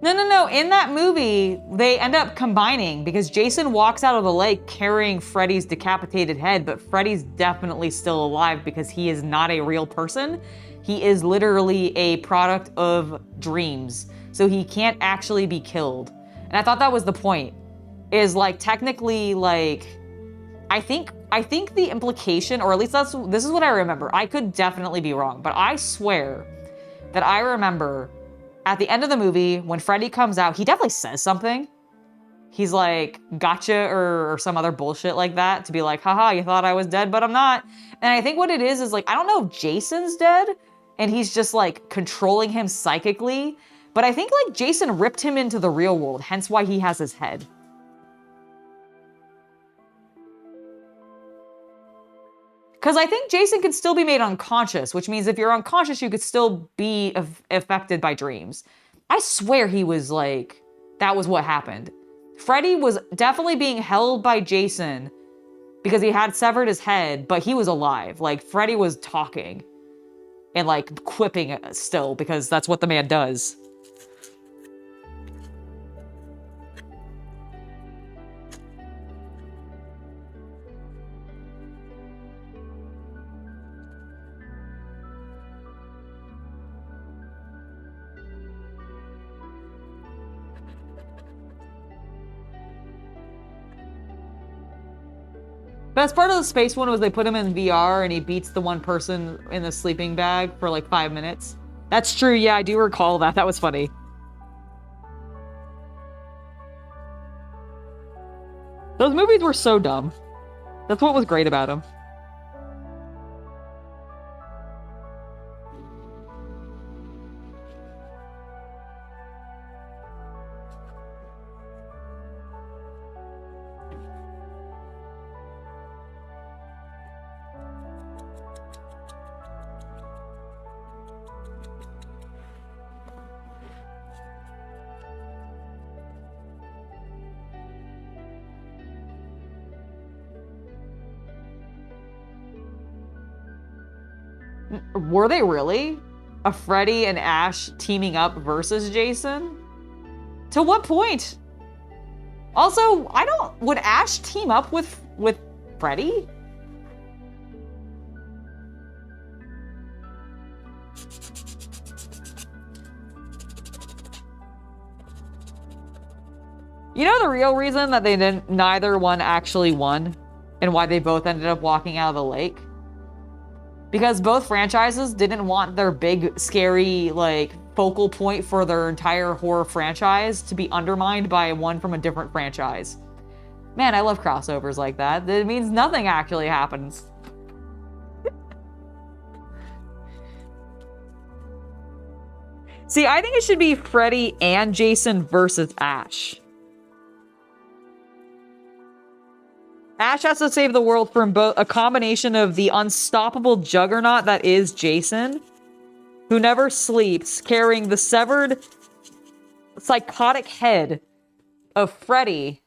No. In that movie, they end up combining because Jason walks out of the lake carrying Freddy's decapitated head, but Freddy's definitely still alive because he is not a real person. He is literally a product of dreams. So he can't actually be killed. And I thought that was the point. Is like technically like, I think the implication, or at least this is what I remember. I could definitely be wrong, but I swear that I remember at the end of the movie, when Freddy comes out, he definitely says something. He's like, gotcha, or some other bullshit like that to be like, haha, you thought I was dead, but I'm not. And I think what it is like, I don't know if Jason's dead and he's just like controlling him psychically, but I think like Jason ripped him into the real world, hence why he has his head. Because I think Jason can still be made unconscious, which means if you're unconscious, you could still be affected by dreams. I swear he was like, that was what happened. Freddy was definitely being held by Jason because he had severed his head, but he was alive. Like, Freddy was talking and like quipping still because that's what the man does. Best part of the space one was they put him in VR and he beats the one person in the sleeping bag for like 5 minutes. That's true, yeah, I do recall that. That was funny. Those movies were so dumb. That's what was great about them. Were they really? A Freddy and Ash teaming up versus Jason? To what point? Also, would Ash team up with Freddy? You know the real reason that neither one actually won and why they both ended up walking out of the lake? Because both franchises didn't want their big, scary, like, focal point for their entire horror franchise to be undermined by one from a different franchise. Man, I love crossovers like that. It means nothing actually happens. See, I think it should be Freddy and Jason versus Ash. Ash has to save the world from both a combination of the unstoppable juggernaut that is Jason, who never sleeps, carrying the severed, psychotic head of Freddy.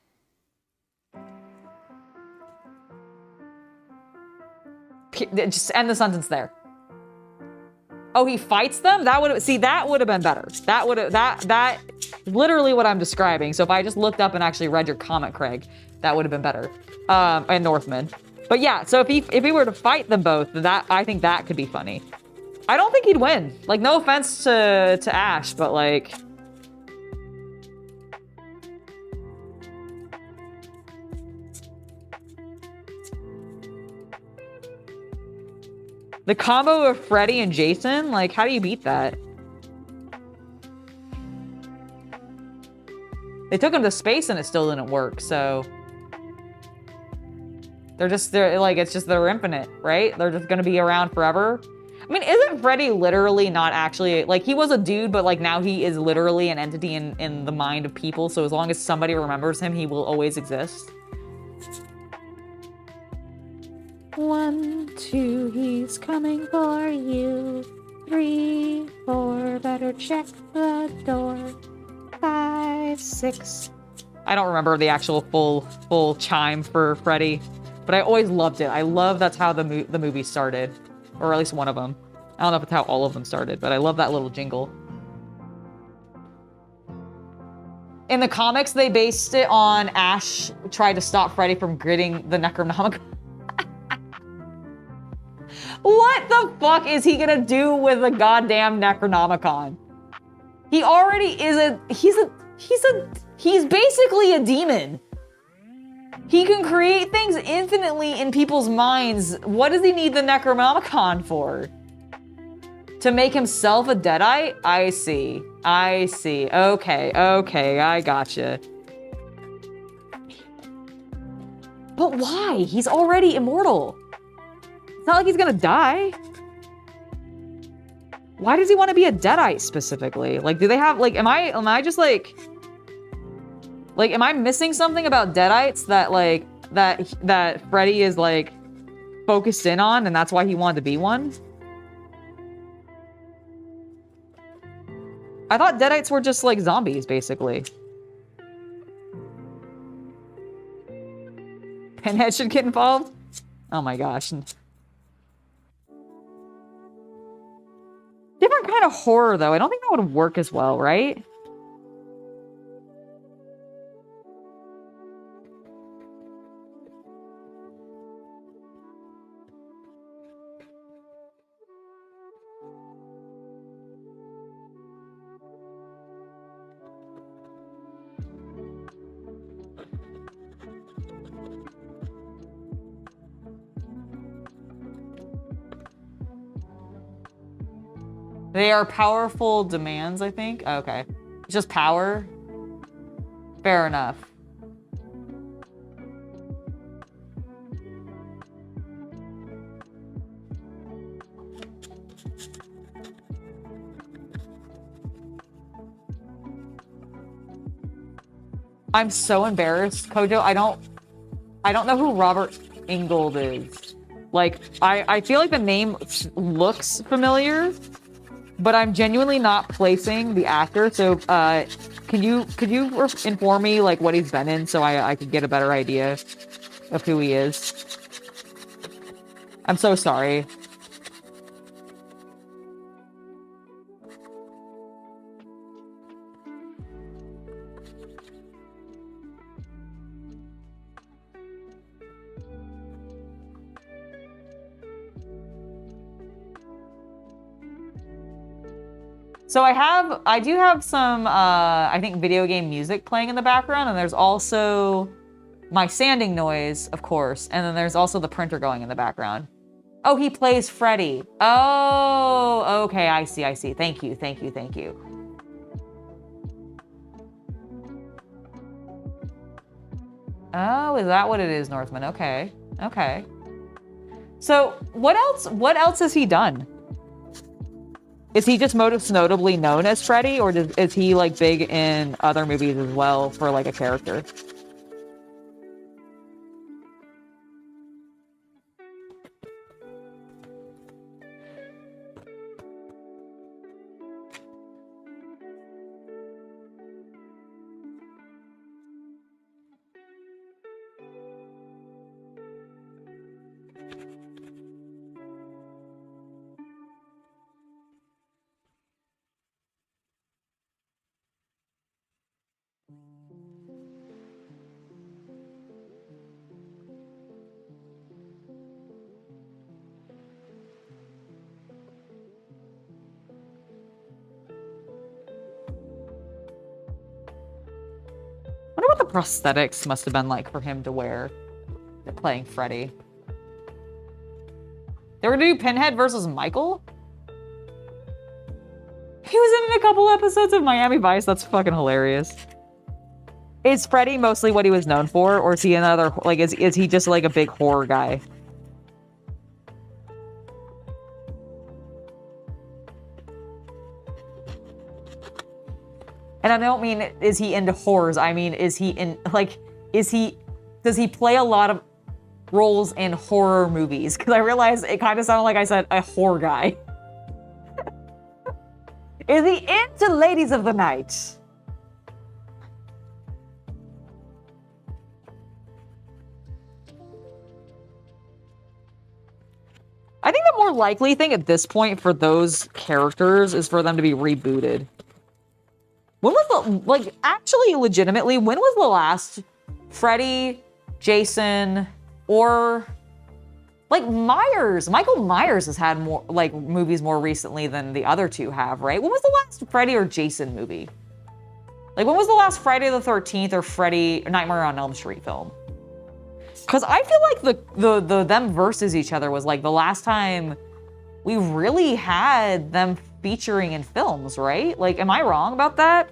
Just end the sentence there. Oh, he fights them? That would have been better. That literally what I'm describing. So if I just looked up and actually read your comment, Craig, that would have been better. And Northman. But yeah, so if he were to fight them both, I think that could be funny. I don't think he'd win. Like, no offense to Ash, but like, the combo of Freddy and Jason, like, how do you beat that? They took him to space and it still didn't work, so they're infinite, right? They're just gonna be around forever. I mean, isn't Freddy literally not actually, like, he was a dude, but like now he is literally an entity in the mind of people, so as long as somebody remembers him, he will always exist. 1, 2, he's coming for you. 3, 4, better check the door. 5, 6. I don't remember the actual full chime for Freddy, but I always loved it. I love that's how the movie started, or at least one of them. I don't know if it's how all of them started, but I love that little jingle. In the comics, they based it on Ash tried to stop Freddy from getting the Necronomicon. What the fuck is he gonna do with the goddamn Necronomicon? He already is he's basically a demon. He can create things infinitely in people's minds. What does he need the Necronomicon for? To make himself a Deadite? I see. I see. Okay, okay, I gotcha. But why? He's already immortal. It's not like he's gonna die. Why does he want to be a Deadite specifically? Like, do they have, like, am I just like, am I missing something about Deadites that, like, that Freddy is, like, focused in on, and that's why he wanted to be one? I thought Deadites were just, like, zombies, basically. Pinhead should get involved? Oh my gosh. Different kind of horror, though. I don't think that would work as well, right? They are powerful demands, I think. Okay. It's just power. Fair enough. I'm so embarrassed, Kojo. I don't know who Robert Ingold is. Like, I feel like the name looks familiar, but I'm genuinely not placing the actor. So, could you inform me, like, what he's been in so I could get a better idea of who he is? I'm so sorry. So I do have some, I think, video game music playing in the background, and there's also my sanding noise, of course, and then there's also the printer going in the background. Oh, he plays Freddy. Oh, okay, I see. Thank you. Oh, is that what it is, Northman? Okay. So, what else has he done? Is he just most notably known as Freddy, or is he, like, big in other movies as well for, like, a character? I wonder what the prosthetics must have been like for him to wear playing Freddy. They were gonna do Pinhead versus Michael? He was in a couple episodes of Miami Vice. That's fucking hilarious. Is Freddy mostly what he was known for, or is he another, like, is he just like a big horror guy? And I don't mean, is he into horrors? I mean, is he in, like, does he play a lot of roles in horror movies? Because I realized it kind of sounded like I said a horror guy. Is he into Ladies of the Night? I think the more likely thing at this point for those characters is for them to be rebooted. When was the, like, actually, legitimately, when was the last Freddy, Jason, or, like, Myers? Michael Myers has had more, like, movies more recently than the other two have, right? When was the last Freddy or Jason movie? Like, when was the last Friday the 13th or Freddy Nightmare on Elm Street film? Because I feel like the them versus each other was, like, the last time we really had them featuring in films, right? Like, am I wrong about that?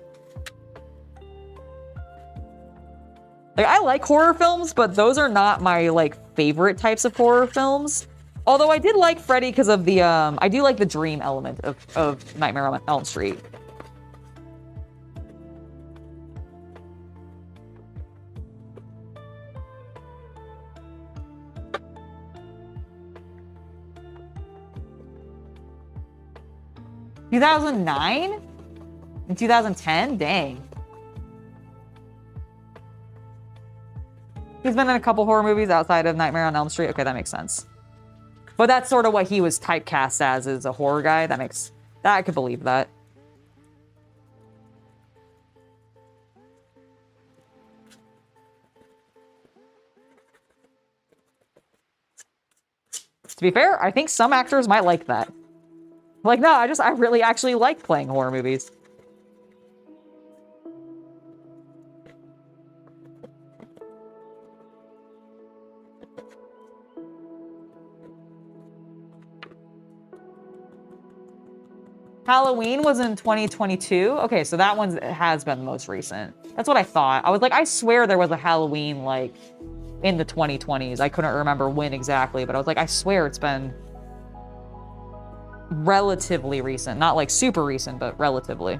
Like, I like horror films, but those are not my, like, favorite types of horror films. Although I did like Freddy because of the, I do like the dream element of Nightmare on Elm Street. (2009) and 2010? Dang. He's been in a couple horror movies outside of Nightmare on Elm Street. Okay, that makes sense. But that's sort of what he was typecast as, is a horror guy. I could believe that. To be fair, I think some actors might like that. Like, no, I really actually like playing horror movies. Halloween was in 2022. Okay, so that one has been the most recent. That's what I thought. I was like, I swear there was a Halloween, like, in the 2020s. I couldn't remember when exactly, but I was like, I swear it's been relatively recent. Not like super recent, but relatively.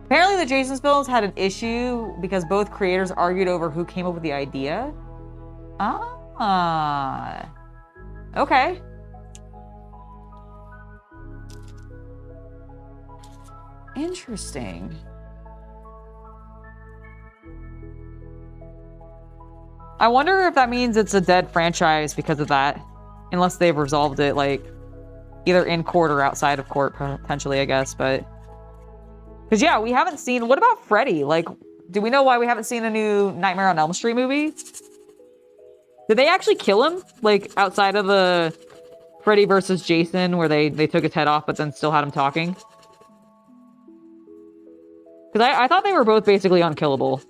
Apparently the Jason films had an issue because both creators argued over who came up with the idea. Ah. Okay. Interesting. I wonder if that means it's a dead franchise because of that. Unless they've resolved it, like, either in court or outside of court, potentially, I guess, but... Because, yeah, we haven't seen... What about Freddy? Like, do we know why we haven't seen a new Nightmare on Elm Street movie? Did they actually kill him? Like, outside of the Freddy versus Jason, where they took his head off, but then still had him talking? Because I thought they were both basically unkillable.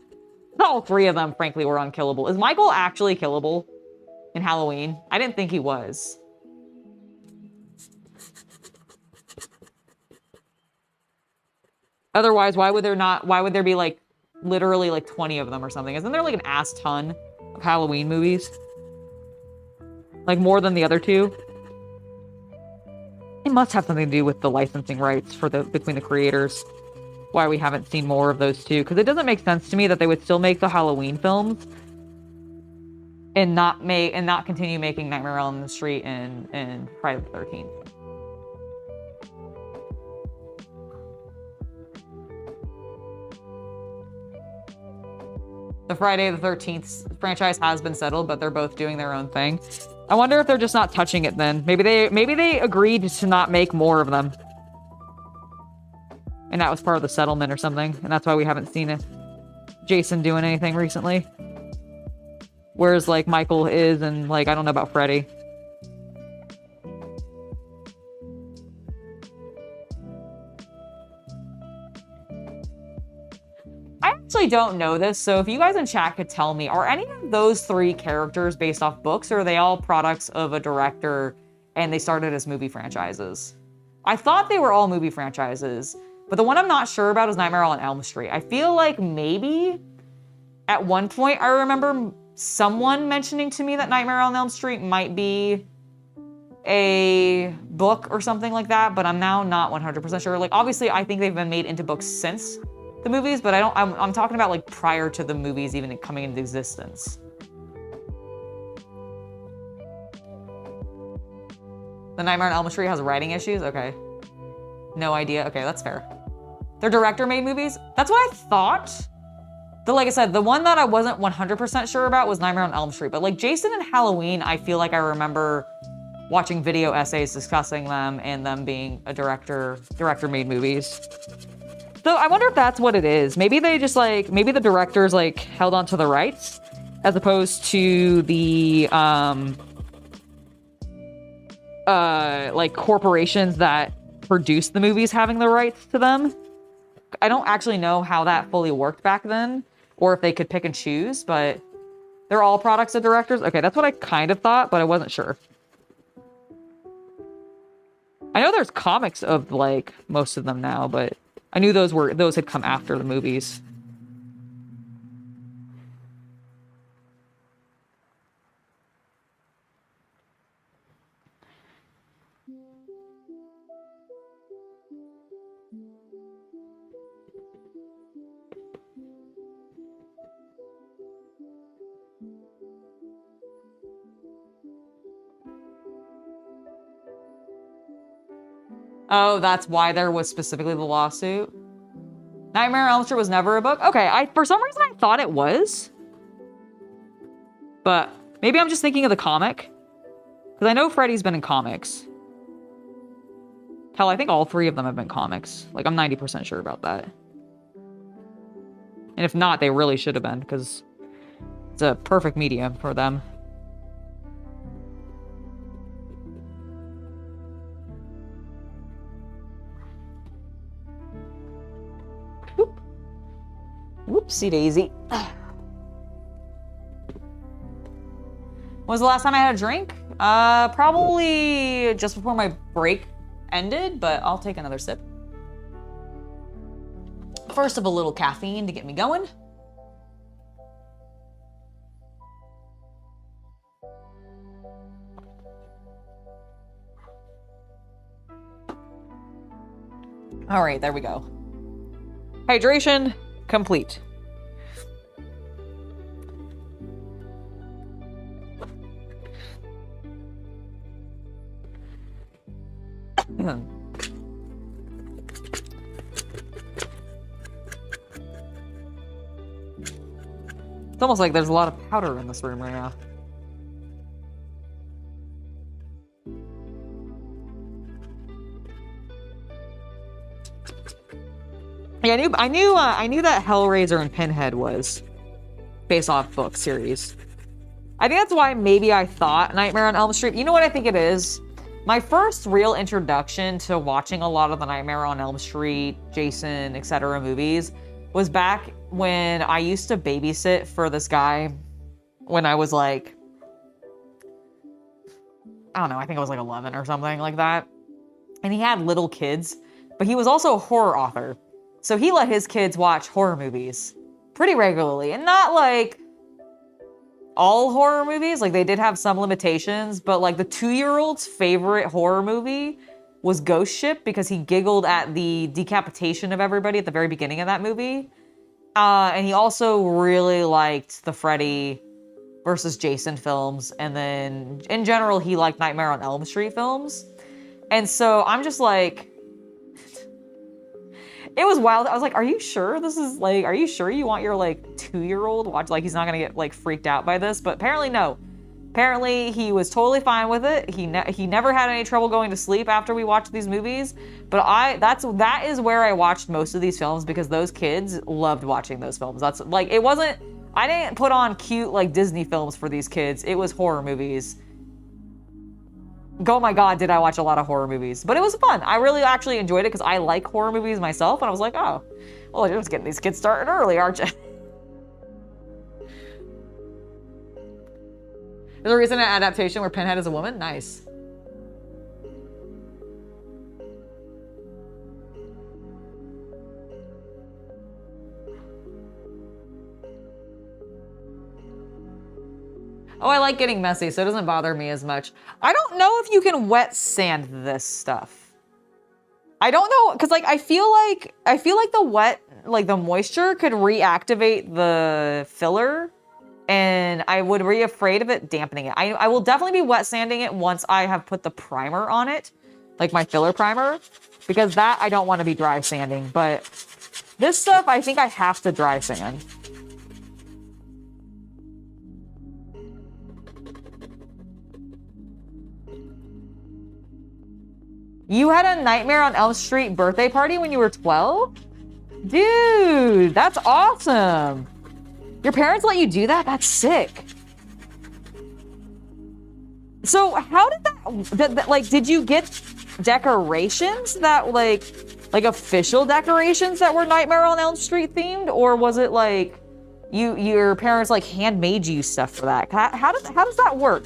All three of them, frankly, were unkillable. Is Michael actually killable in Halloween? I didn't think he was. Otherwise, why would there be, like, literally, like, 20 of them or something? Isn't there, like, an ass ton of Halloween movies? Like, more than the other two? It must have something to do with the licensing rights between the creators. Why we haven't seen more of those two. Because it doesn't make sense to me that they would still make the Halloween films and not continue making Nightmare on the Street and Friday the 13th. The Friday the 13th franchise has been settled, but they're both doing their own thing. I wonder if they're just not touching it then. Maybe they agreed to not make more of them. And that was part of the settlement or something. And that's why we haven't seen Jason doing anything recently. Whereas, like, Michael is, and, like, I don't know about Freddy. I actually don't know this, so if you guys in chat could tell me, are any of those three characters based off books, or are they all products of a director and they started as movie franchises? I thought they were all movie franchises, but the one I'm not sure about is Nightmare on Elm Street. I feel like maybe at one point I remember someone mentioning to me that Nightmare on Elm Street might be a book or something like that, but I'm now not 100% sure. Like, obviously, I think they've been made into books since the movies, but I'm talking about like prior to the movies even coming into existence. The Nightmare on Elm Street has writing issues? Okay. No idea. Okay, that's fair. Their director made movies? That's what I thought. Like I said, the one that I wasn't 100% sure about was Nightmare on Elm Street, but like Jason and Halloween, I feel like I remember watching video essays discussing them and them being a director made movies. So I wonder if that's what it is. Maybe they just like, maybe the directors like held on to the rights as opposed to the like corporations that produce the movies having the rights to them. I don't actually know how that fully worked back then or if they could pick and choose, but they're all products of directors. Okay, that's what I kind of thought, but I wasn't sure. I know there's comics of like most of them now, but I knew those had come after the movies. Oh, that's why there was specifically the lawsuit. Nightmare on Elm Street was never a book? Okay, for some reason I thought it was. But maybe I'm just thinking of the comic. Because I know Freddy's been in comics. Hell, I think all three of them have been comics. Like, I'm 90% sure about that. And if not, they really should have been, because it's a perfect medium for them. Whoop. Whoopsie daisy. When was the last time I had a drink? Probably just before my break ended, but I'll take another sip. First of a little caffeine to get me going. All right, there we go. Hydration complete. It's almost like there's a lot of powder in this room right now. Yeah, I knew that Hellraiser and Pinhead was based off book series. I think that's why maybe I thought Nightmare on Elm Street. You know what I think it is? My first real introduction to watching a lot of the Nightmare on Elm Street, Jason, etc. movies was back when I used to babysit for this guy when I was like, I don't know, I think I was like 11 or something like that. And he had little kids, but he was also a horror author. So he let his kids watch horror movies pretty regularly, and not like all horror movies. Like, they did have some limitations, but like the 2-year-old's favorite horror movie was Ghost Ship because he giggled at the decapitation of everybody at the very beginning of that movie. And he also really liked the Freddy versus Jason films. And then in general, he liked Nightmare on Elm Street films. And so I'm just like, it was wild. I was like, are you sure this is like, are you sure you want your like 2-year-old watch? Like, he's not gonna get like freaked out by this, but apparently no. Apparently he was totally fine with it. He never had any trouble going to sleep after we watched these movies. But that is where I watched most of these films because those kids loved watching those films. That's like, it wasn't, I didn't put on cute like Disney films for these kids. It was horror movies. Oh my God, did I watch a lot of horror movies. But it was fun. I really actually enjoyed it because I like horror movies myself. And I was like, oh, well, you're just getting these kids started early, aren't you? There's a recent adaptation where Pinhead is a woman? Nice. Oh, I like getting messy, so it doesn't bother me as much. I don't know if you can wet sand this stuff. I don't know, because like I feel like the wet, like the moisture could reactivate the filler, and I would be afraid of it dampening it. I will definitely be wet sanding it once I have put the primer on it, like my filler primer, because that I don't want to be dry sanding. But this stuff, I think I have to dry sand. You had a Nightmare on Elm Street birthday party when you were 12? Dude, that's awesome. Your parents let you do that? That's sick. So how did that like, did you get decorations that like official decorations that were Nightmare on Elm Street themed? Or was it like your parents like handmade you stuff for that? How does that work?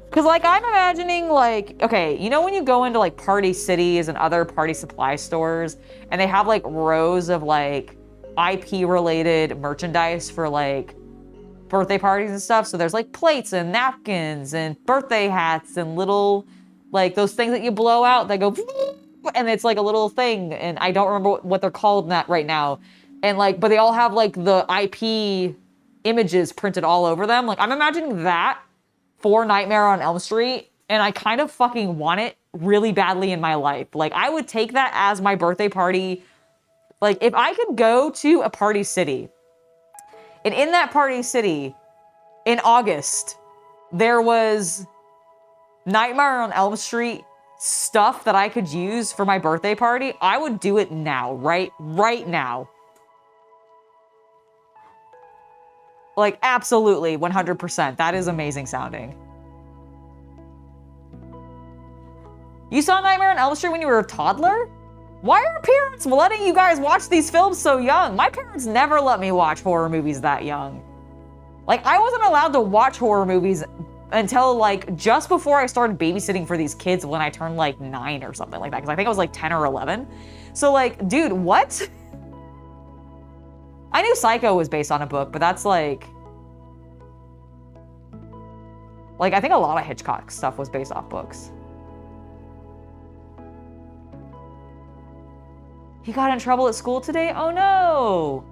Because, like, I'm imagining, like, okay, you know when you go into, like, Party Cities and other party supply stores, and they have, like, rows of, like, IP-related merchandise for, like, birthday parties and stuff? So there's, like, plates and napkins and birthday hats and little, like, those things that you blow out that go, and it's, like, a little thing, and I don't remember what they're called right now. And, like, but they all have, like, the IP images printed all over them. Like, I'm imagining that for Nightmare on Elm Street, and I kind of fucking want it really badly in my life. Like, I would take that as my birthday party. Like, if I could go to a party city, and in that party city, in August, there was Nightmare on Elm Street stuff that I could use for my birthday party, I would do it now, right now. Like, absolutely, 100%. That is amazing sounding. You saw Nightmare on Elm Street when you were a toddler? Why are parents letting you guys watch these films so young? My parents never let me watch horror movies that young. Like, I wasn't allowed to watch horror movies until, like, just before I started babysitting for these kids when I turned, like, 9 or something like that. Because I think I was, like, 10 or 11. So, like, dude, what? I knew Psycho was based on a book, but that's like I think a lot of Hitchcock stuff was based off books. He got in trouble at school today? Oh no!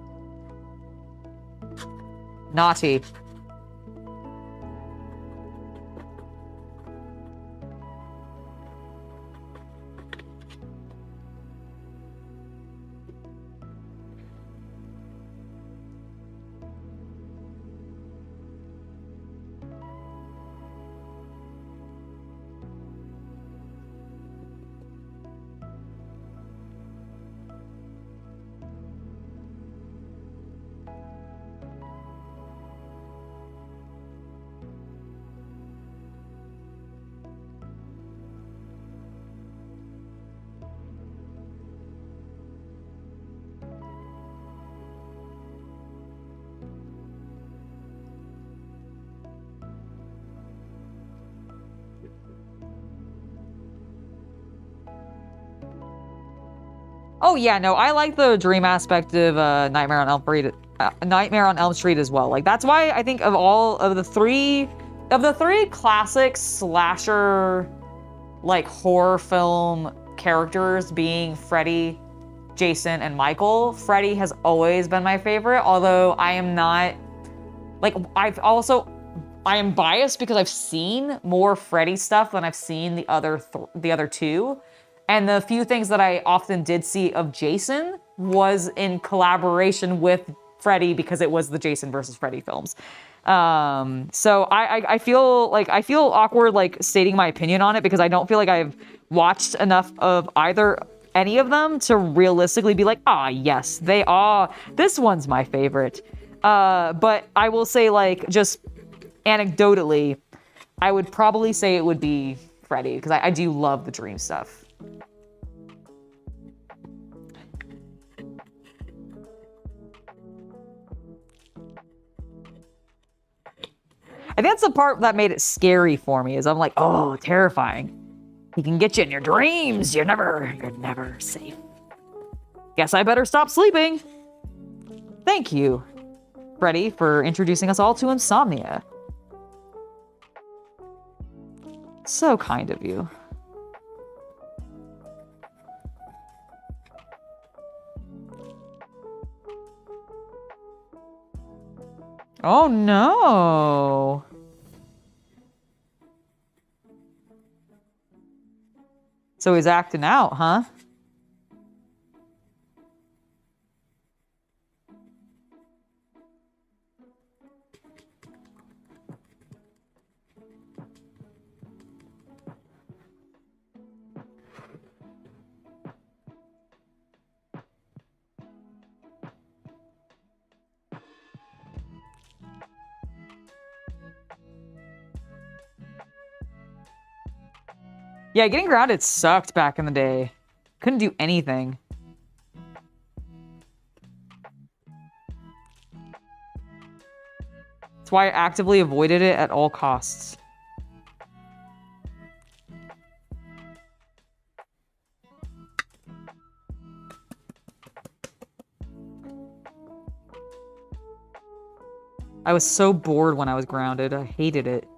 Naughty. Oh yeah, no, I like the dream aspect of Nightmare on Elm Street as well. Like, that's why I think of all of the three classic slasher, like, horror film characters being Freddy, Jason, and Michael, Freddy has always been my favorite. Although I am not, like, I am biased because I've seen more Freddy stuff than I've seen the other two. And the few things that I often did see of Jason was in collaboration with Freddy because it was the Jason versus Freddy films. So I feel awkward like stating my opinion on it because I don't feel like I've watched enough of any of them to realistically be like, ah, yes, they are. This one's my favorite. But I will say, like, just anecdotally, I would probably say it would be Freddy because I do love the dream stuff. I think that's the part that made it scary for me, is I'm like, oh, terrifying. He can get you in your dreams. You're never safe. Guess I better stop sleeping. Thank you. Freddie, for introducing us all to insomnia. So kind of you. Oh no. So he's acting out, huh? Yeah, getting grounded sucked back in the day. Couldn't do anything. That's why I actively avoided it at all costs. I was so bored when I was grounded. I hated it.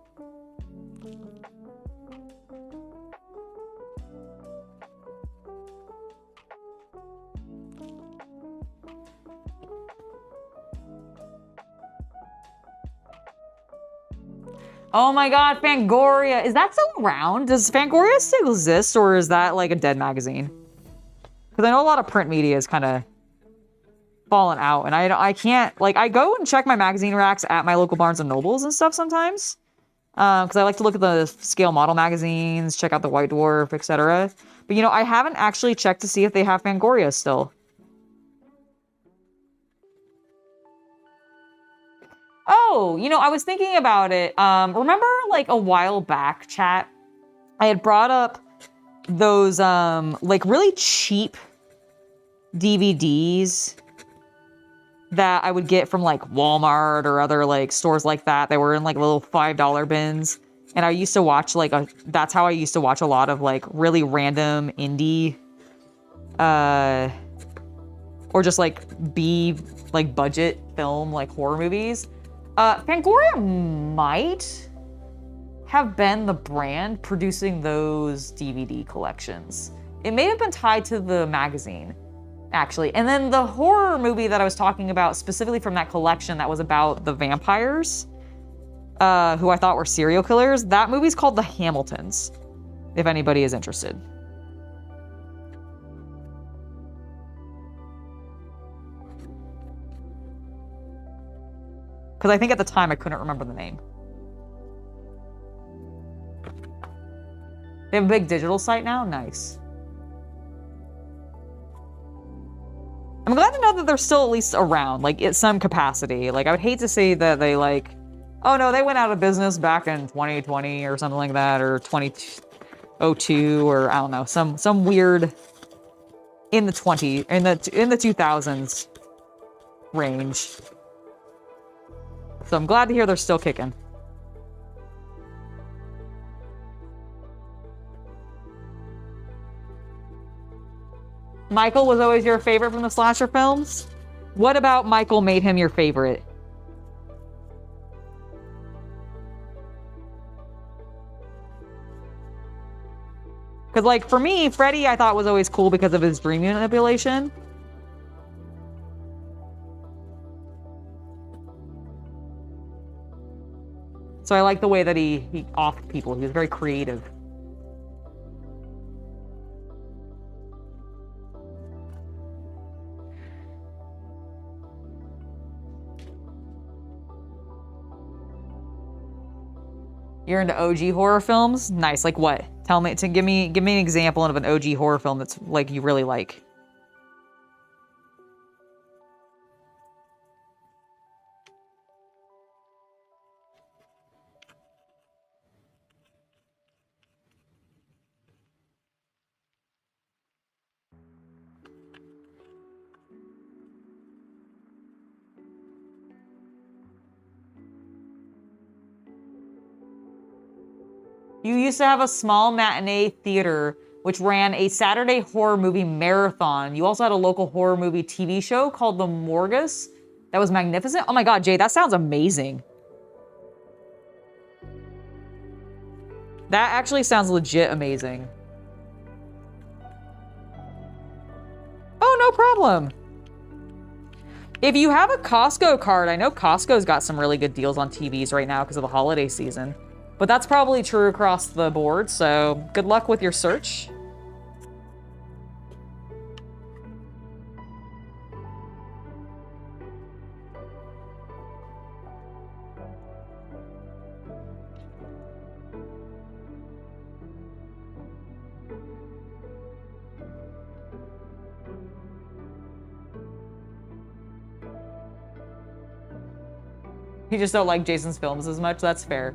Oh my god, Fangoria. Is that still around? Does Fangoria still exist, or is that like a dead magazine? Because I know a lot of print media is kind of fallen out, and I can't, like, I go and check my magazine racks at my local Barnes & Nobles and stuff sometimes. Because I like to look at the scale model magazines, check out the White Dwarf, etc. But, you know, I haven't actually checked to see if they have Fangoria still. Oh, you know, I was thinking about it. Remember, like, a while back, chat, I had brought up those, like, really cheap DVDs that I would get from, like, Walmart or other, like, stores like that. They were in, like, little $5 bins. And I used to watch, like, that's how I used to watch a lot of, like, really random indie, or just, like, B, like, budget film, like, horror movies. Fangoria might have been the brand producing those DVD collections. It may have been tied to the magazine, actually. And then the horror movie that I was talking about, specifically from that collection that was about the vampires, who I thought were serial killers, that movie's called The Hamiltons, if anybody is interested. Because I think at the time I couldn't remember the name. They have a big digital site now? Nice. I'm glad to know that they're still at least around, like, at some capacity. Like, I would hate to say that they, like, oh no, they went out of business back in 2020 or something like that, or 2002, or I don't know, some weird in the 2000s range. So I'm glad to hear they're still kicking. Michael was always your favorite from the slasher films? What about Michael made him your favorite? Because, like, for me, Freddy I thought was always cool because of his dream manipulation. So I like the way that he offed people. He was very creative. You're into OG horror films? Nice. Like what? Tell me, give me an example of an OG horror film that's like you really like. You used to have a small matinee theater which ran a Saturday horror movie marathon. You also had a local horror movie TV show called The Morgus That was magnificent. Oh my God, Jay, that sounds amazing. That actually sounds legit amazing. Oh, no problem. If you have a Costco card, I know Costco's got some really good deals on TVs right now because of the holiday season. But that's probably true across the board, so good luck with your search. You just don't like Jason's films as much? That's fair.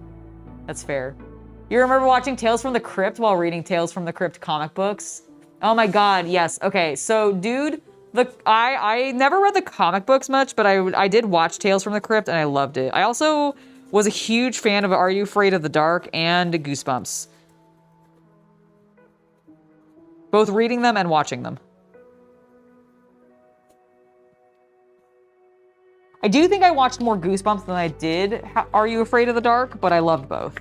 That's fair. You remember watching Tales from the Crypt while reading Tales from the Crypt comic books? Oh my God, yes. Okay, so dude, I never read the comic books much, but I did watch Tales from the Crypt and I loved it. I also was a huge fan of Are You Afraid of the Dark and Goosebumps. Both reading them and watching them. I do think I watched more Goosebumps than I did Are You Afraid of the Dark, but I loved both.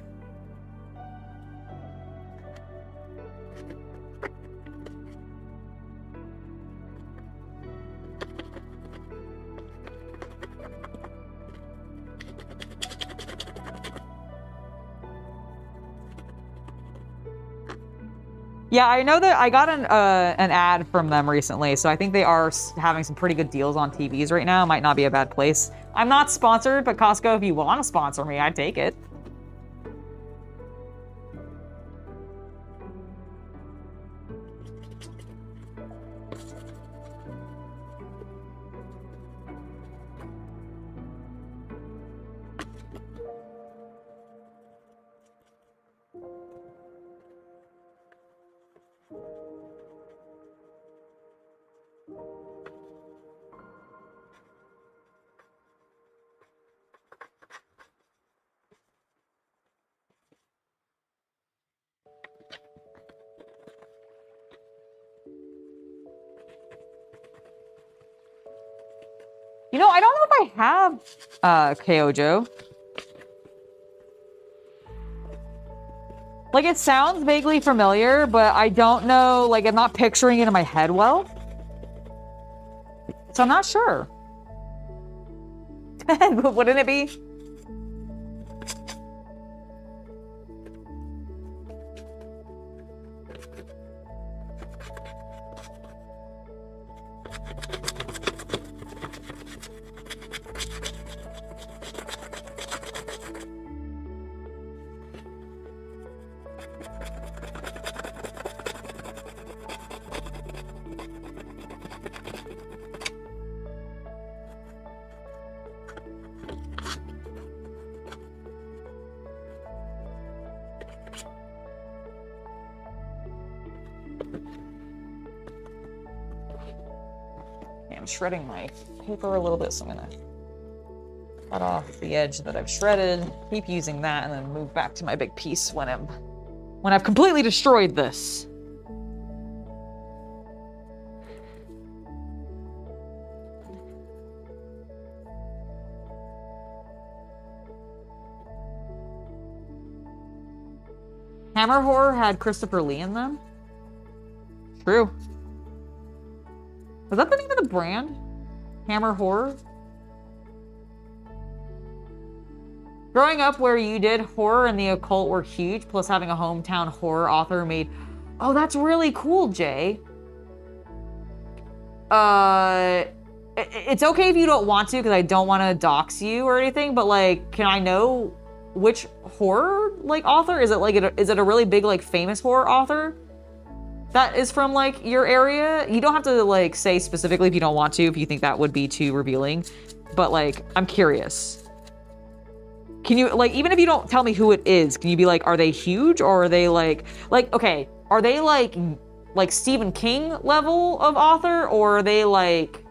Yeah, I know that I got an ad from them recently, so I think they are having some pretty good deals on TVs right now. Might not be a bad place. I'm not sponsored, but Costco, if you want to sponsor me, I'd take it. You know, I don't know if I have Kyojo. Like, it sounds vaguely familiar, but I don't know, like, I'm not picturing it in my head well. So I'm not sure. Wouldn't it be? I'm shredding my paper a little bit, so I'm gonna cut off the edge that I've shredded, keep using that, and then move back to my big piece when I've completely destroyed this. Hammer Horror had Christopher Lee in them? True. Was that the name of the brand? Hammer Horror? Growing up where you did, horror and the occult were huge, plus having a hometown horror author made... Oh, that's really cool, Jay. It's okay if you don't want to, because I don't want to dox you or anything, but, like, can I know which horror, like, author? Is it a really big, like, famous horror author that is from, like, your area? You don't have to, like, say specifically if you don't want to, if you think that would be too revealing. But, like, I'm curious. Can you, like, even if you don't tell me who it is, can you be like, are they huge, or are they, like, okay, are they, like Stephen King level of author, or are they, like...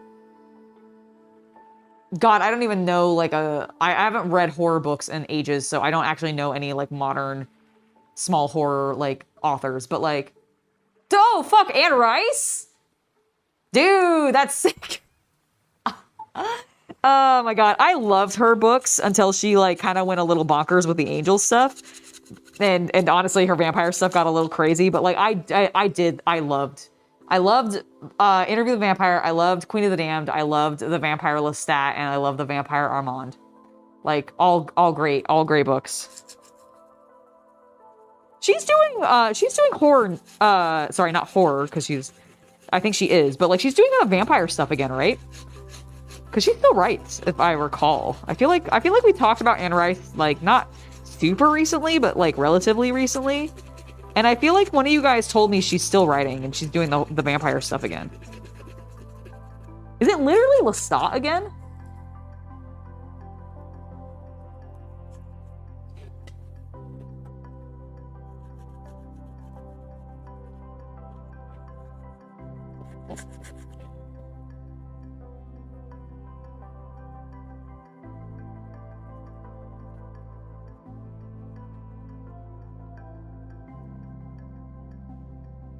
God, I don't even know, like, I haven't read horror books in ages, so I don't actually know any, like, modern small horror, like, authors, but, like... Oh, fuck, Anne Rice? Dude, that's sick. Oh my god, I loved her books until she like kind of went a little bonkers with the angel stuff, and honestly, her vampire stuff got a little crazy. But like I loved Interview with the Vampire. I loved Queen of the Damned. I loved the Vampire Lestat, and I loved the Vampire Armand. Like all great books. She's doing horror. Sorry, not horror, because I think she is, but like she's doing vampire stuff again, right? Because she still writes, if I recall. I feel like we talked about Anne Rice, like, not super recently, but, like, relatively recently. And I feel like one of you guys told me she's still writing, and she's doing the vampire stuff again. Is it literally Lestat again?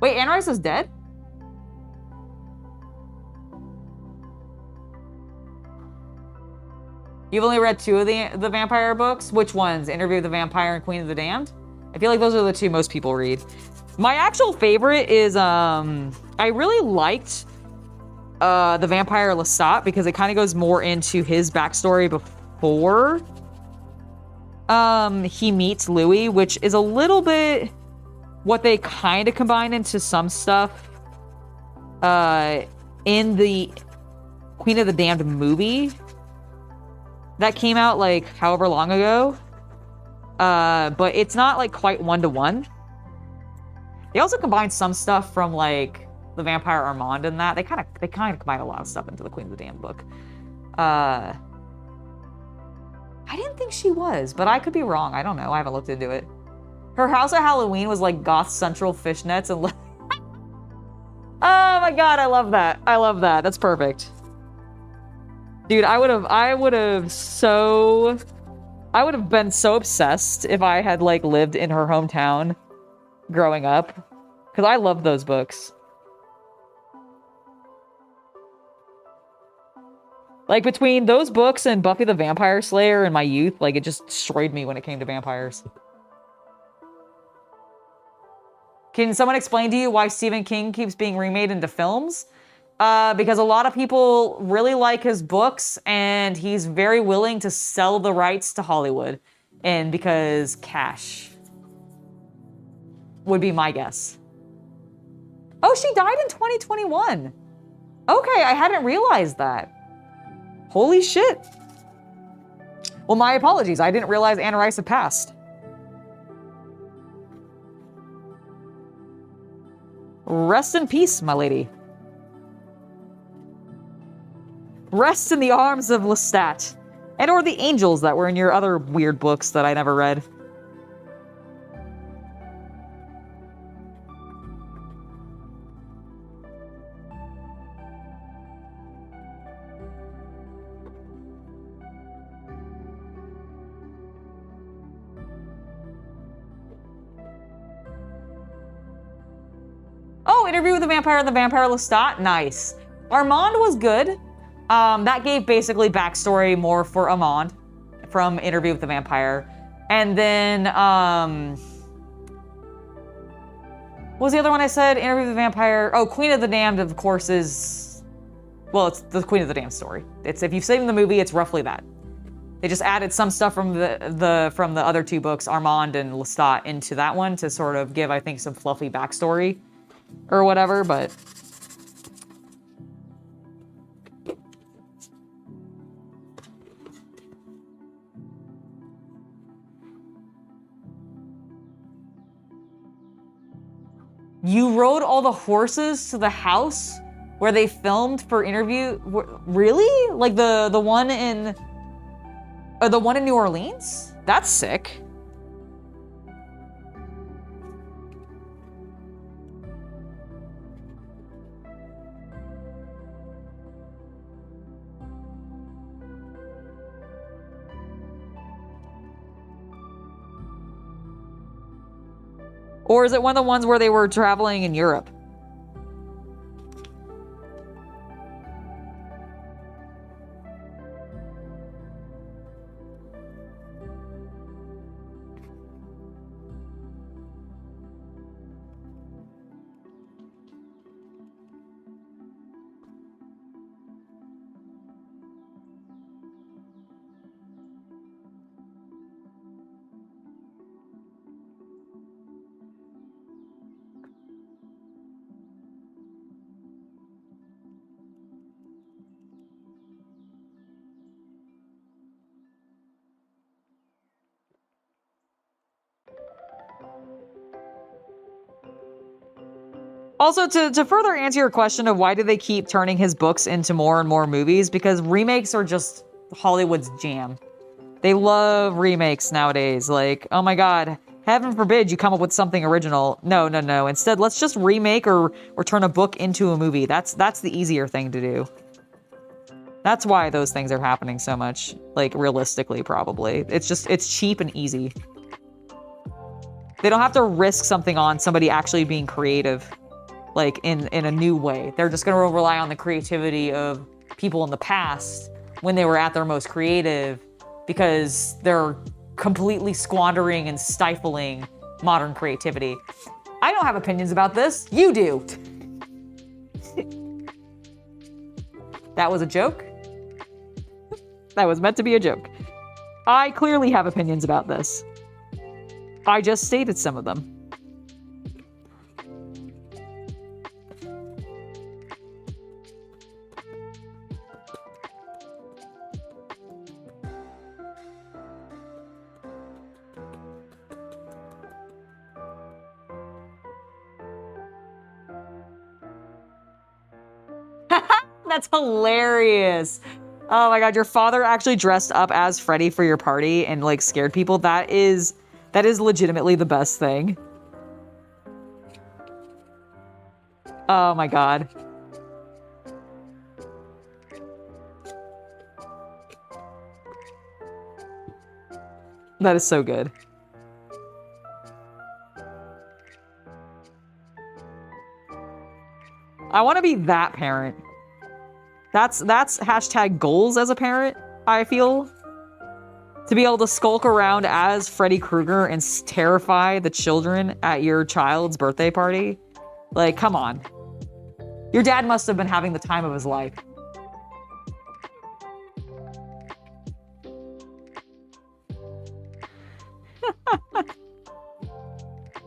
Wait, Anne Rice is dead? You've only read 2 of the vampire books? Which ones? Interview with the Vampire and Queen of the Damned? I feel like those are the 2 most people read. My actual favorite is, I really liked the Vampire Lestat because it kind of goes more into his backstory before he meets Louis, which is a little bit what they kind of combine into some stuff in the Queen of the Damned movie that came out like however long ago. But it's not like quite 1-to-1. They also combine some stuff from like the Vampire Armand and that. They kind of combine a lot of stuff into the Queen of the Damned book. I didn't think she was, but I could be wrong. I don't know. I haven't looked into it. Her house at Halloween was like goth central fishnets and oh my god, I love that. I love that. That's perfect. Dude, I would have been so obsessed if I had like lived in her hometown growing up, because I love those books. Like between those books and Buffy the Vampire Slayer in my youth, like it just destroyed me when it came to vampires. Can someone explain to you why Stephen King keeps being remade into films? Because a lot of people really like his books, and he's very willing to sell the rights to Hollywood. And because cash would be my guess. Oh, she died in 2021. Okay, I hadn't realized that. Holy shit. Well, my apologies. I didn't realize Anne Rice had passed. Rest in peace, my lady. Rest in the arms of Lestat. And or the angels that were in your other weird books that I never read. Oh, Interview with the Vampire and the Vampire Lestat. Nice. Armand was good. That gave basically backstory more for Armand from Interview with the Vampire. And then, what was the other one I said? Interview with the Vampire. Oh, Queen of the Damned, of course, is... Well, it's the Queen of the Damned story. It's, if you've seen the movie, it's roughly that. They just added some stuff from the other 2 books, Armand and Lestat, into that one to sort of give, I think, some fluffy backstory or whatever, but... You rode all the horses to the house where they filmed for Interview? Really? Like the one in... the one in New Orleans? That's sick. Or is it one of the ones where they were traveling in Europe? Also, to further answer your question of why do they keep turning his books into more and more movies, because remakes are just Hollywood's jam. They love remakes nowadays. Like, oh my god, heaven forbid you come up with something original. No, no, no. Instead, let's just remake or turn a book into a movie. That's the easier thing to do. That's why those things are happening so much. Like, realistically, probably. It's cheap and easy. They don't have to risk something on somebody actually being creative. Like, in a new way. They're just going to rely on the creativity of people in the past when they were at their most creative, because they're completely squandering and stifling modern creativity. I don't have opinions about this. You do. That was a joke? That was meant to be a joke. I clearly have opinions about this. I just stated some of them. That's hilarious. Oh my god, your father actually dressed up as Freddy for your party and like scared people. That is legitimately the best thing. Oh my god. That is so good. I want to be that parent. That's hashtag goals as a parent, I feel. To be able to skulk around as Freddy Krueger and terrify the children at your child's birthday party. Like, come on. Your dad must have been having the time of his life.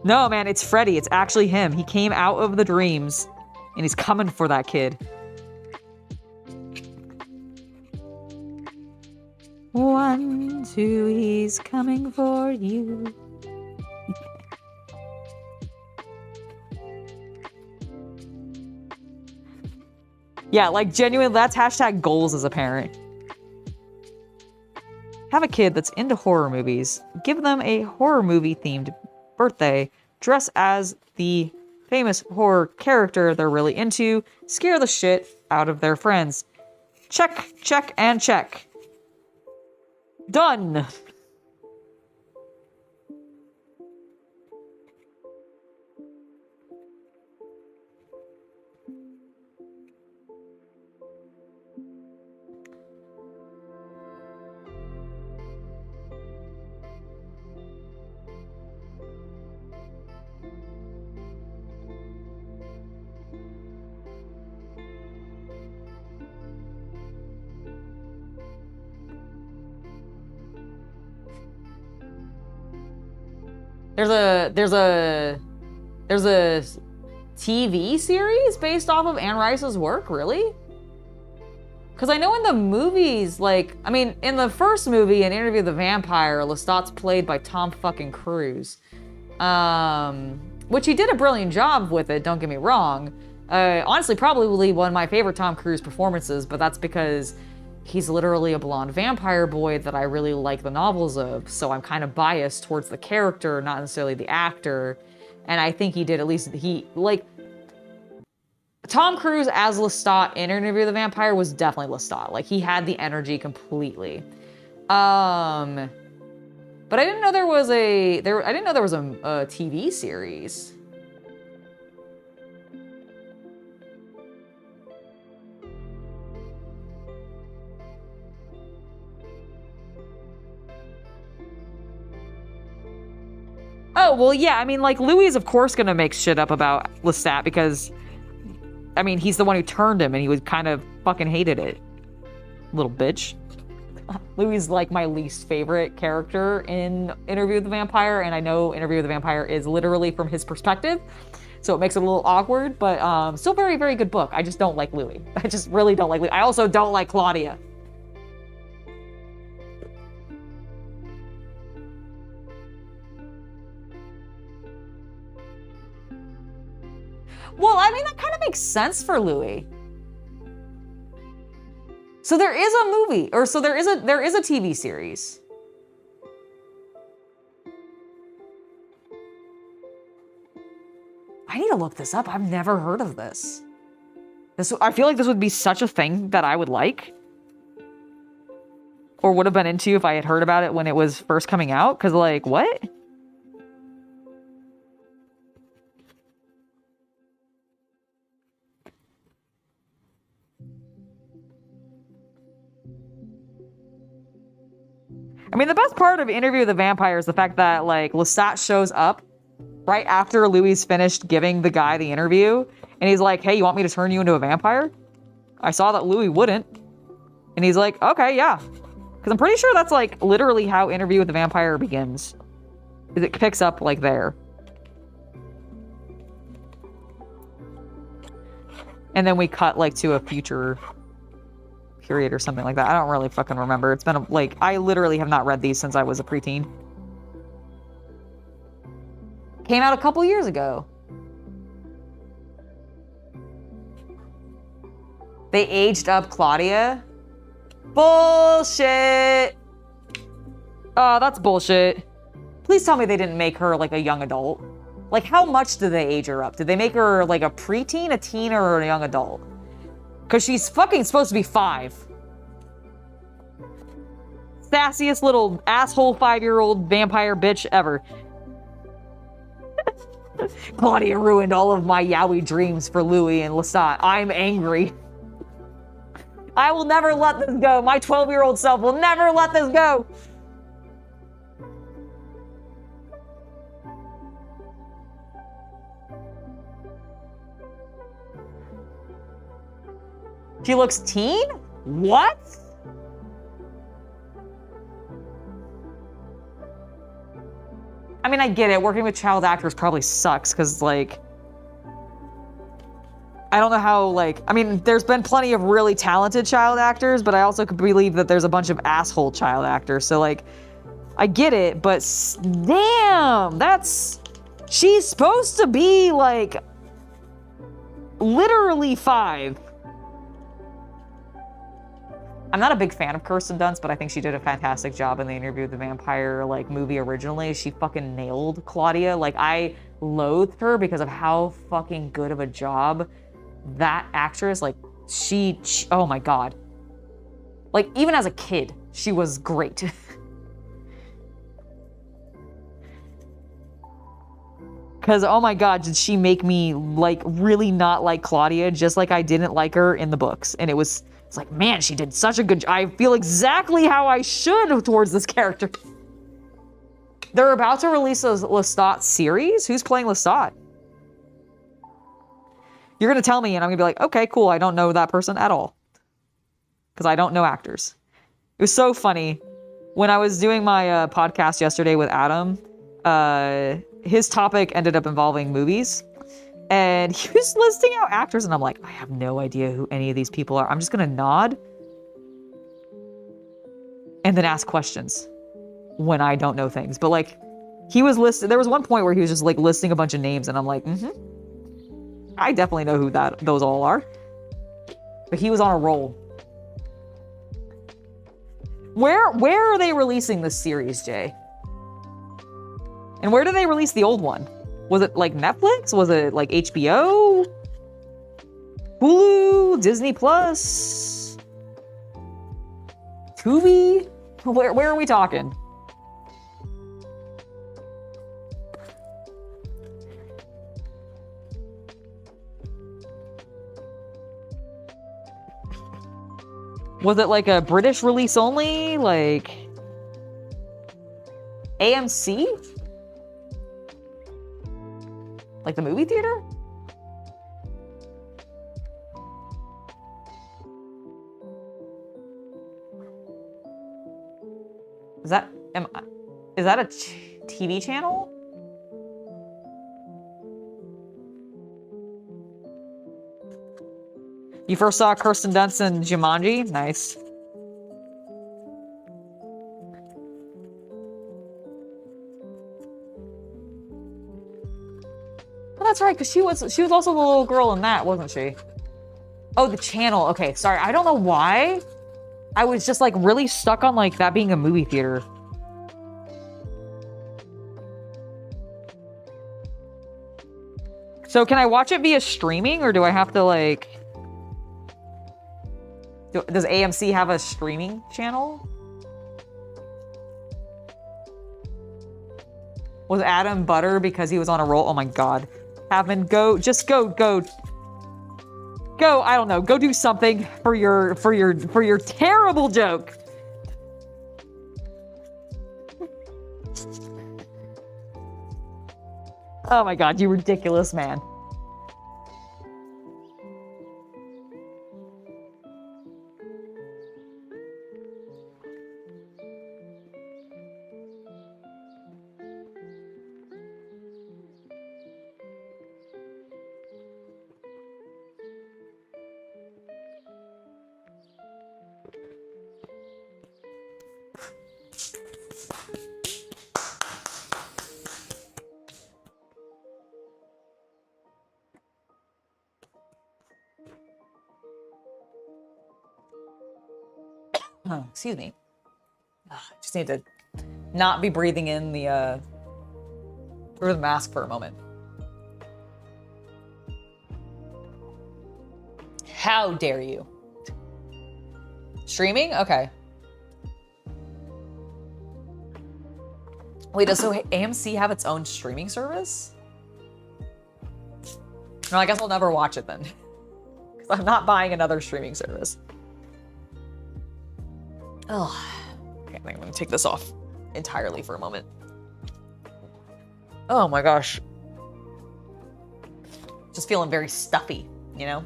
No, man, it's Freddy. It's actually him. He came out of the dreams, and he's coming for that kid. 1, 2, he's coming for you. Yeah, like, genuinely, that's hashtag goals as a parent. Have a kid that's into horror movies. Give them a horror movie themed birthday. Dress as the famous horror character they're really into. Scare the shit out of their friends. Check, check, and check. Done. There's a TV series based off of Anne Rice's work, really? Because I know in the movies, like, I mean, in the first movie, in Interview with the Vampire, Lestat's played by Tom fucking Cruise. Which he did a brilliant job with it, don't get me wrong. Honestly, probably one of my favorite Tom Cruise performances, but that's because he's literally a blonde vampire boy that I really like the novels of, so I'm kind of biased towards the character, not necessarily the actor. And I think he did at least, Tom Cruise as Lestat in Interview with the Vampire was definitely Lestat. Like, he had the energy completely. But I didn't know there was a TV series. Oh, well, yeah, I mean, like, Louis is, of course, gonna make shit up about Lestat because, I mean, he's the one who turned him, and he would kind of fucking hated it. Little bitch. Louis is, like, my least favorite character in Interview with the Vampire, and I know Interview with the Vampire is literally from his perspective, so it makes it a little awkward, but still very, very good book. I just don't like Louis. I just really don't like Louis. I also don't like Claudia. Well, I mean, that kind of makes sense for Louis. So there is a movie, or so there is a TV series. I need to look this up. I've never heard of this. I feel like this would be such a thing that I would like. Or would have been into if I had heard about it when it was first coming out. Because, like, what? I mean, the best part of Interview with the Vampire is the fact that, like, Lestat shows up right after Louis finished giving the guy the interview. And he's like, hey, you want me to turn you into a vampire? I saw that Louis wouldn't. And he's like, okay, yeah. Because I'm pretty sure that's, like, literally how Interview with the Vampire begins. Is it picks up, like, there. And then we cut, like, to a future period or something like that. I don't really fucking remember. It's been, like, I literally have not read these since I was a preteen. Came out a couple years ago. They aged up Claudia. Bullshit. Oh, that's bullshit. Please tell me they didn't make her, like, a young adult. Like, how much did they age her up? Did they make her, like, a preteen, a teen, or a young adult? Because she's fucking supposed to be 5. Sassiest little asshole 5-year-old vampire bitch ever. Claudia ruined all of my yaoi dreams for Louis and Lestat. I'm angry. I will never let this go. My 12-year-old self will never let this go. She looks teen? What? I mean, I get it. Working with child actors probably sucks because, like, I don't know how, like, I mean, there's been plenty of really talented child actors, but I also could believe that there's a bunch of asshole child actors. So, like, I get it, but damn, she's supposed to be, like, literally 5. I'm not a big fan of Kirsten Dunst, but I think she did a fantastic job in the Interview with the Vampire, like, movie originally. She fucking nailed Claudia. Like, I loathed her because of how fucking good of a job that actress, like, she oh my god. Like, even as a kid, she was great. Because, oh my god, did she make me, like, really not like Claudia, just like I didn't like her in the books. And it's like, man, she did such a good job. I feel exactly how I should towards this character. They're about to release a Lestat series? Who's playing Lestat? You're going to tell me, and I'm going to be like, okay, cool. I don't know that person at all. Because I don't know actors. It was so funny. When I was doing my podcast yesterday with Adam, his topic ended up involving movies. And he was listing out actors, and I'm like, I have no idea who any of these people are. I'm just going to nod. And then ask questions when I don't know things. But, like, he was listed. There was one point where he was just, like, listing a bunch of names, and I'm like, I definitely know who those all are. But he was on a roll. Where are they releasing this series, Jay? And where did they release the old one? Was it, like, Netflix? Was it, like, HBO? Hulu? Disney Plus? Tubi? Where are we talking? Was it, like, a British release only? Like, AMC? Like the movie theater? Is that a TV channel? You first saw Kirsten Dunst in Jumanji? Nice. Oh, that's right, because she was also the little girl in that, wasn't she? Oh, the channel. Okay, sorry. I don't know why. I was just like really stuck on like that being a movie theater. So can I watch it via streaming, or do I have to like... Does AMC have a streaming channel? Was Adam butter because he was on a roll? Oh my god. Havin, go, just go, I don't know, go do something for your terrible joke. Oh my god, you ridiculous man. Oh, excuse me. Just need to not be breathing in the through the mask for a moment. How dare you? Streaming? Okay. Wait, does so AMC have its own streaming service? No, I guess I'll never watch it then. Because I'm not buying another streaming service. Oh, okay, I think I'm gonna take this off entirely for a moment. Oh my gosh. Just feeling very stuffy, you know?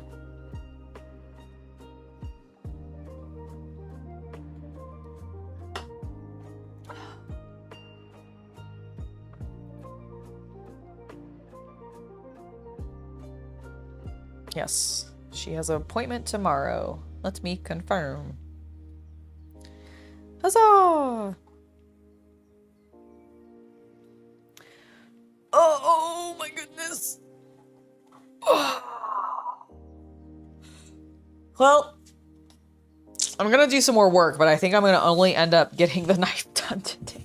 Yes, she has an appointment tomorrow. Let me confirm. Huzzah! Oh my goodness. Well, I'm gonna do some more work, but I think I'm gonna only end up getting the knife done today.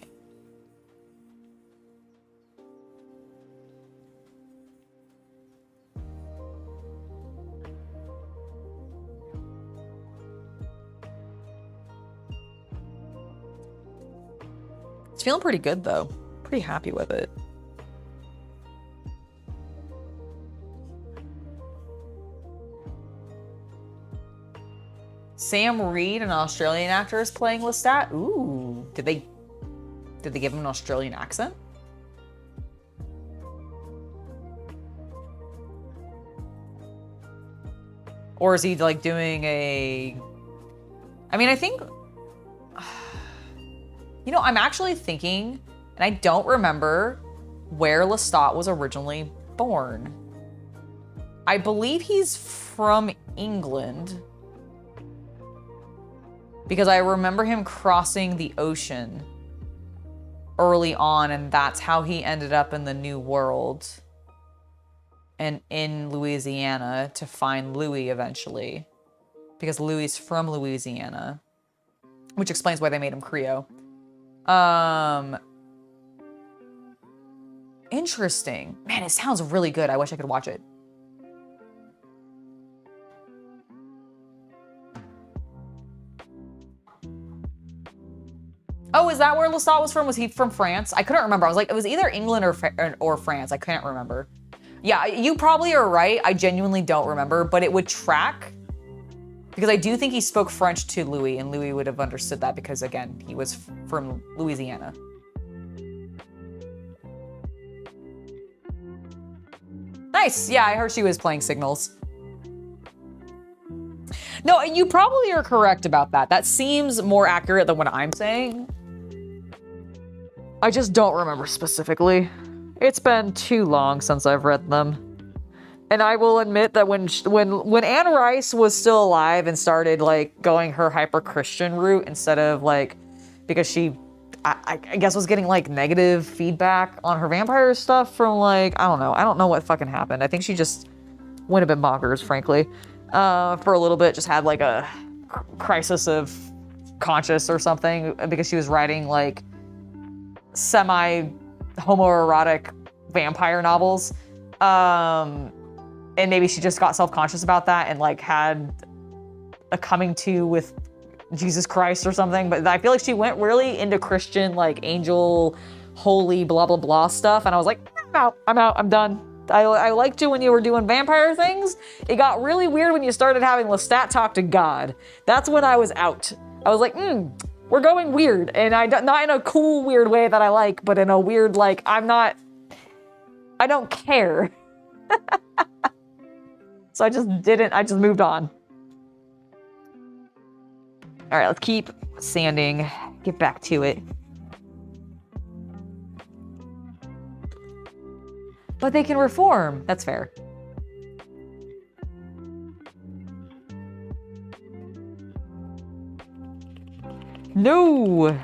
It's feeling pretty good though. Pretty happy with it. Sam Reed, an Australian actor, is playing Lestat. Ooh, did they give him an Australian accent? Or is he like doing a... I mean, I think... You know, I'm actually thinking, and I don't remember where Lestat was originally born. I believe he's from England, because I remember him crossing the ocean early on, and that's how he ended up in the New World and in Louisiana to find Louis eventually, because Louis is from Louisiana, which explains why they made him Creole. Interesting. Man, it sounds really good. I wish I could watch it. Oh, is that where Lestat was from? Was he from France? I couldn't remember. I was like, it was either England or France. I can't remember. Yeah, you probably are right. I genuinely don't remember, but it would track because I do think he spoke French to Louis, and Louis would have understood that because, again, he was from Louisiana. Nice. Yeah, I heard she was playing Signals. No, you probably are correct about that. That seems more accurate than what I'm saying. I just don't remember specifically. It's been too long since I've read them. And I will admit that when Anne Rice was still alive and started like going her hyper-Christian route instead of like, because she I guess was getting like negative feedback on her vampire stuff from like, I don't know. I don't know what fucking happened. I think she just went a bit bonkers, frankly, for a little bit. Just had like a crisis of conscious or something because she was writing like semi homoerotic vampire novels. And maybe she just got self-conscious about that and like had a coming to with Jesus Christ or something. But I feel like she went really into Christian, like angel, holy, blah, blah, blah stuff. And I was like, I'm out, I'm done. I liked you when you were doing vampire things. It got really weird when you started having Lestat talk to God. That's when I was out. I was like, we're going weird. And not in a cool, weird way that I like, but in a weird, like, I don't care. So I just moved on. All right, let's keep sanding, get back to it. But they can reform, that's fair. No.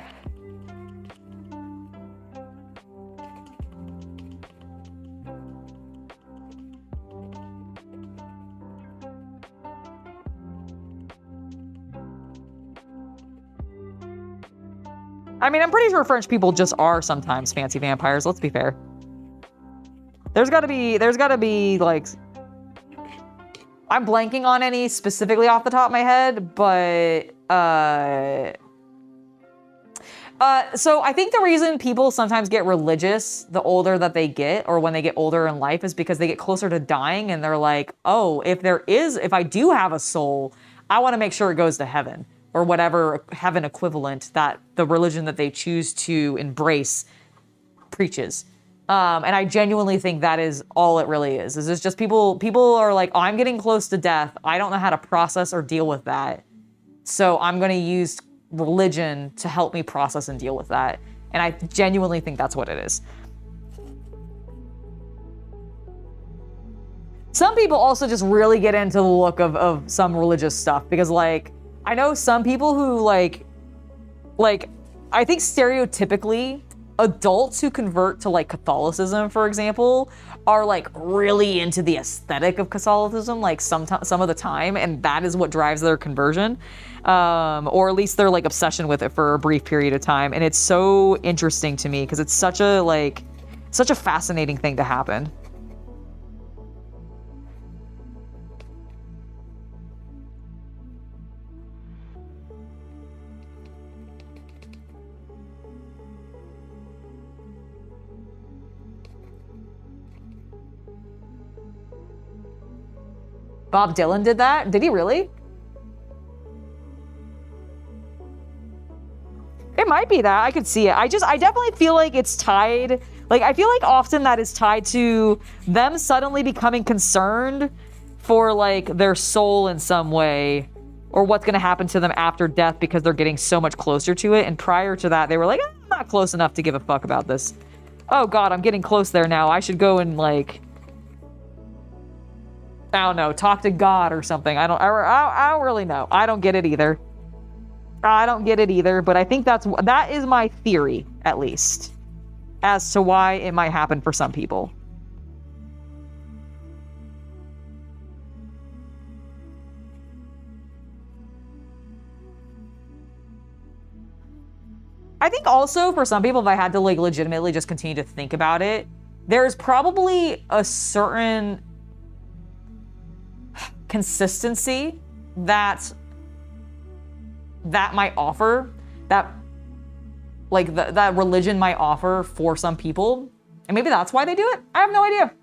I mean, I'm pretty sure French people just are sometimes fancy vampires, let's be fair. There's gotta be like, I'm blanking on any specifically off the top of my head, but, so I think the reason people sometimes get religious the older that they get, or when they get older in life, is because they get closer to dying and they're like, oh, if I do have a soul, I want to make sure it goes to heaven, or whatever heaven equivalent that the religion that they choose to embrace preaches. And I genuinely think that is all it really is. It's just people are like, oh, I'm getting close to death. I don't know how to process or deal with that. So I'm going to use religion to help me process and deal with that. And I genuinely think that's what it is. Some people also just really get into the look of some religious stuff because, like, I know some people who like, I think stereotypically adults who convert to like Catholicism, for example, are like really into the aesthetic of Catholicism, like some of the time, and that is what drives their conversion, or at least their like obsession with it for a brief period of time. And it's so interesting to me because it's such a fascinating thing to happen. Bob Dylan did that? Did he really? It might be that. I could see it. I definitely feel like it's tied. Like, I feel like often that is tied to them suddenly becoming concerned for like their soul in some way, or what's going to happen to them after death because they're getting so much closer to it. And prior to that, they were like, I'm not close enough to give a fuck about this. Oh God, I'm getting close there now. I should go and like, I don't know, talk to God or something. I don't really know. I don't get it either. But I think that is my theory, at least, as to why it might happen for some people. I think also for some people, if I had to like legitimately just continue to think about it, there's probably a certain consistency that might offer, that like that religion might offer for some people, and maybe that's why they do it. I have no idea.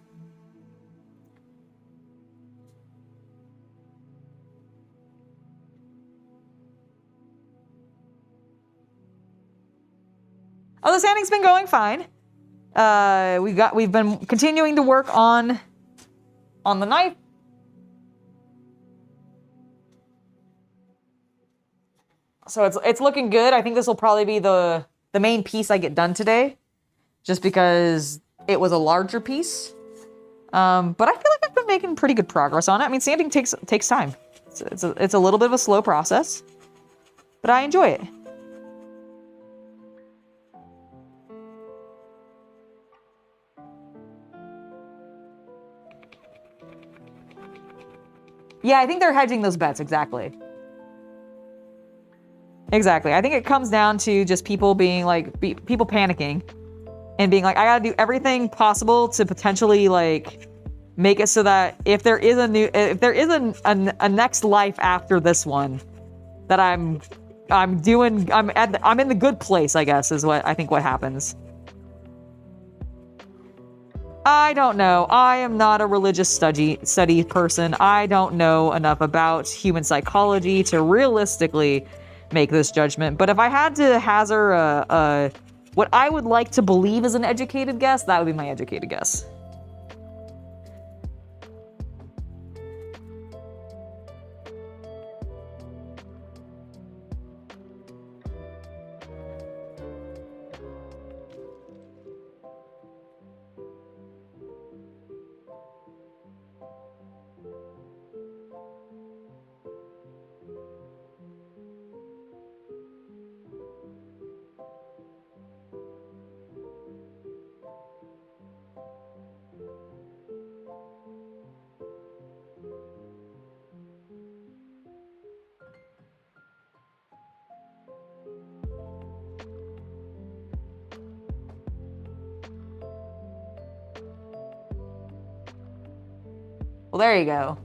Oh, the sanding's been going fine. We've been continuing to work on the knife. So it's looking good. I think this will probably be the main piece I get done today, just because it was a larger piece. But I feel like I've been making pretty good progress on it. I mean, sanding takes time. It's a little bit of a slow process, but I enjoy it. Yeah, I think they're hedging those bets, exactly. Exactly. I think it comes down to just people being like, people panicking and being like, I gotta do everything possible to potentially like make it so that if there is a next life after this one, that I'm in the good place, I guess, is what I think what happens. I don't know. I am not a religious study person. I don't know enough about human psychology to realistically make this judgment. But if I had to hazard what I would like to believe is an educated guess, that would be my educated guess. Well, there you go.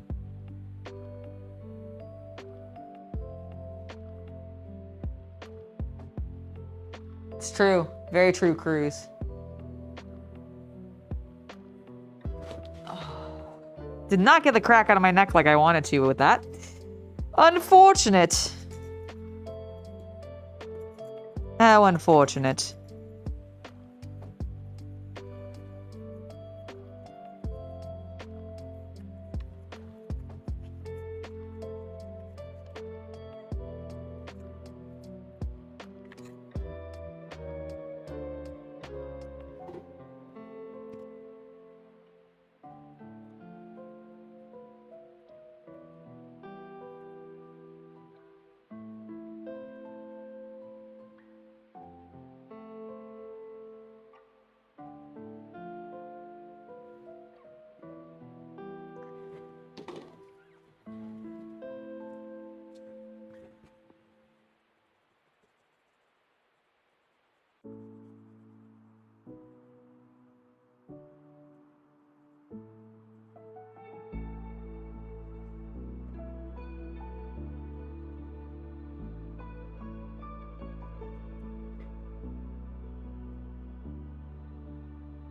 It's true. Very true, Cruz. Did not get the crack out of my neck like I wanted to with that. Unfortunate. How unfortunate.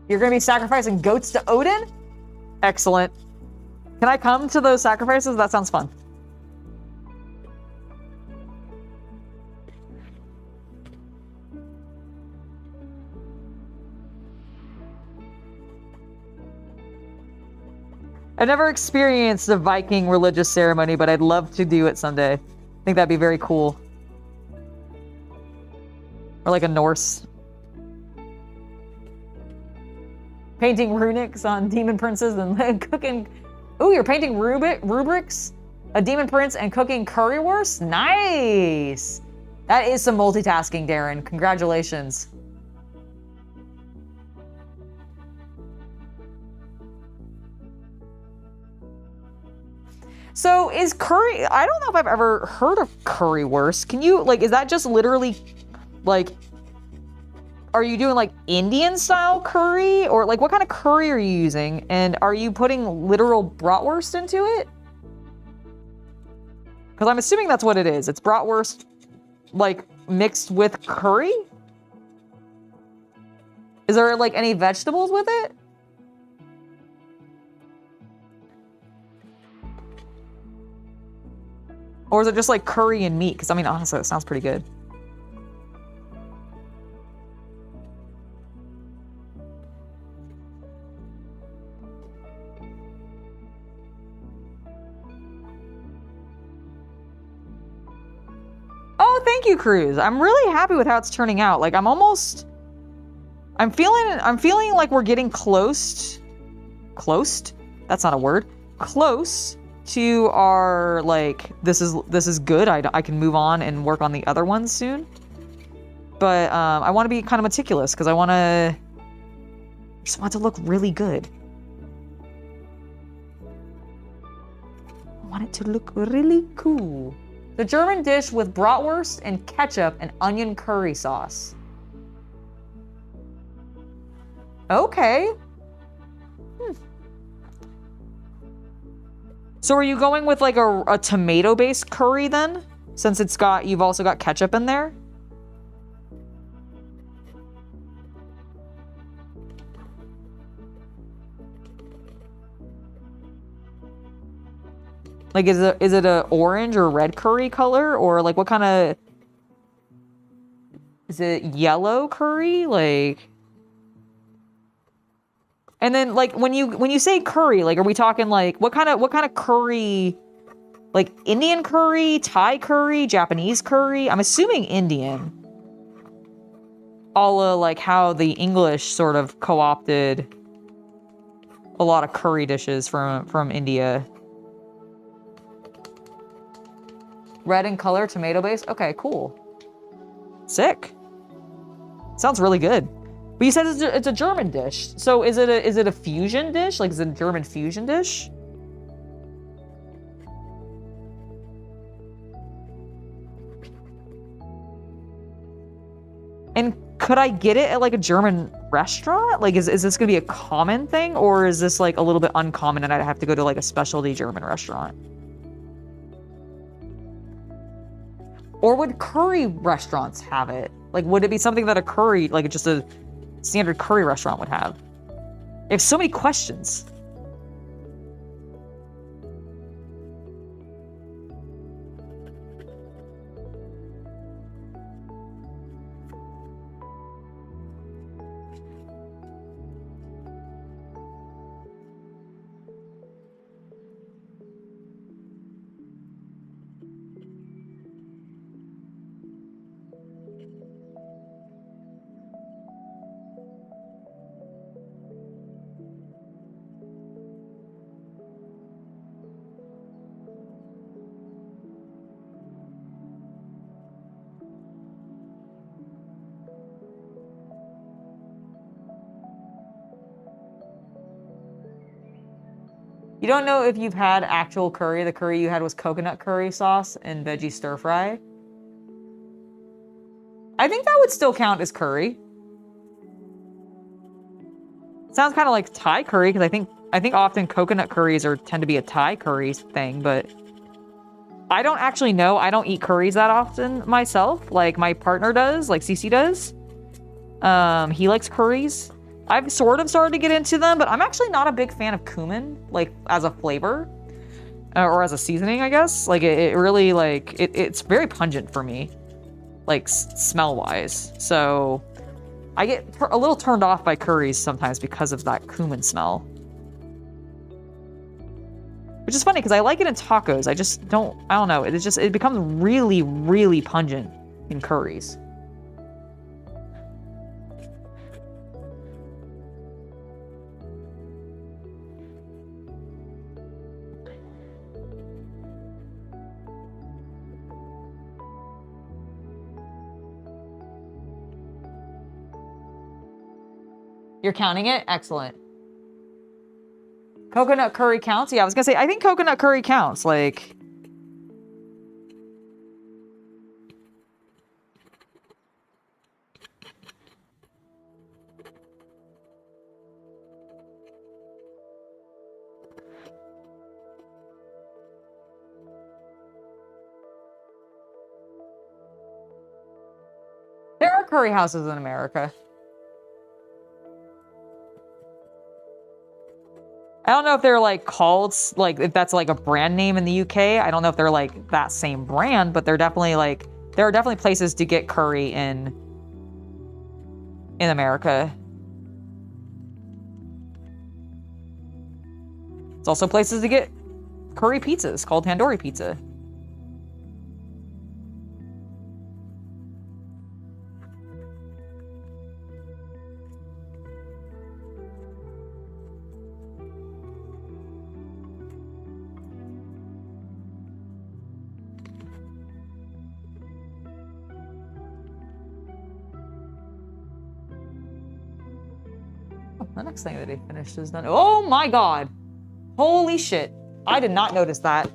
You're going to be sacrificing goats to Odin? Excellent. Can I come to those sacrifices? That sounds fun. I've never experienced a Viking religious ceremony, but I'd love to do it someday. I think that'd be very cool. Or like a Norse. Painting runics on demon princes and cooking. Ooh, you're painting rubrics? A demon prince and cooking currywurst? Nice! That is some multitasking, Darren. Congratulations. So is curry, I don't know if I've ever heard of currywurst. Can you, like, is that just literally, like, are you doing like Indian style curry? Or like what kind of curry are you using? And are you putting literal bratwurst into it? Because I'm assuming that's what it is. It's bratwurst like mixed with curry? Is there like any vegetables with it? Or is it just like curry and meat? Because I mean, honestly, it sounds pretty good. Oh, thank you, Cruz. I'm really happy with how it's turning out. Like, I'm feeling like we're getting close. Close? That's not a word. Close to our, like, this is good. I can move on and work on the other ones soon. But I want to be kind of meticulous because I just want it to look really good. I want it to look really cool. The German dish with bratwurst and ketchup and onion curry sauce. Okay. So are you going with like a tomato-based curry then? Since you've also got ketchup in there? Like, is it a orange or red curry color? Or like what kind of... Is it yellow curry? Like... And then like when you say curry, like are we talking like what kind of curry? Like Indian curry, Thai curry, Japanese curry? I'm assuming Indian. A la like how the English sort of co-opted a lot of curry dishes from India. Red in color, tomato based. Okay, cool. Sick. Sounds really good. But you said it's a German dish. So is it a fusion dish? Like, is it a German fusion dish? And could I get it at like a German restaurant? Like, is this gonna be a common thing, or is this like a little bit uncommon and I'd have to go to like a specialty German restaurant? Or would curry restaurants have it? Like, would it be something that a curry, like just a standard curry restaurant would have? I have so many questions. You don't know if you've had actual curry. The curry you had was coconut curry sauce and veggie stir fry. I think that would still count as curry. Sounds kind of like Thai curry, because I think often coconut curries tend to be a Thai curry thing, but I don't actually know. I don't eat curries that often myself. Like my partner does, like Cece does. He likes curries. I've sort of started to get into them, but I'm actually not a big fan of cumin, like as a flavor or as a seasoning, I guess. Like it really like, it's very pungent for me, like smell wise. So I get a little turned off by curries sometimes because of that cumin smell. Which is funny because I like it in tacos. I don't know. It becomes really, really pungent in curries. You're counting it? Excellent. Coconut curry counts? Yeah, I was gonna say, I think coconut curry counts. Like, there are curry houses in America. I don't know if they're like called, like if that's like a brand name in the UK. I don't know if they're like that same brand, but they're definitely like, there are definitely places to get curry in America. It's also places to get curry pizzas called tandoori pizza. The next thing that he finished is done. Oh my god! Holy shit! I did not notice that.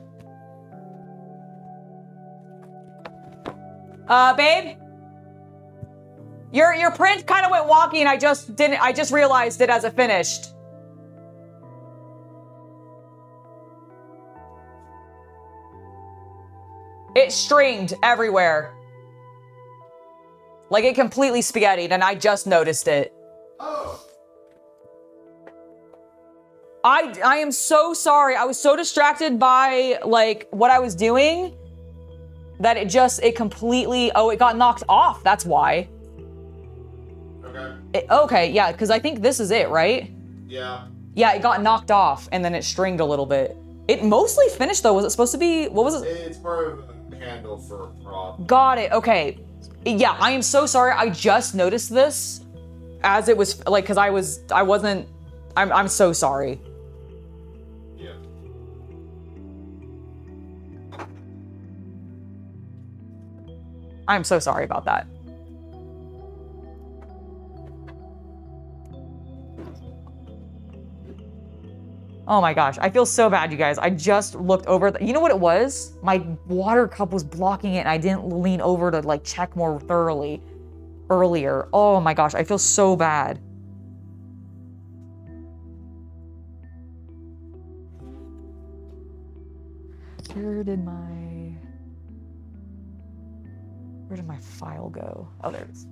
Babe? Your print kind of went wonky and I just realized it as it finished. It stringed everywhere. Like it completely spaghettied and I just noticed it. Oh. I am so sorry. I was so distracted by like what I was doing that it completely, oh, it got knocked off. That's why. Okay. Okay, yeah, because I think this is it, right? Yeah. Yeah, it got knocked off and then it stringed a little bit. It mostly finished though. Was it supposed to be, what was it? It's part of a handle for a prop. Got it, okay. Yeah, I am so sorry. I just noticed this as it was, like, because I'm so sorry. Yeah. I'm so sorry about that. Oh my gosh, I feel so bad, you guys. I just looked over. You know what it was? My water cup was blocking it and I didn't lean over to like check more thoroughly earlier. Oh my gosh, I feel so bad. Where did my file go? Oh, there it is.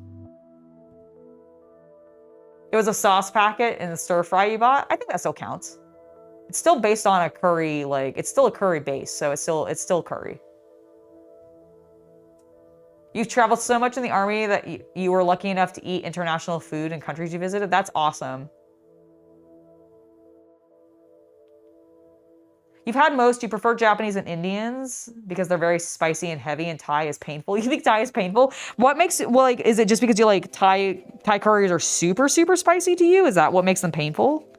It was a sauce packet in the stir fry you bought. I think that still counts. It's still based on a curry, like, it's still a curry base, so it's still curry. You've traveled so much in the Army that you were lucky enough to eat international food in countries you visited. That's awesome. You've had most. You prefer Japanese and Indians because they're very spicy and heavy, and Thai is painful. You think Thai is painful? What makes it, well, like, is it just because you like Thai curries are super, super spicy to you? Is that what makes them painful?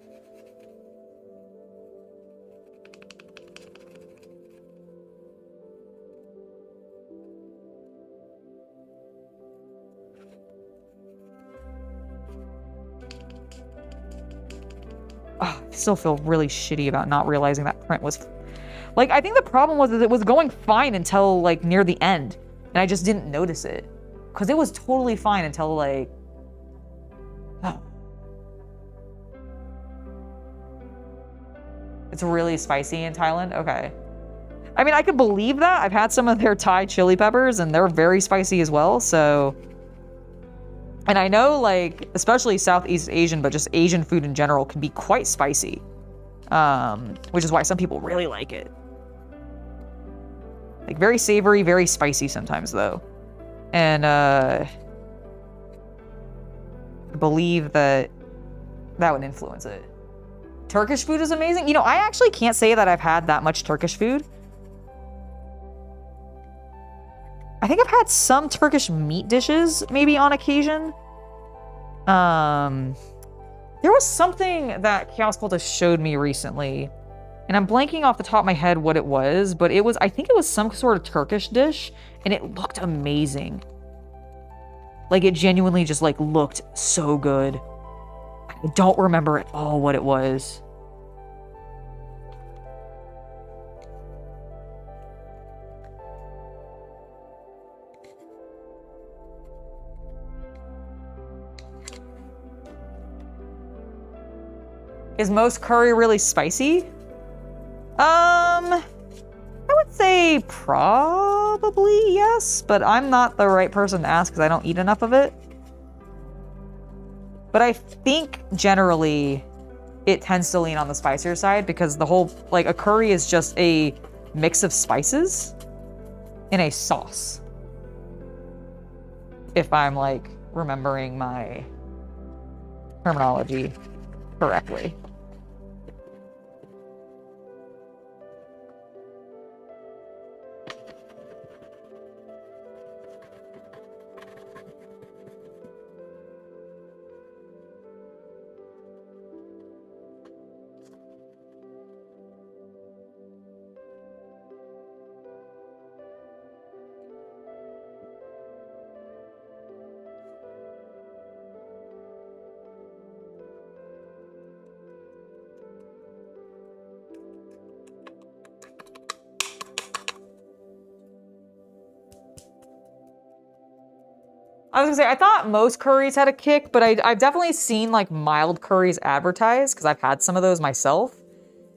Oh, I still feel really shitty about not realizing that print was... Like, I think the problem was that it was going fine until, like, near the end. And I just didn't notice it. Because it was totally fine until, like... Oh. It's really spicy in Thailand? Okay. I mean, I could believe that. I've had some of their Thai chili peppers, and they're very spicy as well, so... And I know, like, especially Southeast Asian, but just Asian food in general can be quite spicy. Which is why some people really like it. Like, very savory, very spicy sometimes, though. And, I believe that would influence it. Turkish food is amazing. You know, I actually can't say that I've had that much Turkish food. I think I've had some Turkish meat dishes, maybe on occasion. There was something that Chaos Cultist showed me recently, and I'm blanking off the top of my head what it was, but I think it was some sort of Turkish dish, and it looked amazing. Like, it genuinely just, like, looked so good. I don't remember at all what it was. Is most curry really spicy? I would say probably yes, but I'm not the right person to ask because I don't eat enough of it. But I think generally it tends to lean on the spicier side because the whole, like, a curry is just a mix of spices in a sauce. If I'm, like, remembering my terminology correctly. I was gonna say, I thought most curries had a kick, but I've definitely seen like mild curries advertised because I've had some of those myself.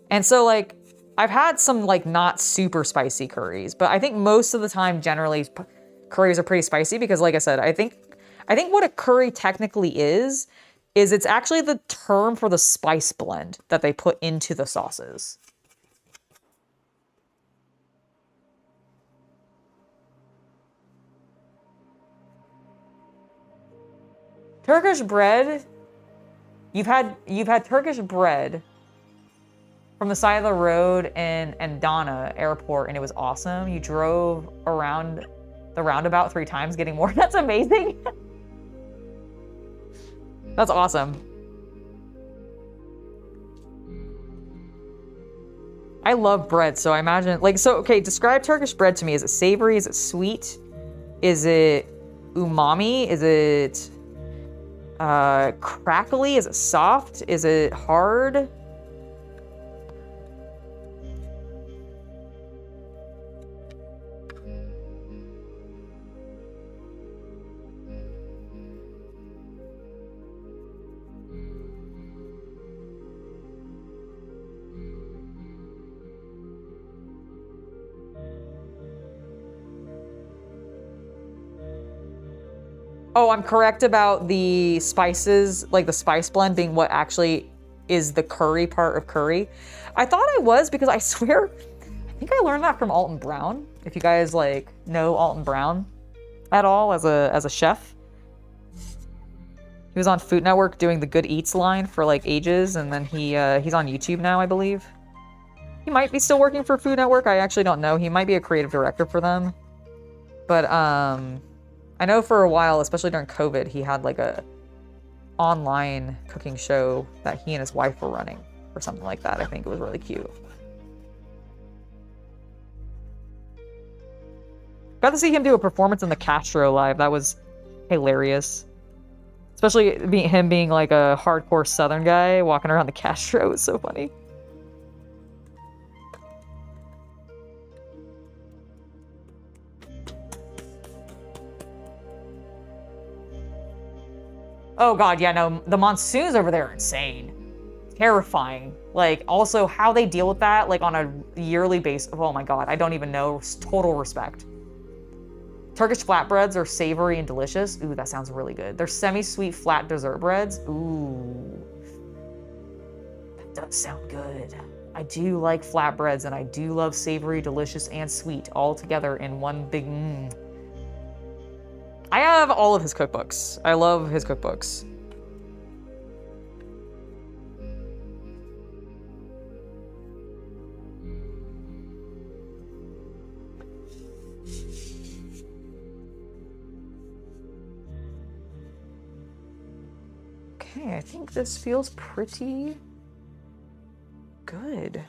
And so like, I've had some like not super spicy curries, but I think most of the time, generally, curries are pretty spicy because like I said, I think what a curry technically is it's actually the term for the spice blend that they put into the sauces. Turkish bread, you've had Turkish bread from the side of the road in Dana Airport, and it was awesome. You drove around the roundabout 3 times getting more. That's amazing. That's awesome. I love bread, so I imagine, like, so, okay, describe Turkish bread to me. Is it savory? Is it sweet? Is it umami? Is it crackly? Is it soft? Is it hard? Oh, I'm correct about the spices, like the spice blend being what actually is the curry part of curry. I thought I was because I swear, I think I learned that from Alton Brown. If you guys like know Alton Brown at all as a chef. He was on Food Network doing the Good Eats line for like ages, and then he's on YouTube now, I believe. He might be still working for Food Network. I actually don't know. He might be a creative director for them. But I know for a while, especially during COVID, he had like a online cooking show that he and his wife were running or something like that. I think it was really cute. Got to see him do a performance in the Castro live. That was hilarious. Especially him being like a hardcore Southern guy walking around the Castro was so funny. Oh god, yeah, no, the monsoons over there are insane. Terrifying. Like, also how they deal with that, like on a yearly basis. Oh my god, I don't even know. Total respect. Turkish flatbreads are savory and delicious. Ooh, that sounds really good. They're semi-sweet flat dessert breads. Ooh. That does sound good. I do like flatbreads, and I do love savory, delicious, and sweet all together in one big I have all of his cookbooks. I love his cookbooks. Okay, I think this feels pretty good.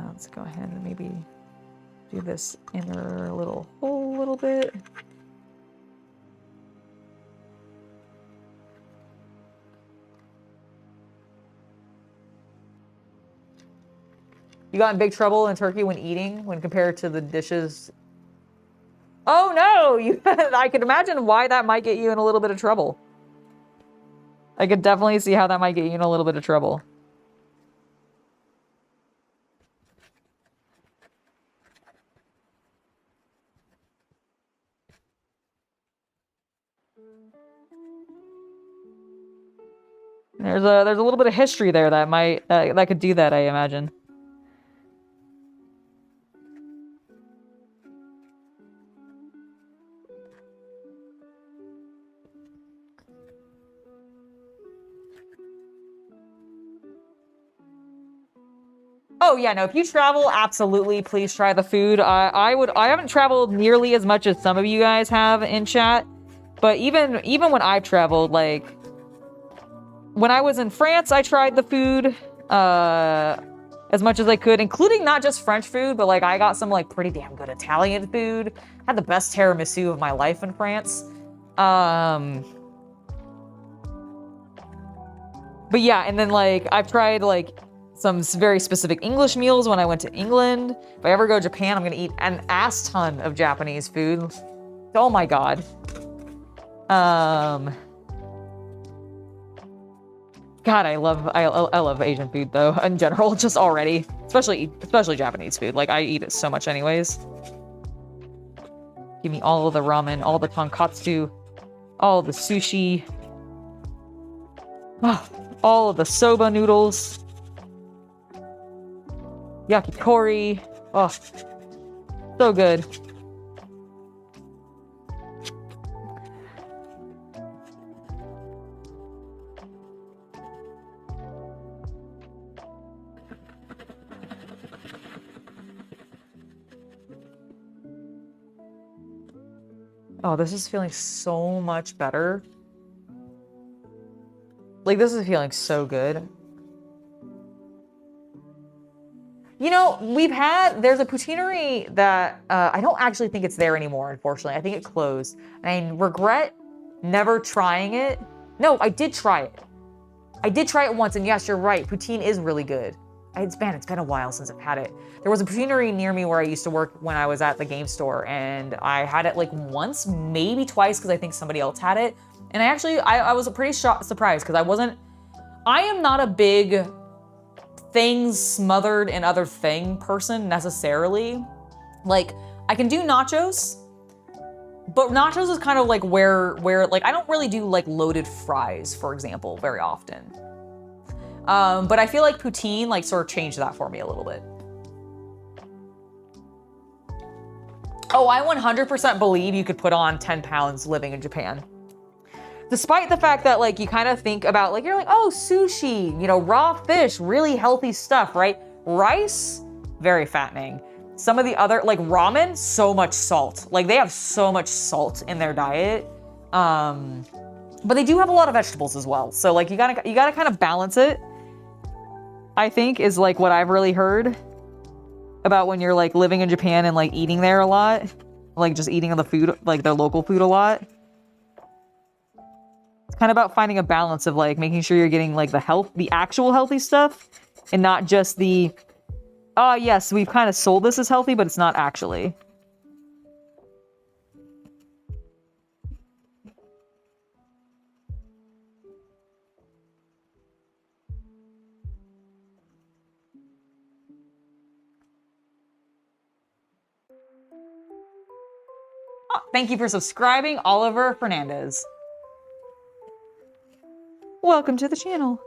Let's go ahead and maybe do this inner little hole a little bit. You got in big trouble in Turkey when eating, when compared to the dishes? Oh no! I could imagine why that might get you in a little bit of trouble. I could definitely see how that might get you in a little bit of trouble. There's a little bit of history there that might that could do that, I imagine. Oh yeah, no, if you travel, absolutely, please try the food. I haven't traveled nearly as much as some of you guys have in chat, but even when I've traveled, like, when I was in France, I tried the food, as much as I could, including not just French food, but like, I got some like pretty damn good Italian food. Had the best tiramisu of my life in France. But yeah, and then like, I've tried like, some very specific English meals when I went to England. If I ever go to Japan, I'm gonna eat an ass ton of Japanese food. Oh my god. God, I love Asian food though in general, just already, especially Japanese food. Like I eat it so much anyways. Give me all of the ramen, all the tonkatsu, all of the sushi, all of the soba noodles, yakitori. Oh, so good. Oh, this is feeling so much better. Like, this is feeling so good. You know, there's a poutineery that, I don't actually think it's there anymore, unfortunately. I think it closed. I regret never trying it. No, I did try it. I did try it once, and yes, you're right. Poutine is really good. It's been a while since I've had it. There was a poutineery near me where I used to work when I was at the game store, and I had it like once, maybe twice, because I think somebody else had it. And I was pretty surprised because I am not a big things smothered in other thing person necessarily. Like, I can do nachos, but nachos is kind of like where like I don't really do like loaded fries, for example, very often. But I feel like poutine like sort of changed that for me a little bit. Oh, I 100% believe you could put on 10 pounds living in Japan. Despite the fact that like you kind of think about like, you're like, oh, sushi, you know, raw fish, really healthy stuff, right? Rice, very fattening. Some of the other, like ramen, so much salt. Like they have so much salt in their diet. But they do have a lot of vegetables as well. So like you gotta kind of balance it, I think, is like what I've really heard about when you're like living in Japan and like eating there a lot. Like just eating the food, like their local food a lot. It's kind of about finding a balance of like making sure you're getting like the actual healthy stuff and not just the, oh yes, we've kind of sold this as healthy, but it's not actually. Oh, thank you for subscribing, Oliver Fernandez. Welcome to the channel.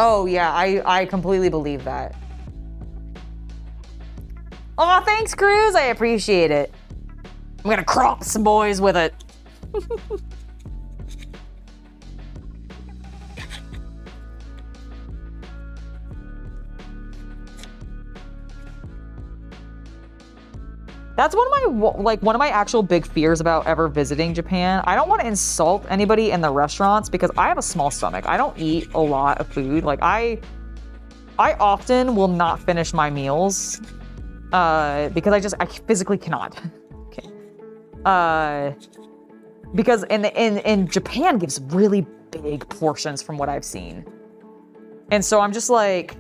Oh yeah, I completely believe that. Oh, thanks, Cruz. I appreciate it. I'm gonna crop some boys with it. That's one of my actual big fears about ever visiting Japan. I don't want to insult anybody in the restaurants because I have a small stomach. I don't eat a lot of food. Like I often will not finish my meals because I physically cannot. Okay. Because in Japan gives really big portions from what I've seen. And so I'm just like,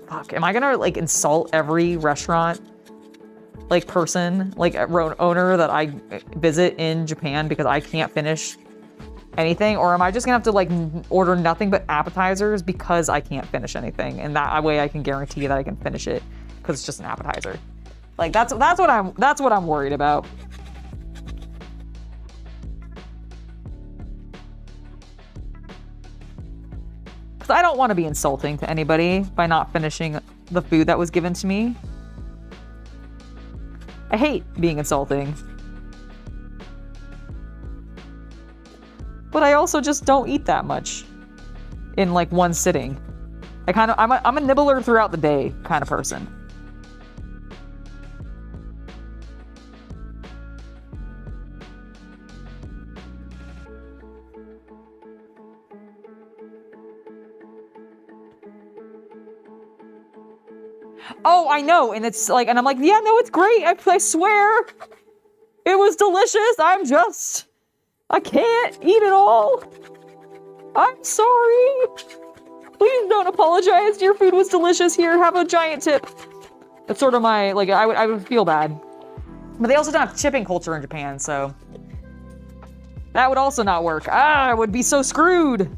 fuck, am I gonna like insult every restaurant like person, like owner that I visit in Japan because I can't finish anything? Or am I just gonna have to like order nothing but appetizers because I can't finish anything? And that way I can guarantee that I can finish it because it's just an appetizer. Like that's what I'm worried about. I don't want to be insulting to anybody by not finishing the food that was given to me. I hate being insulting. But I also just don't eat that much in like one sitting. I'm a nibbler throughout the day kind of person. Oh, I know, and it's like, and I'm like, yeah, no, it's great. I swear, it was delicious. I can't eat it all. I'm sorry. Please don't apologize. Your food was delicious. Here, have a giant tip. That's sort of my, like, I would feel bad. But they also don't have tipping culture in Japan, so that would also not work. I would be so screwed.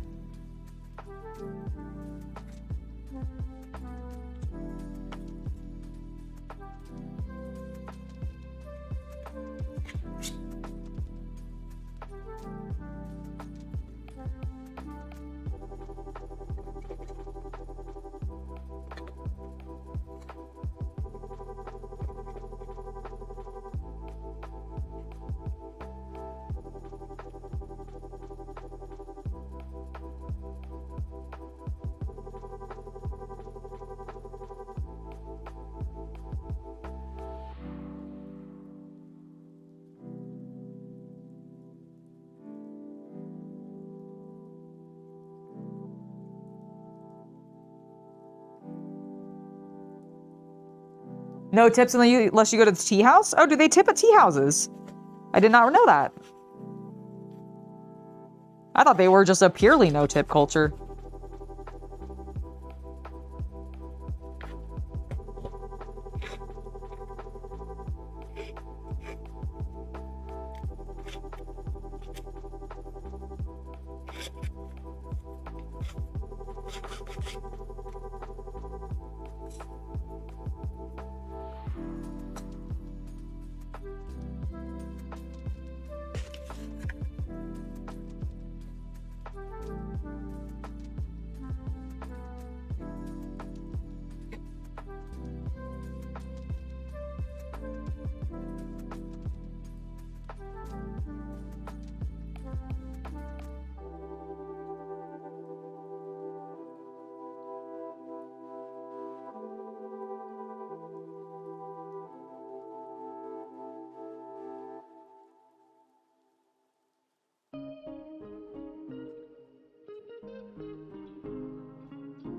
No tips unless you go to the tea house? Oh, do they tip at tea houses? I did not know that. I thought they were just a purely no-tip culture.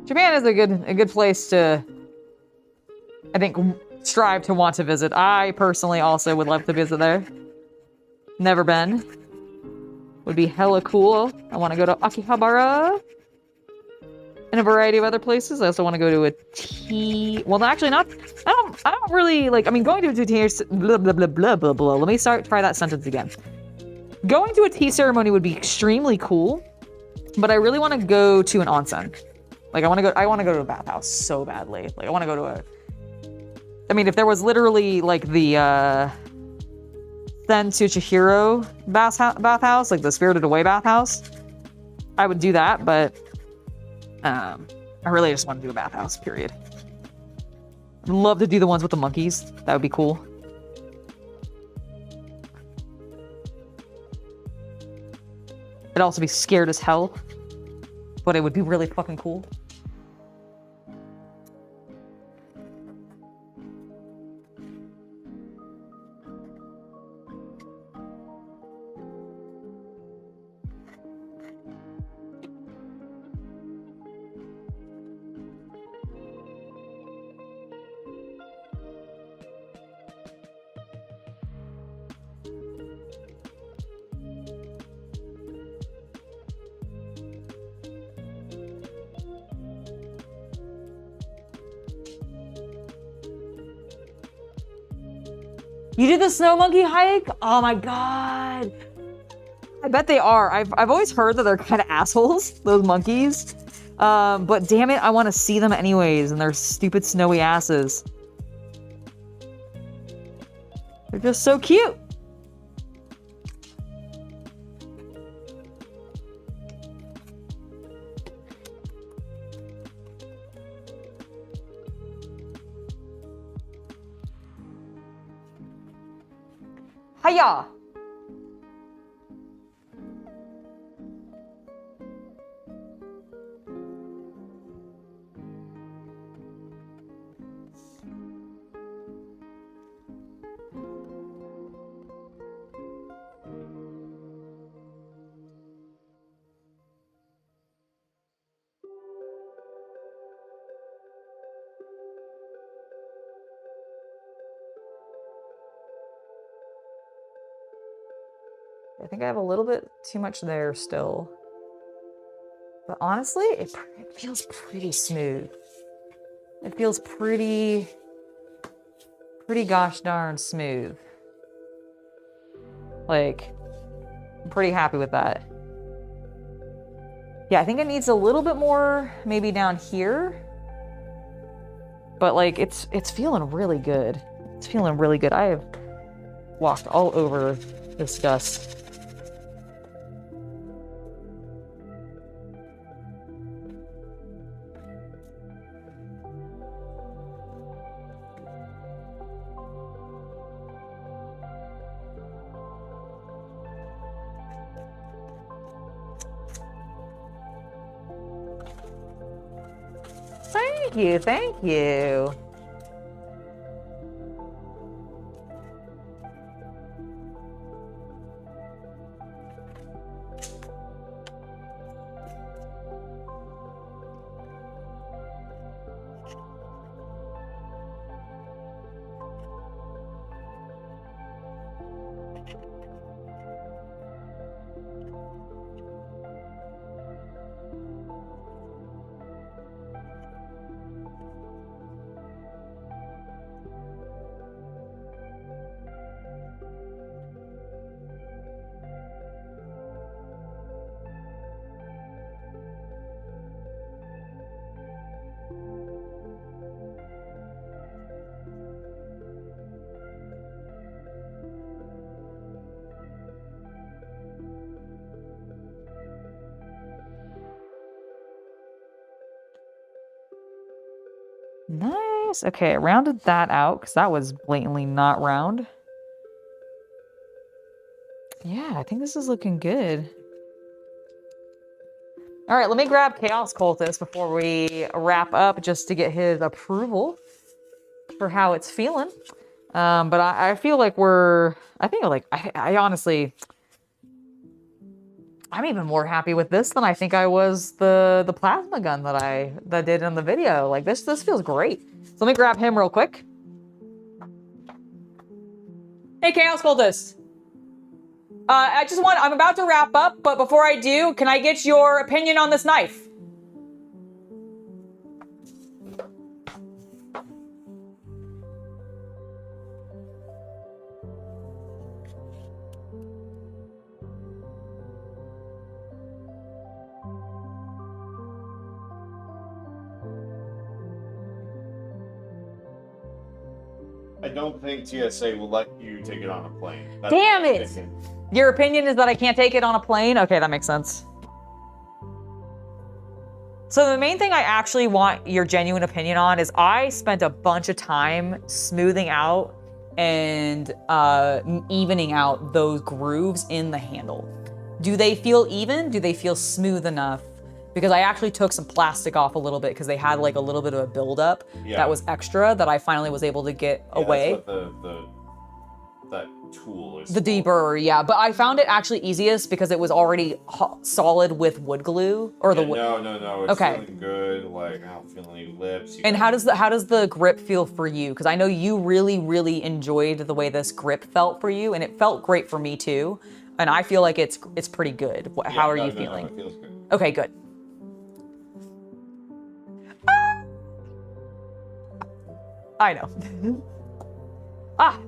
Japan is a good place to, I think, strive to want to visit. I personally also would love to visit there. Never been. Would be hella cool. I want to go to Akihabara and a variety of other places. I also want to go to a tea. Well, actually, not. I don't really like. I mean, going to a tea. Blah blah blah blah blah blah. Let me try that sentence again. Going to a tea ceremony would be extremely cool, but I really want to go to an onsen. Like I want to go to a bathhouse so badly. Like I want to go to a. I mean, if there was literally like the Sen to Chihiro bathhouse, like the Spirited Away bathhouse, I would do that. But I really just want to do a bathhouse. Period. I'd love to do the ones with the monkeys. That would be cool. I'd also be scared as hell, but it would be really fucking cool. You did the snow monkey hike? Oh my God. I bet they are. I've always heard that they're kind of assholes, those monkeys. But damn it, I want to see them anyways and their stupid snowy asses. They're just so cute. Hiya! I think I have a little bit too much there still. But honestly, it feels pretty smooth. It feels pretty gosh darn smooth. Like, I'm pretty happy with that. Yeah, I think it needs a little bit more maybe down here. But like, it's feeling really good. It's feeling really good. I have walked all over this dust. Thank you, thank you. Nice. Okay, I rounded that out because that was blatantly not round. Yeah, I think this is looking good. All right, let me grab Chaos Cultist before we wrap up just to get his approval for how it's feeling. But I feel like I honestly, I'm even more happy with this than I think I was the plasma gun that I did in the video. Like this feels great. So let me grab him real quick. Hey, Chaos Cultist. I'm about to wrap up, but before I do, can I get your opinion on this knife? I don't think TSA will let you take it on a plane. That's Damn it! Your opinion is that I can't take it on a plane? Okay, that makes sense. So the main thing I actually want your genuine opinion on is I spent a bunch of time smoothing out and evening out those grooves in the handle. Do they feel even? Do they feel smooth enough? Because I actually took some plastic off a little bit because they had like a little bit of a buildup that was extra that I finally was able to get away. That's what that tool is. The deburr, yeah. But I found it actually easiest because it was already solid with wood glue or the wood. No. It's feeling good. Like I don't feel any lips. And how does the grip feel for you? Because I know you really enjoyed the way this grip felt for you, and it felt great for me too. And I feel like it's pretty good. How are you feeling? No, it feels good. Okay, good. I know.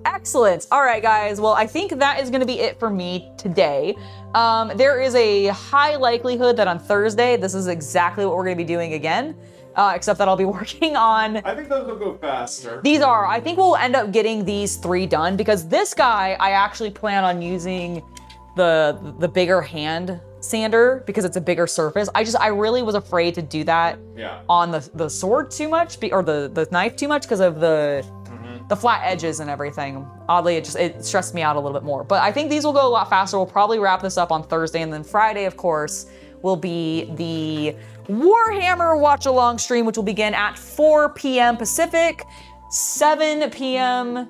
Excellent. All right, guys. Well, I think that is going to be it for me today. There is a high likelihood that on Thursday, this is exactly what we're going to be doing again, except that I'll be working on... I think those will go faster. These are. I think we'll end up getting these 3 done because this guy, I actually plan on using the bigger hand sander because it's a bigger surface. I really was afraid to do that on the sword too much, or the knife too much because of the flat edges and everything. Oddly, it stressed me out a little bit more. But I think these will go a lot faster. We'll probably wrap this up on Thursday, and then Friday, of course, will be the Warhammer watch along stream, which will begin at 4 p.m. Pacific, 7 p.m.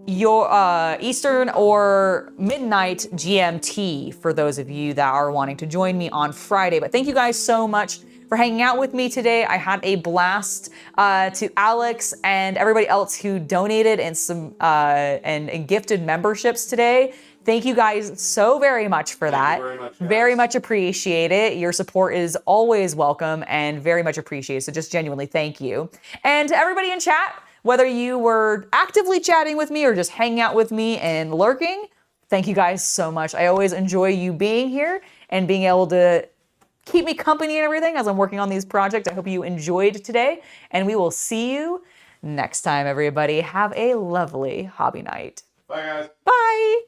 Eastern, or midnight GMT for those of you that are wanting to join me on Friday. But thank you guys so much for hanging out with me today. I had a blast. To Alex and everybody else who donated and some and gifted memberships today. Thank you guys so very much for that. Thank you very much, guys. Very much appreciate it. Your support is always welcome and very much appreciated. So just genuinely thank you. And to everybody in chat, whether you were actively chatting with me or just hanging out with me and lurking, thank you guys so much. I always enjoy you being here and being able to keep me company and everything as I'm working on these projects. I hope you enjoyed today, and we will see you next time, everybody. Have a lovely hobby night. Bye, guys. Bye.